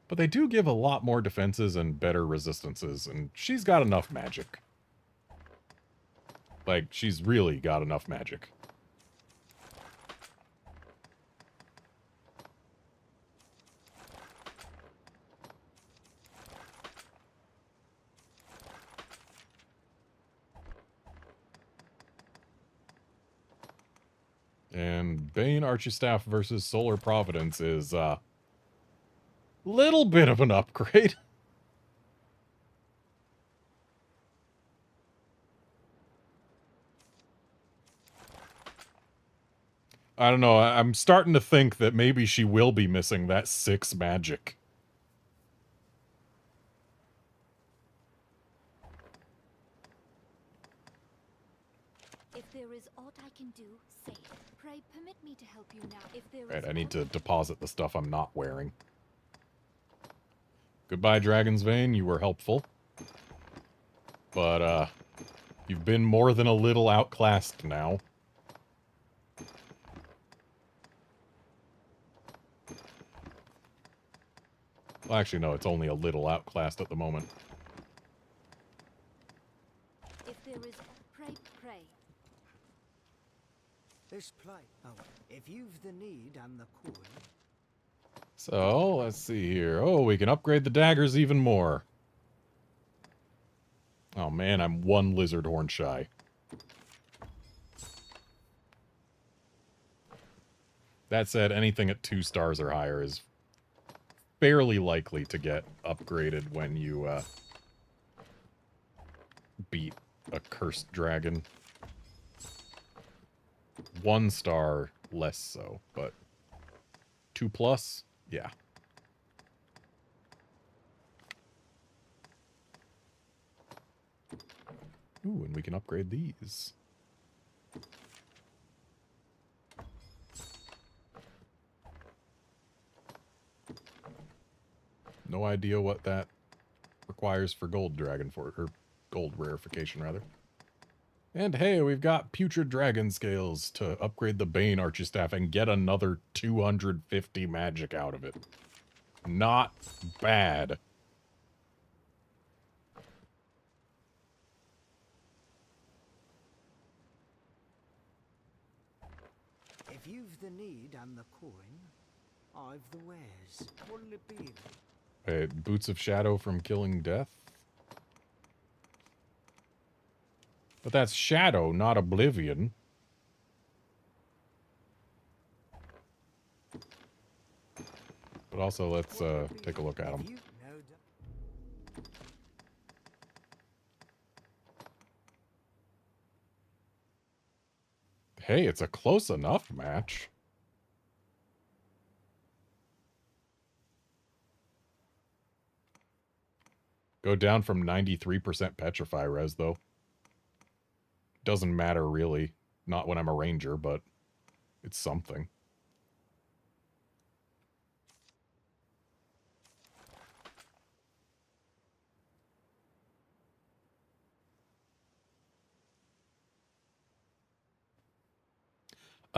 but they do give a lot more defenses and better resistances, and she's got enough magic. Like, she's really got enough magic. And Bane Archistaff versus Solar Providence is a little bit of an upgrade. I don't know, I'm starting to think that maybe she will be missing that 6 magic. If there is aught I can do, say it. Pray permit me to help you now. If there Right, is I need aught to I can- deposit the stuff I'm not wearing. Goodbye, Dragon's Vein, you were helpful. But, you've been more than a little outclassed now. Well, actually, no, it's only a little outclassed at the moment. If there is pray. This plate. Oh, if you've the need and the coin. So, let's see here. Oh, we can upgrade the daggers even more. Oh man, I'm 1 lizard horn shy. That said, anything at 2 stars or higher is fairly likely to get upgraded when you beat a cursed dragon. 1 star, less so, but 2+, yeah. Ooh, and we can upgrade these. No idea what that requires for gold dragon for, or gold rarefication rather. And hey, we've got Putrid Dragon Scales to upgrade the Bane Archistaff and get another 250 magic out of it. Not bad. If you've the need and the coin, I've the wares. What'll it be? Wait, Boots of Shadow from Killing Death? But that's Shadow, not Oblivion. But also, let's take a look at them. Hey, it's a close enough match. Go down from 93% Petrify res, though. Doesn't matter, really. Not when I'm a ranger, but it's something.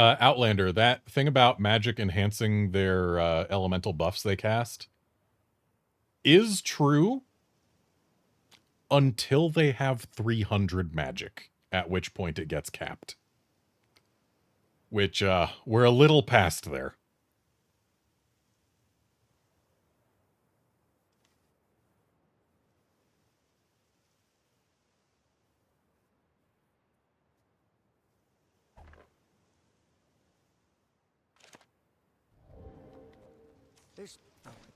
Outlander, that thing about magic enhancing their elemental buffs they cast is true until they have 300 magic, at which point it gets capped. Which, we're a little past there.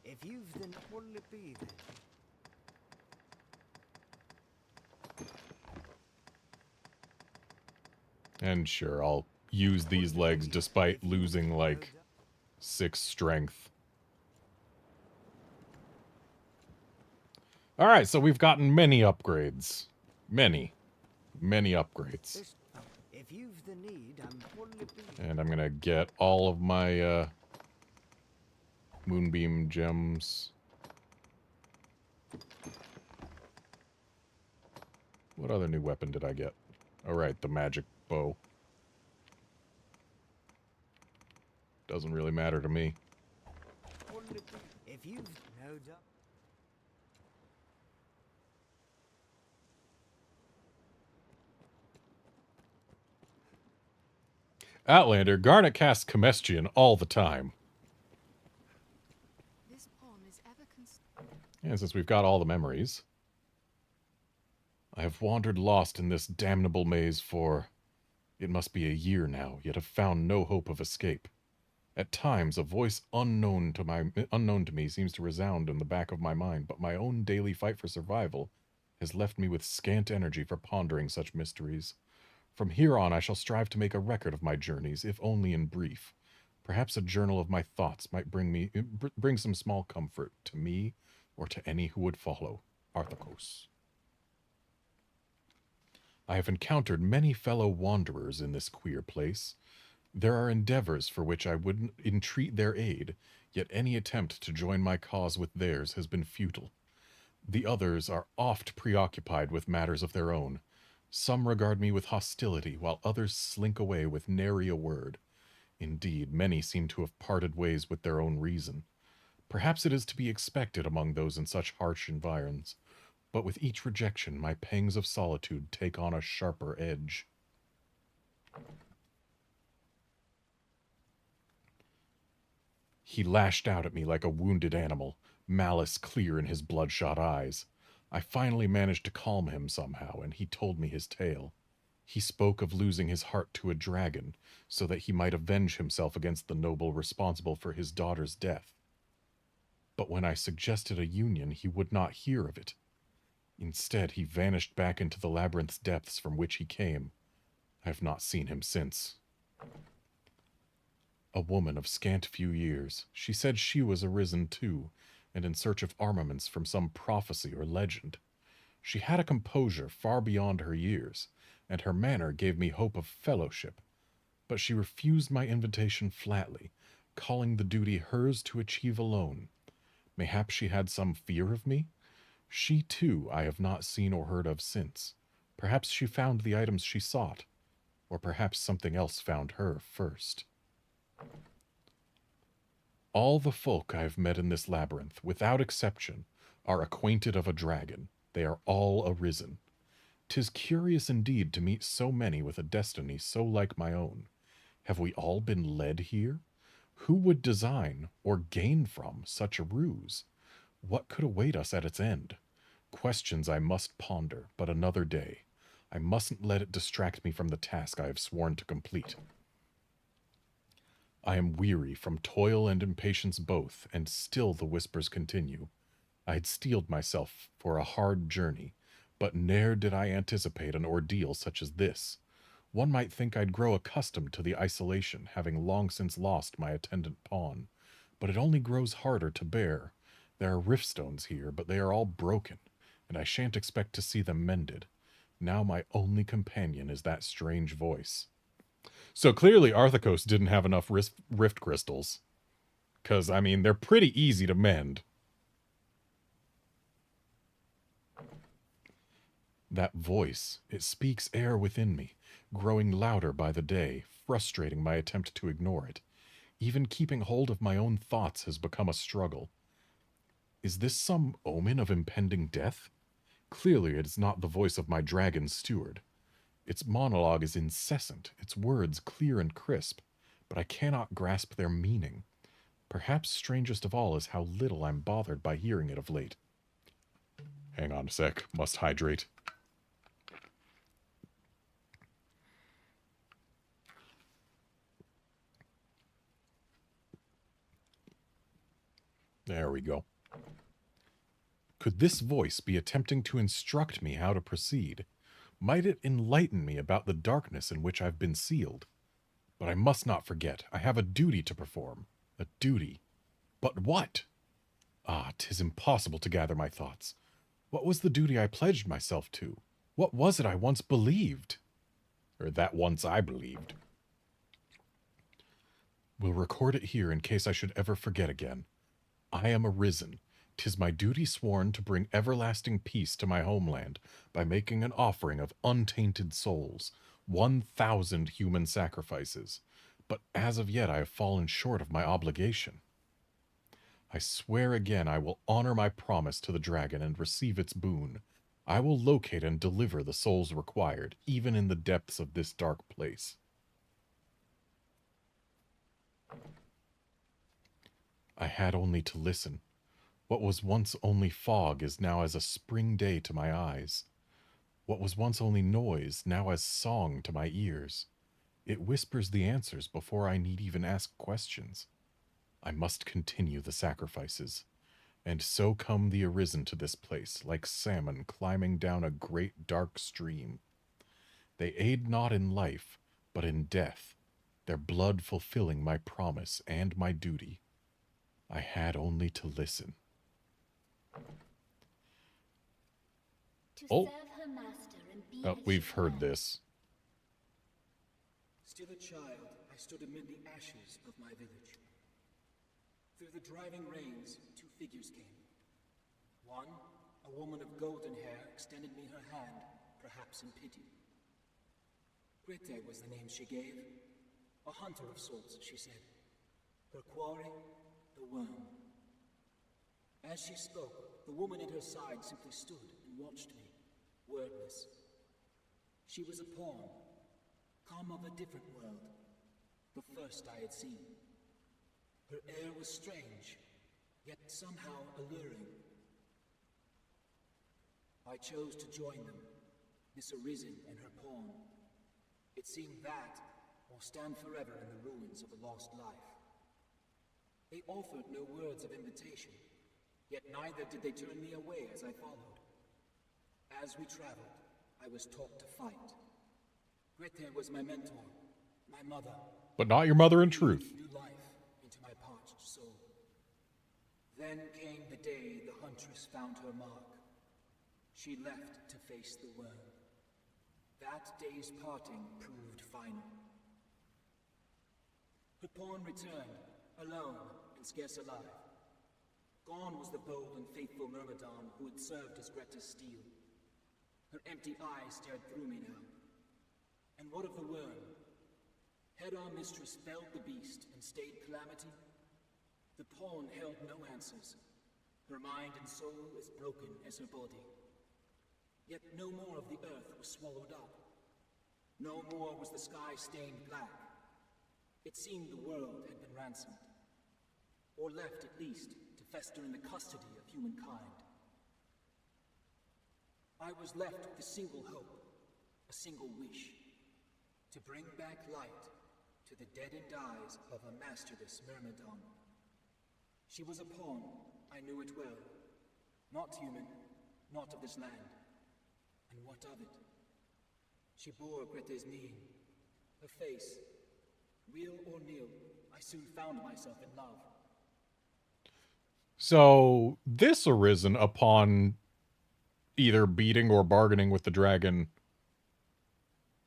If you've the... What'll it be then? And sure, I'll use these legs despite losing, like, 6 strength. Alright, so we've gotten many upgrades. Many upgrades. If you've the need, what'll it be? And I'm gonna get all of my, Moonbeam gems. What other new weapon did I get? Alright, the magic bow. Doesn't really matter to me. If you've no doubt. Outlander, Garnet casts Comestian all the time. This pawn is ever And since we've got all the memories, I have wandered lost in this damnable maze for, it must be a year now, yet have found no hope of escape. At times, a voice unknown to me seems to resound in the back of my mind, but my own daily fight for survival has left me with scant energy for pondering such mysteries. From here on, I shall strive to make a record of my journeys, if only in brief. Perhaps a journal of my thoughts might bring some small comfort to me or to any who would follow. Arthakos. I have encountered many fellow wanderers in this queer place. There are endeavors for which I would entreat their aid, yet any attempt to join my cause with theirs has been futile. The others are oft preoccupied with matters of their own. Some regard me with hostility, while others slink away with nary a word. Indeed, many seem to have parted ways with their own reason. Perhaps it is to be expected among those in such harsh environs, but with each rejection my pangs of solitude take on a sharper edge. He lashed out at me like a wounded animal, malice clear in his bloodshot eyes. I finally managed to calm him somehow, and he told me his tale. He spoke of losing his heart to a dragon, so that he might avenge himself against the noble responsible for his daughter's death. But when I suggested a union, he would not hear of it. Instead, he vanished back into the labyrinth's depths from which he came. I have not seen him since. A woman of scant few years, she said she was arisen too, and in search of armaments from some prophecy or legend. She had a composure far beyond her years, and her manner gave me hope of fellowship, but she refused my invitation flatly, calling the duty hers to achieve alone. Mayhap she had some fear of me? She, too, I have not seen or heard of since. Perhaps she found the items she sought, or perhaps something else found her first. All the folk I have met in this labyrinth, without exception, are acquainted of a dragon. They are all arisen. 'Tis curious indeed to meet so many with a destiny so like my own. Have we all been led here? Who would design or gain from such a ruse? What could await us at its end? Questions I must ponder, but another day. I mustn't let it distract me from the task I have sworn to complete. I am weary from toil and impatience both, and still the whispers continue. I had steeled myself for a hard journey, but ne'er did I anticipate an ordeal such as this. One might think I'd grow accustomed to the isolation, having long since lost my attendant pawn, but it only grows harder to bear. There are riftstones here, but they are all broken, and I shan't expect to see them mended. Now my only companion is that strange voice. So clearly Arthakos didn't have enough rift crystals. Because, I mean, they're pretty easy to mend. That voice, it speaks air within me, growing louder by the day, frustrating my attempt to ignore it. Even keeping hold of my own thoughts has become a struggle. Is this some omen of impending death? Clearly it is not the voice of my dragon steward. Its monologue is incessant, its words clear and crisp, but I cannot grasp their meaning. Perhaps strangest of all is how little I'm bothered by hearing it of late. Hang on a sec, must hydrate. There we go. Could this voice be attempting to instruct me how to proceed? Might it enlighten me about the darkness in which I've been sealed? But I must not forget, I have a duty to perform. A duty. But what? Ah, 'tis impossible to gather my thoughts. What was the duty I pledged myself to? What was it I once believed? Or that once I believed. We'll record it here in case I should ever forget again. I am Arisen. 'Tis my duty sworn to bring everlasting peace to my homeland by making an offering of untainted souls, 1,000 human sacrifices. But as of yet I have fallen short of my obligation. I swear again I will honor my promise to the dragon and receive its boon. I will locate and deliver the souls required, even in the depths of this dark place. I had only to listen. What was once only fog is now as a spring day to my eyes. What was once only noise, now as song to my ears. It whispers the answers before I need even ask questions. I must continue the sacrifices. And so come the Arisen to this place, like salmon climbing down a great dark stream. They aid not in life, but in death, their blood fulfilling my promise and my duty. I had only to listen. To serve her master and be Oh, his we've heard child. this. Still a child, I stood amid the ashes of my village. Through the driving rains, two figures came. One, a woman of golden hair, extended me her hand, perhaps in pity. Grete was the name she gave. A hunter of sorts, she said. Her quarry, the worm. As she spoke, the woman at her side simply stood and watched me, wordless. She was a pawn, come of a different world, the first I had seen. Her air was strange, yet somehow alluring. I chose to join them, this Arisen and her pawn. It seemed that, or stand forever in the ruins of a lost life. They offered no words of invitation, yet neither did they turn me away as I followed. As we traveled, I was taught to fight. Grete was my mentor, my mother. But not your mother in truth. New life into my parched soul. Then came the day the huntress found her mark. She left to face the worm. That day's parting proved final. Her pawn returned, alone and scarce alive. Gone was the bold and faithful Myrmidon who had served as Greta's steel. Her empty eyes stared through me now. And what of the worm? Had our mistress felled the beast and stayed calamity? The pawn held no answers. Her mind and soul as broken as her body. Yet no more of the earth was swallowed up. No more was the sky stained black. It seemed the world had been ransomed. Or left, at least, to fester in the custody of humankind. I was left with a single hope, a single wish. To bring back light to the deadened eyes of a masterless Myrmidon. She was a pawn, I knew it well. Not human, not of this land. And what of it? She bore Grete's name, her face. Real or nil, I soon found myself in love. So this Arisen, upon either beating or bargaining with the dragon,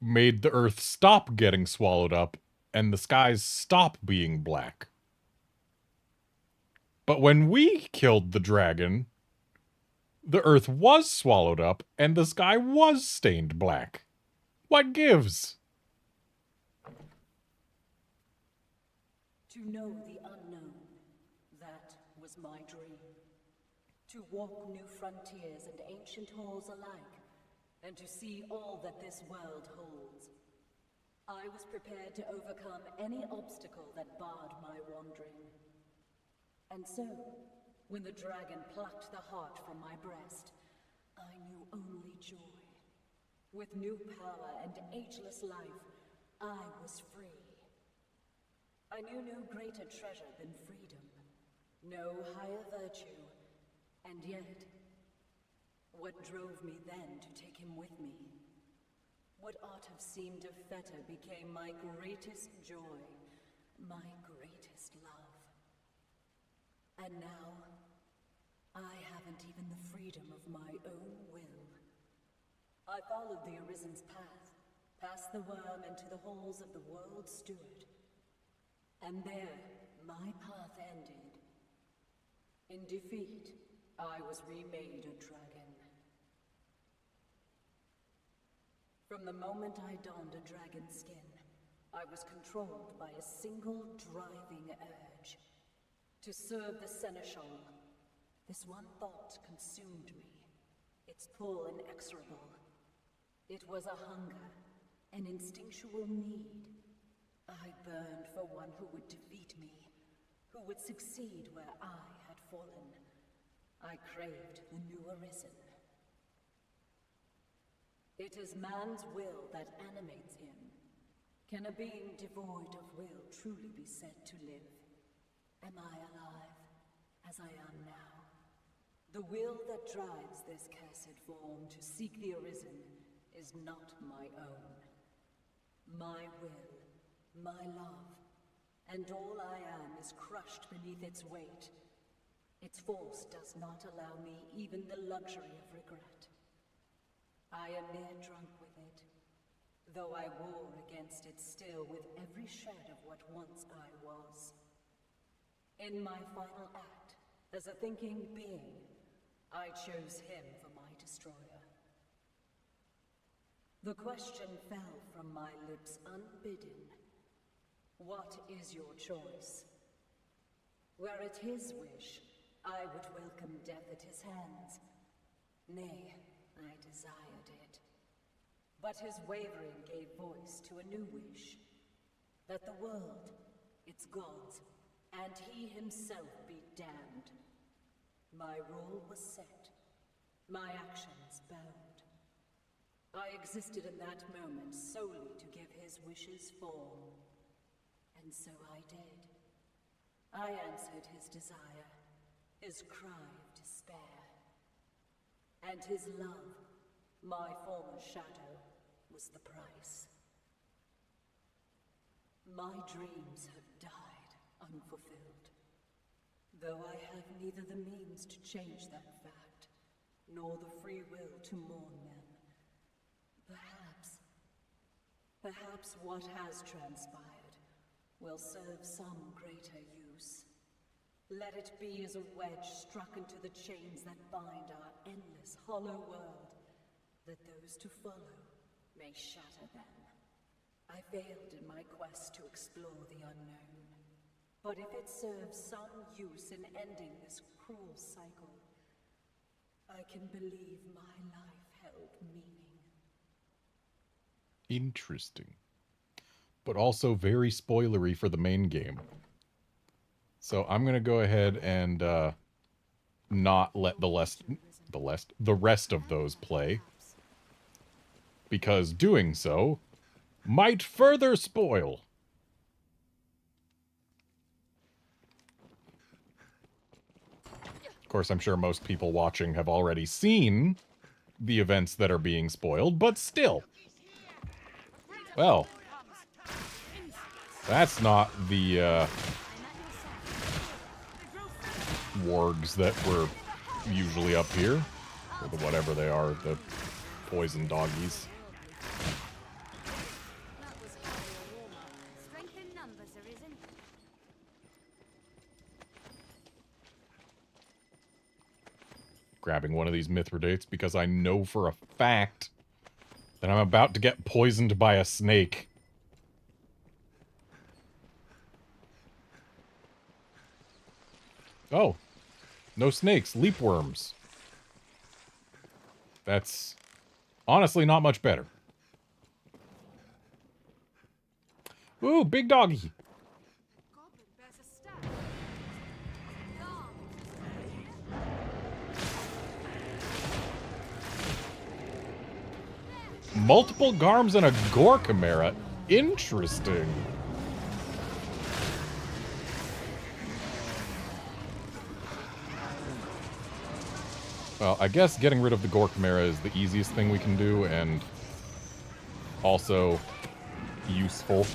made the earth stop getting swallowed up and the skies stop being black. But when we killed the dragon, the earth was swallowed up and the sky was stained black. What gives? To know the unknown, that was my dream. To walk new frontiers and ancient halls alike, and to see all that this world holds. I was prepared to overcome any obstacle that barred my wandering. And so, when the dragon plucked the heart from my breast, I knew only joy. With new power and ageless life, I was free. I knew no greater treasure than freedom, no higher virtue, and yet, what drove me then to take him with me? What ought have seemed a fetter became my greatest joy, my greatest love. And now, I haven't even the freedom of my own will. I followed the Arisen's path, past the worm into the halls of the World Steward. And there, my path ended. In defeat, I was remade a dragon. From the moment I donned a dragon's skin, I was controlled by a single driving urge. To serve the Seneschal. This one thought consumed me, its pull inexorable. It was a hunger, an instinctual need. I burned for one who would defeat me, who would succeed where I had fallen. I craved the new Arisen. It is man's will that animates him. Can a being devoid of will truly be said to live? Am I alive, as I am now? The will that drives this cursed form to seek the Arisen is not my own. My will, my love, and all I am is crushed beneath its weight. Its force does not allow me even the luxury of regret. I am near drunk with it, though I war against it still with every shred of what once I was. In my final act, as a thinking being, I chose him for my destroyer. The question fell from my lips unbidden. What is your choice? Were it his wish, I would welcome death at his hands. Nay, I desired it. But his wavering gave voice to a new wish. That the world, its gods, and he himself be damned. My rule was set, my actions bound. I existed in that moment solely to give his wishes form. And so I did. I answered his desire, his cry of despair. And his love, my former shadow, was the price. My dreams have died unfulfilled, though I have neither the means to change that fact, nor the free will to mourn them. Perhaps what has transpired will serve some greater use. Let it be as a wedge struck into the chains that bind our endless, hollow world, that those to follow may shatter them. I failed in my quest to explore the unknown, but if it serves some use in ending this cruel cycle, I can believe my life held meaning. Interesting. but also very spoilery for the main game. So I'm gonna go ahead and not let the rest of those play, because doing so might further spoil. Of course, I'm sure most people watching have already seen the events that are being spoiled, but still. Well, that's not the wargs that were usually up here. Or the whatever they are, the poison doggies. That was hardly a warm-up. Strength in numbers, Arisen. Grabbing one of these Mithridates because I know for a fact that I'm about to get poisoned by a snake. Oh, no snakes, leap worms. That's honestly not much better. Ooh, big doggy. Goblin bears a staff. Multiple Garms and a Gore Chimera. Interesting. Well, I guess getting rid of the Gore Chimera is the easiest thing we can do, and also useful.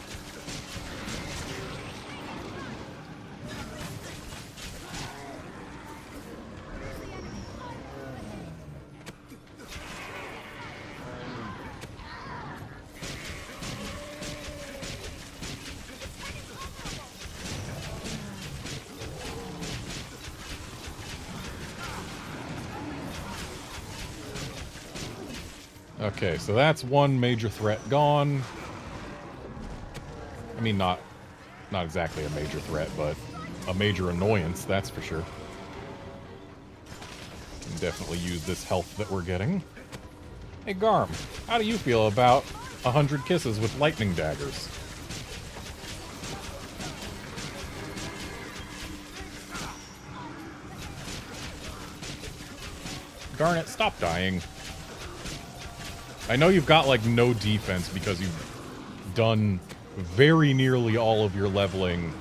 Okay, so that's one major threat gone. I mean, not exactly a major threat, but a major annoyance, that's for sure. Can definitely use this health that we're getting. Hey, Garm, how do you feel about 100 kisses with lightning daggers? Darn it, stop dying. I know you've got, like, no defense because you've done very nearly all of your leveling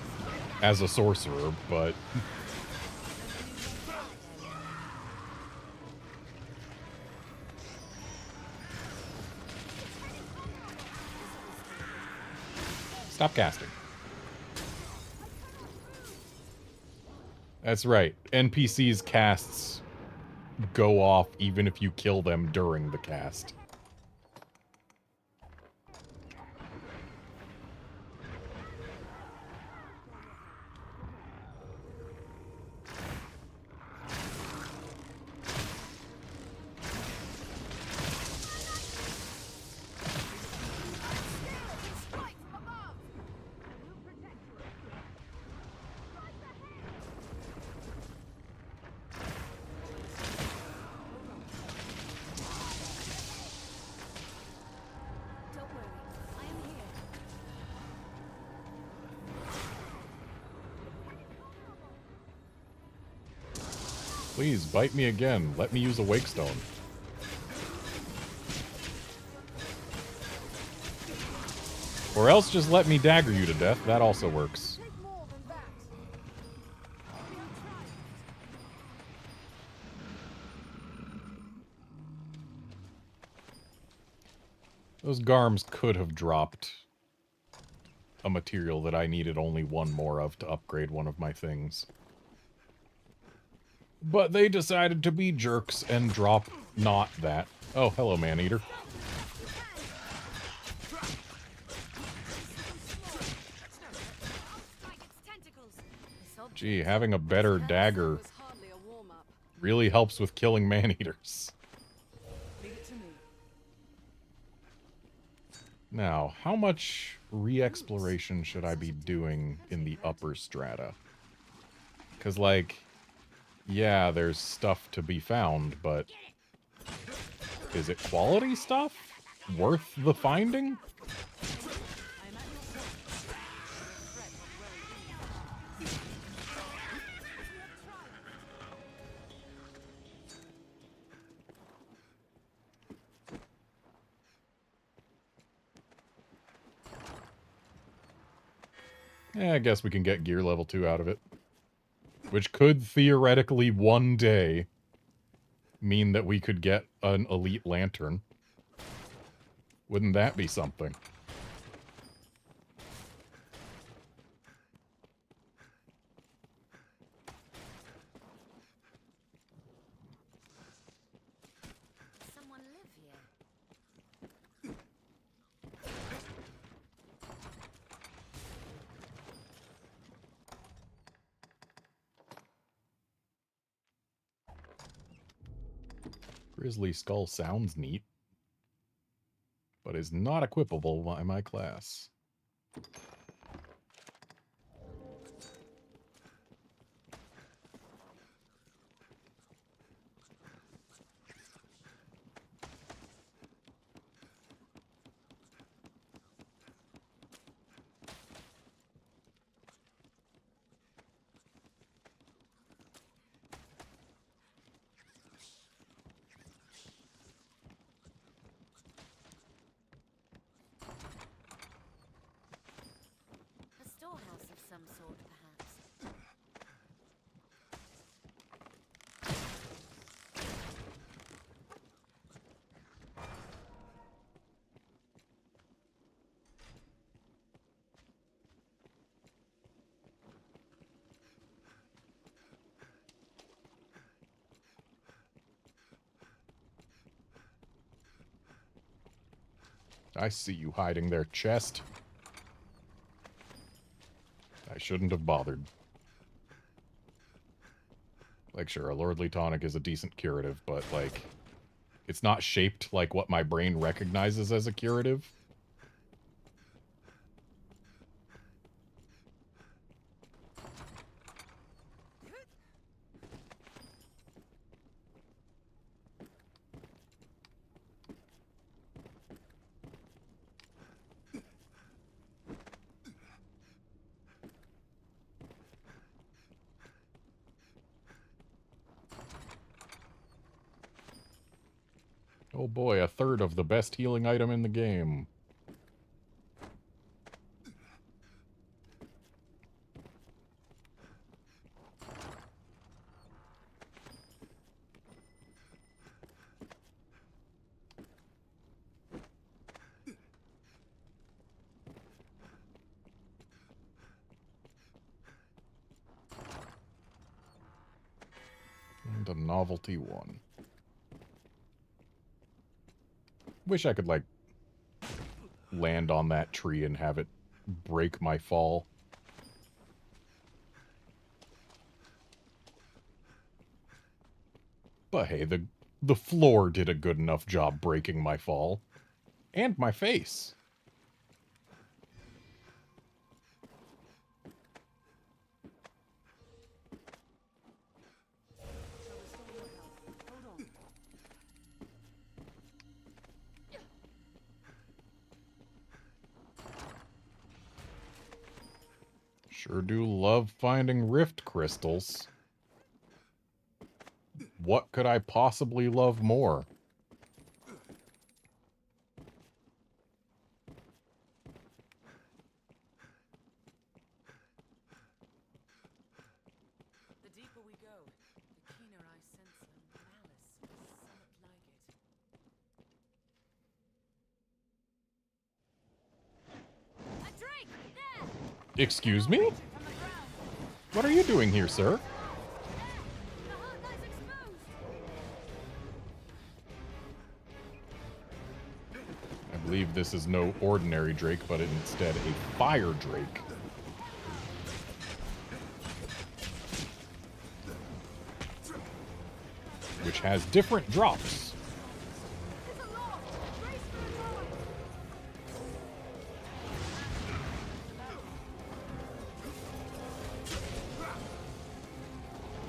as a sorcerer, but... Stop casting. That's right. NPCs' casts go off even if you kill them during the cast. Don't worry, I am here. Please, bite me again. Let me use a Wake Stone. Or else just let me dagger you to death. That also works. Take more than that. Those Garms could have dropped a material that I needed only one more of to upgrade one of my things. But they decided to be jerks and drop not that. Oh, hello, Maneater. Like its tentacles. This object Gee, having a better dagger Was hardly a warm-up. really helps with killing Maneaters. Leave it to me. Now, how much re-exploration should I be doing in the upper strata? Because, like, yeah, there's stuff to be found, but is it quality stuff? Worth the finding? I'm at your service. I guess we can get gear level 2 out of it. Which could theoretically one day mean that we could get an elite lantern. Wouldn't that be something? Someone live here? Grizzly Skull sounds neat, but is not equipable by my class. A storehouse of some sort, perhaps. I see you hiding there, chest. I shouldn't have bothered. Like, sure, a Lordly Tonic is a decent curative, but, like, it's not shaped like what my brain recognizes as a curative. Oh boy, a third of the best healing item in the game. And a novelty one. Wish I could, like, land on that tree and have it break my fall. But hey, the floor did a good enough job breaking my fall. And my face. Sure do love finding rift crystals. What could I possibly love more? The deeper we go, the keener I sense a malice or somewhat like it. A drake! There! Excuse me? What are you doing here, sir? The heart lies exposed! I believe this is no ordinary drake, but instead a fire drake. Which has different drops.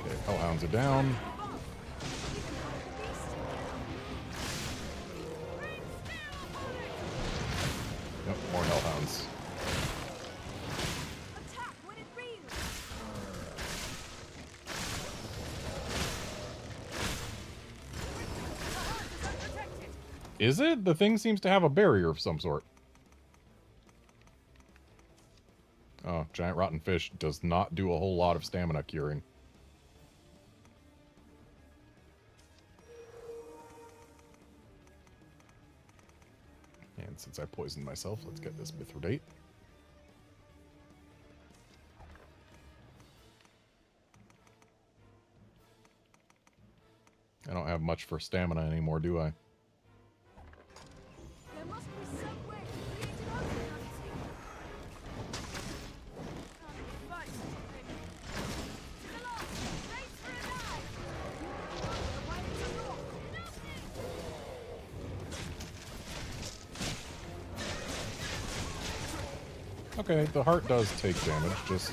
Okay, hellhounds are down. Yep, more hellhounds. Attack when it reels! Is it? The thing seems to have a barrier of some sort. Oh, giant rotten fish does not do a whole lot of stamina curing. And since I poisoned myself, let's get this Mithridate. I don't have much for stamina anymore, do I? There must be some way to create an alternative. Fight, baby. To the last, race for a dive. The wires are locked. Okay, the heart does take damage, just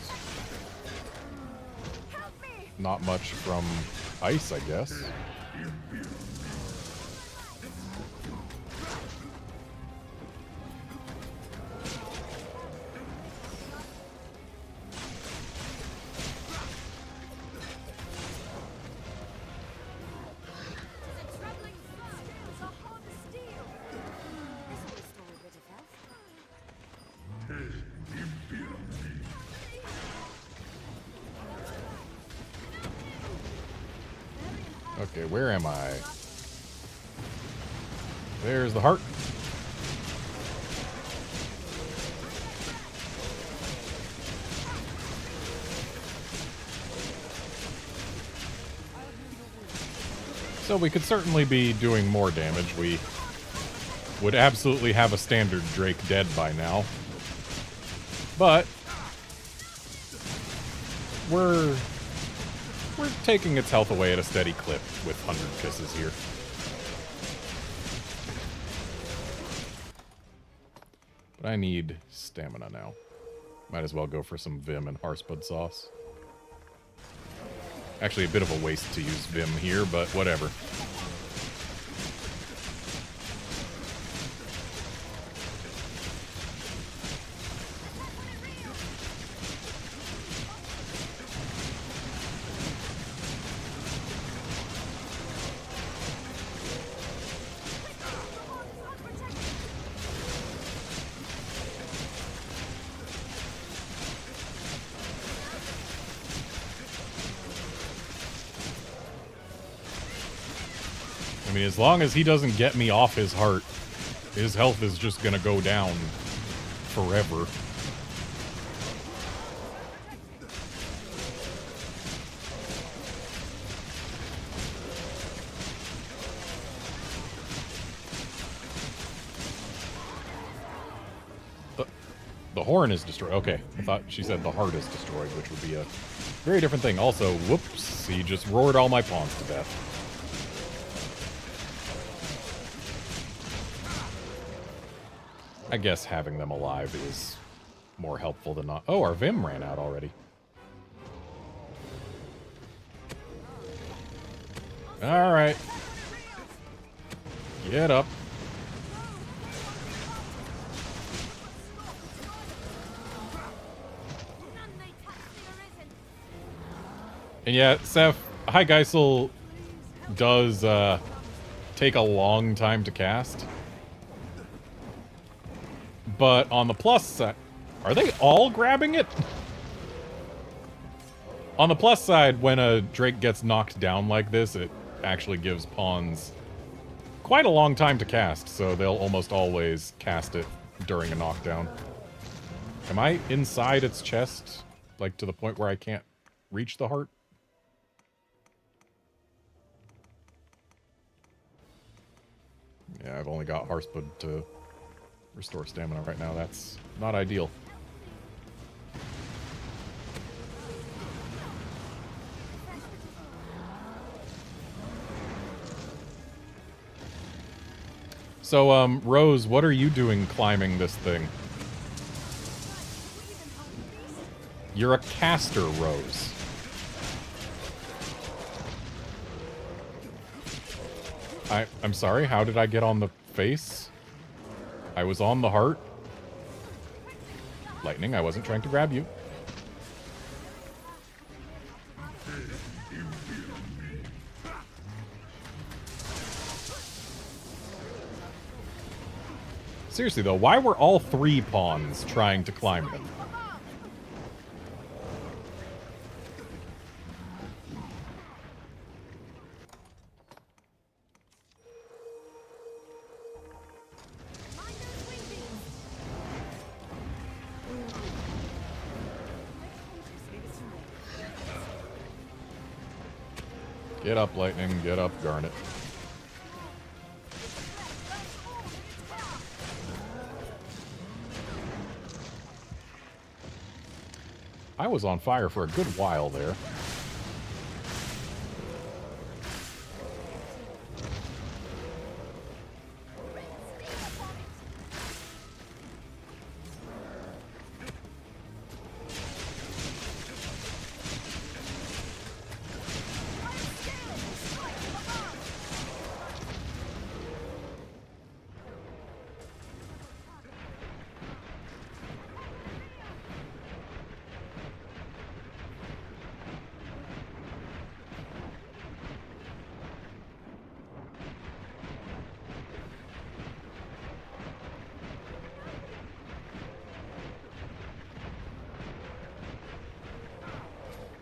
Help me! not much from ice, I guess. The traveling scales are hard to steal. This will restore a bit of health. Okay, where am I? There's the heart. So we could certainly be doing more damage. We would absolutely have a standard Drake dead by now. But we're taking its health away at a steady clip with 100 kisses here. But I need stamina now. Might as well go for some Vim and Harspud sauce. Actually, a bit of a waste to use Vim here, but whatever. I mean, as long as he doesn't get me off his heart, his health is just gonna go down forever. The horn is destroyed. Okay, I thought she said the heart is destroyed, which would be a very different thing. Also, whoops, he just roared all my pawns to death. I guess having them alive is more helpful than not. Oh, our Vim ran out already. Alright. Get up. And yeah, Seth, High Geisel does take a long time to cast. But on the plus side... Are they all grabbing it? On the plus side, when a Drake gets knocked down like this, it actually gives pawns quite a long time to cast, so they'll almost always cast it during a knockdown. Am I inside its chest? Like, to the point where I can't reach the heart? Yeah, I've only got Harspud to restore stamina right now. That's not ideal. So, Rose, what are you doing climbing this thing? You're a caster, Rose. I'm sorry, how did I get on the face? I was on the heart. Lightning, I wasn't trying to grab you. Seriously though, why were all three pawns trying to climb them? Get up, Lightning. Get up, Garnet. I was on fire for a good while there.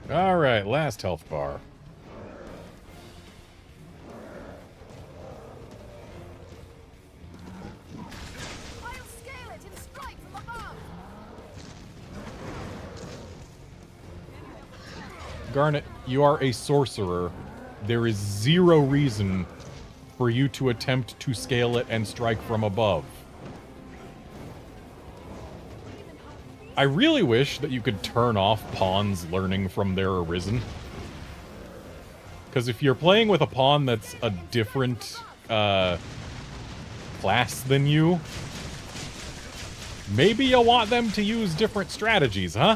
Alright, last health bar. I'll scale it and strike from above. Garnet, you are a sorcerer. There is zero reason for you to attempt to scale it and strike from above. I really wish that you could turn off pawns learning from their Arisen. Because if you're playing with a pawn that's a different class than you, maybe you'll want them to use different strategies, huh?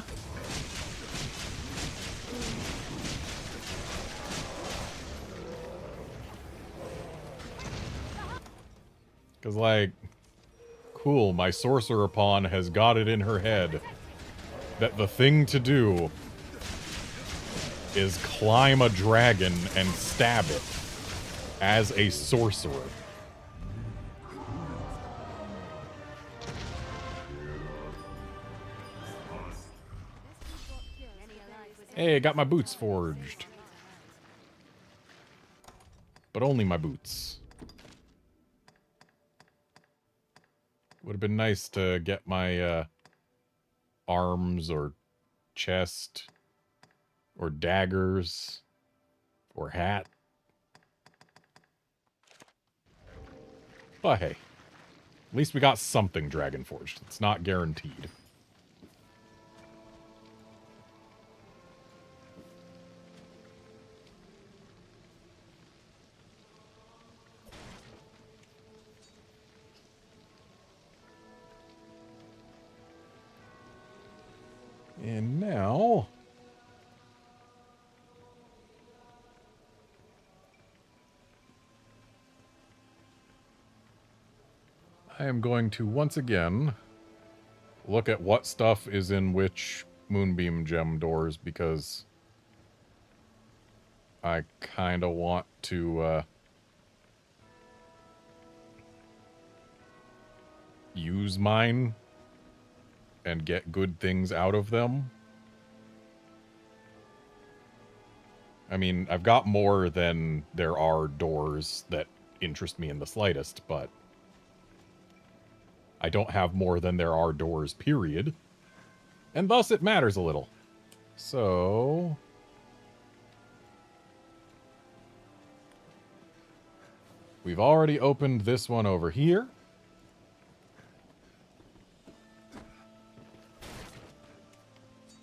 Because, like, cool, my sorcerer pawn has got it in her head that the thing to do is climb a dragon and stab it as a sorcerer. Hey, I got my boots forged. But only my boots. Would have been nice to get my arms or chest or daggers or hat. But hey, at least we got something Dragon Forged. It's not guaranteed. And now, I am going to once again look at what stuff is in which Moonbeam Gem doors, because I kind of want to use mine and get good things out of them. I mean, I've got more than there are doors that interest me in the slightest, but I don't have more than there are doors, period. And thus it matters a little. So we've already opened this one over here.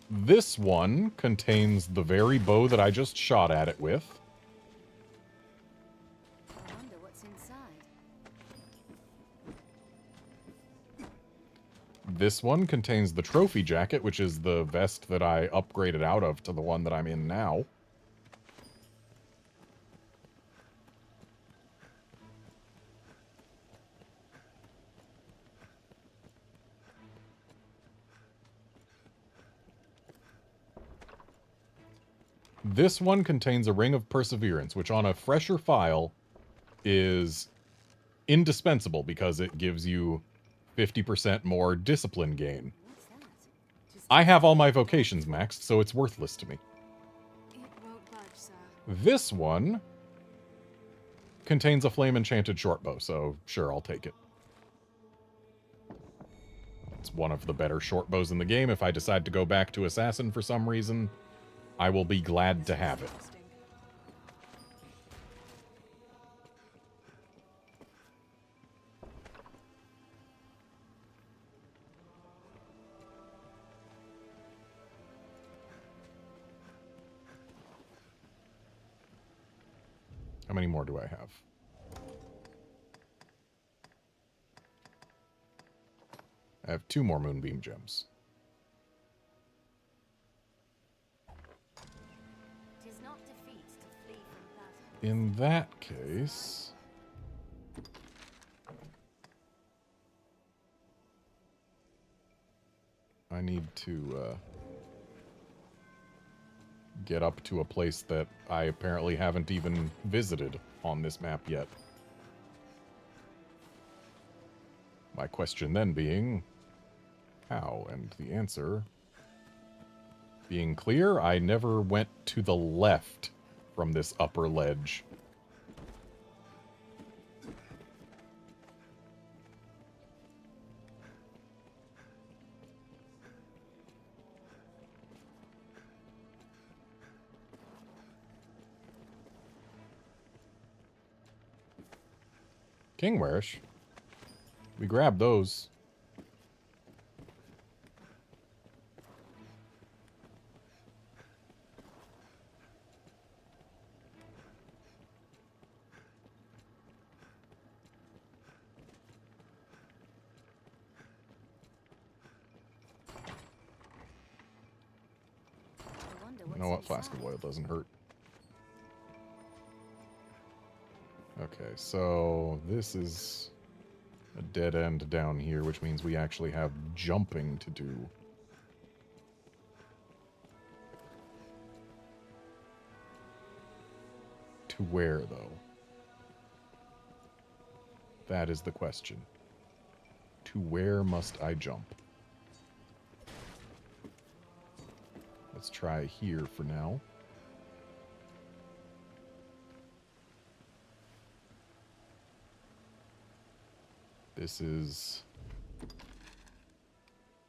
This one contains the very bow that I just shot at it with. I wonder what's inside. This one contains the trophy jacket, which is the vest that I upgraded out of to the one that I'm in now. This one contains a Ring of Perseverance, which on a fresher file is indispensable because it gives you 50% more discipline gain. I have all my vocations maxed, so it's worthless to me. It won't budge, sir. This one contains a Flame Enchanted Shortbow, so sure, I'll take it. It's one of the better shortbows in the game. If I decide to go back to Assassin for some reason, I will be glad to have it. How many more do I have? I have 2 more Moonbeam Gems. Tis not defeat to flee from battle. In that case... I need to get up to a place that I apparently haven't even visited on this map yet. My question then being, how? And the answer being clear, I never went to the left from this upper ledge. Kingwarish. We grabbed those. I wonder You know what? what's Flask of inside. oil doesn't hurt. Okay, so this is a dead end down here, which means we actually have jumping to do. To where, though? That is the question. To where must I jump? Let's try here for now. This is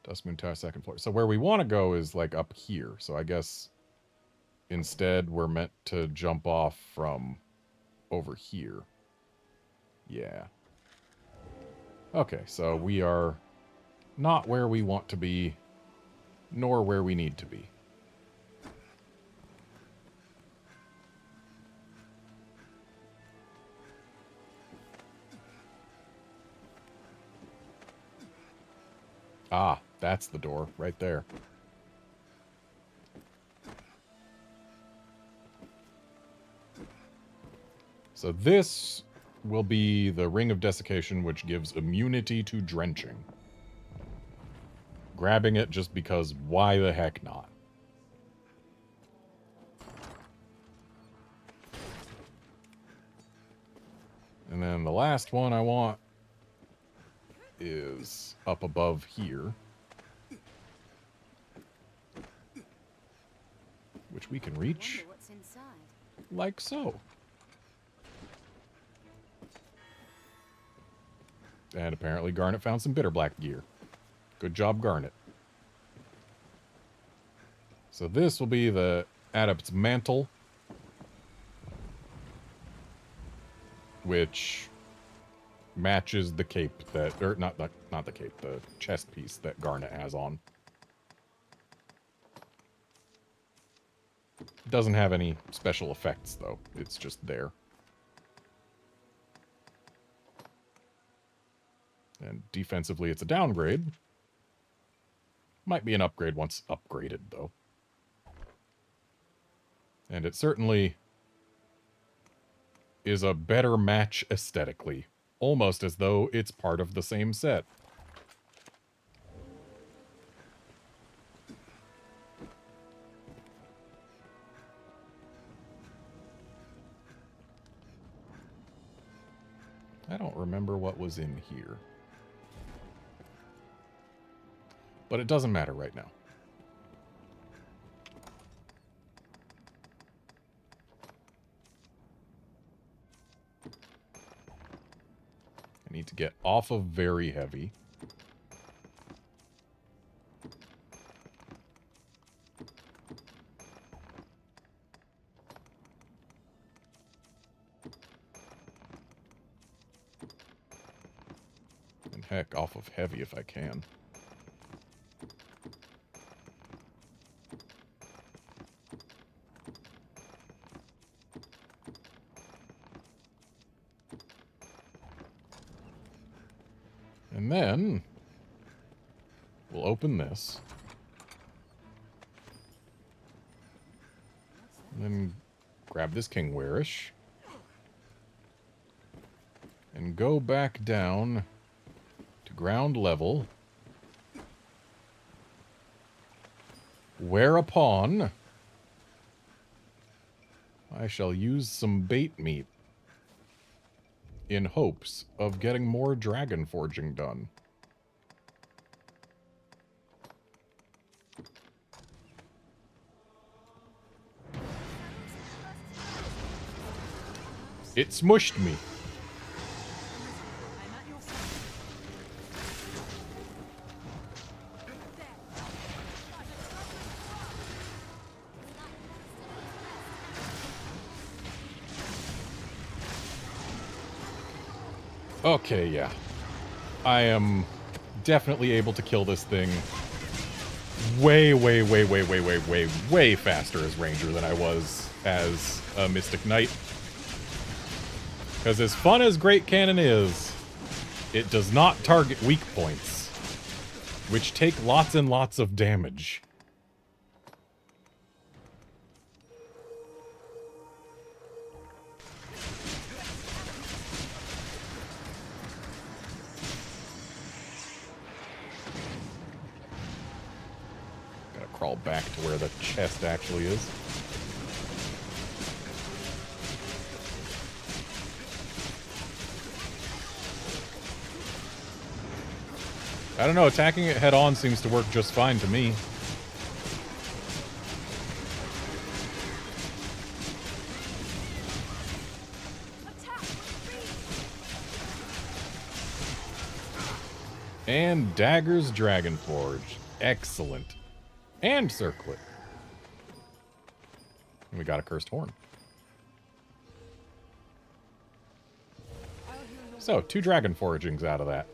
Dustmoon Tower, 2nd floor. So where we want to go is like up here. So I guess instead we're meant to jump off from over here. Yeah. Okay, so we are not where we want to be, nor where we need to be. Ah, that's the door right there. So this will be the Ring of Desiccation, which gives immunity to drenching. Grabbing it just because why the heck not? And then the last one I want is up above here, which we can reach Wonder what's inside. like so. And apparently Garnet found some bitter black gear. Good job, Garnet. So this will be the Adept's Mantle, which matches the cape that, or not the cape, the chest piece that Garnet has on. Doesn't have any special effects, though. It's just there. And defensively, it's a downgrade. Might be an upgrade once upgraded, though. And it certainly is a better match aesthetically. Almost as though it's part of the same set. I don't remember what was in here. But it doesn't matter right now. I need to get off of very heavy. And heck, off of heavy if I can. And then we'll open this. And then grab this King Warish. And go back down to ground level. Whereupon I shall use some bait meat in hopes of getting more dragon forging done. It smushed me. Okay, yeah. I am definitely able to kill this thing way faster as Ranger than I was as a Mystic Knight. Because as fun as Great Cannon is, it does not target weak points, which take lots and lots of damage. Gotta crawl back to where the chest actually is. I don't know, attacking it head-on seems to work just fine to me. And Dagger's Dragonforge. Excellent. And Circlet. And we got a Cursed Horn. So, 2 Dragon Forgings out of that.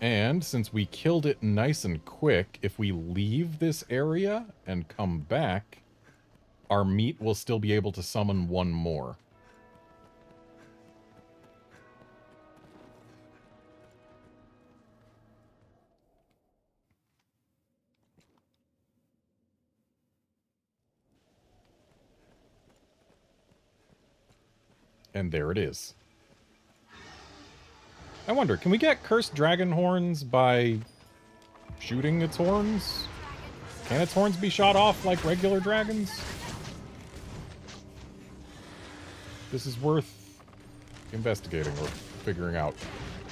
And since we killed it nice and quick, if we leave this area and come back, our meat will still be able to summon 1 more. And there it is. I wonder, can we get cursed dragon horns by shooting its horns? Can its horns be shot off like regular dragons? This is worth investigating or figuring out.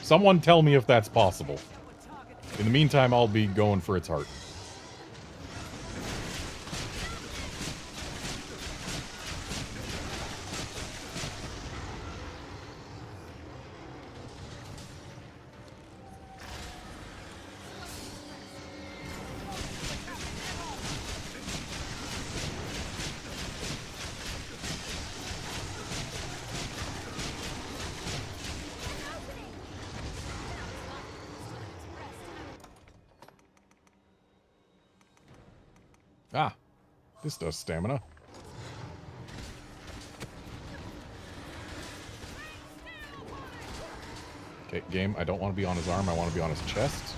Someone tell me if that's possible. In the meantime, I'll be going for its heart. Ah, this does stamina. Okay, game, I don't want to be on his arm, I want to be on his chest.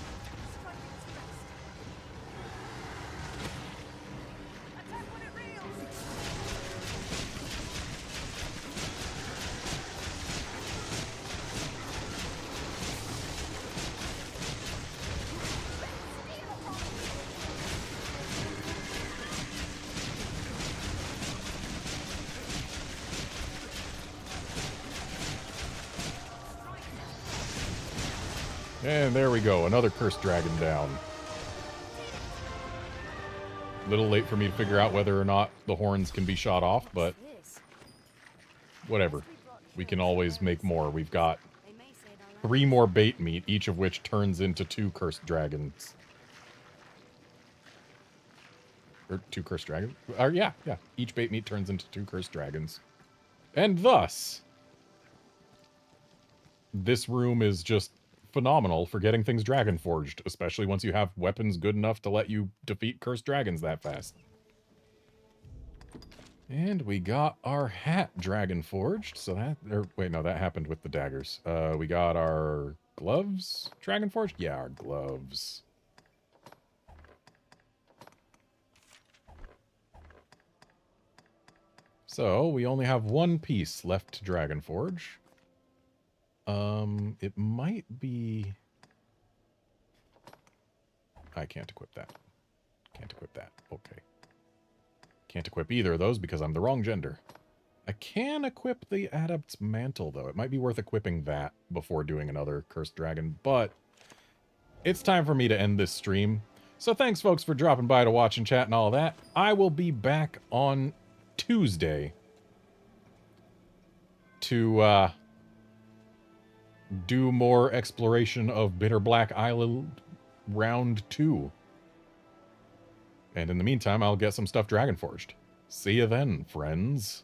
And there we go, another cursed dragon down. A little late for me to figure out whether or not the horns can be shot off, but whatever. We can always make more. We've got 3 more bait meat, each of which turns into 2 cursed dragons. Or 2 cursed dragons? Yeah. Each bait meat turns into 2 cursed dragons. And thus, this room is just phenomenal for getting things dragon forged, especially once you have weapons good enough to let you defeat cursed dragons that fast. And we got our hat dragon forged, so that, wait, no, that happened with the daggers. We got our gloves Dragonforged? Yeah, our gloves. So, we only have one piece left to Dragonforge. It might be... I can't equip that. Can't equip that. Okay. Can't equip either of those because I'm the wrong gender. I can equip the Adept's Mantle, though. It might be worth equipping that before doing another Cursed Dragon, but it's time for me to end this stream. So thanks, folks, for dropping by to watch and chat and all that. I will be back on Tuesday to do more exploration of Bitter Black Island Round 2. And in the meantime, I'll get some stuff Dragonforged. See you then, friends.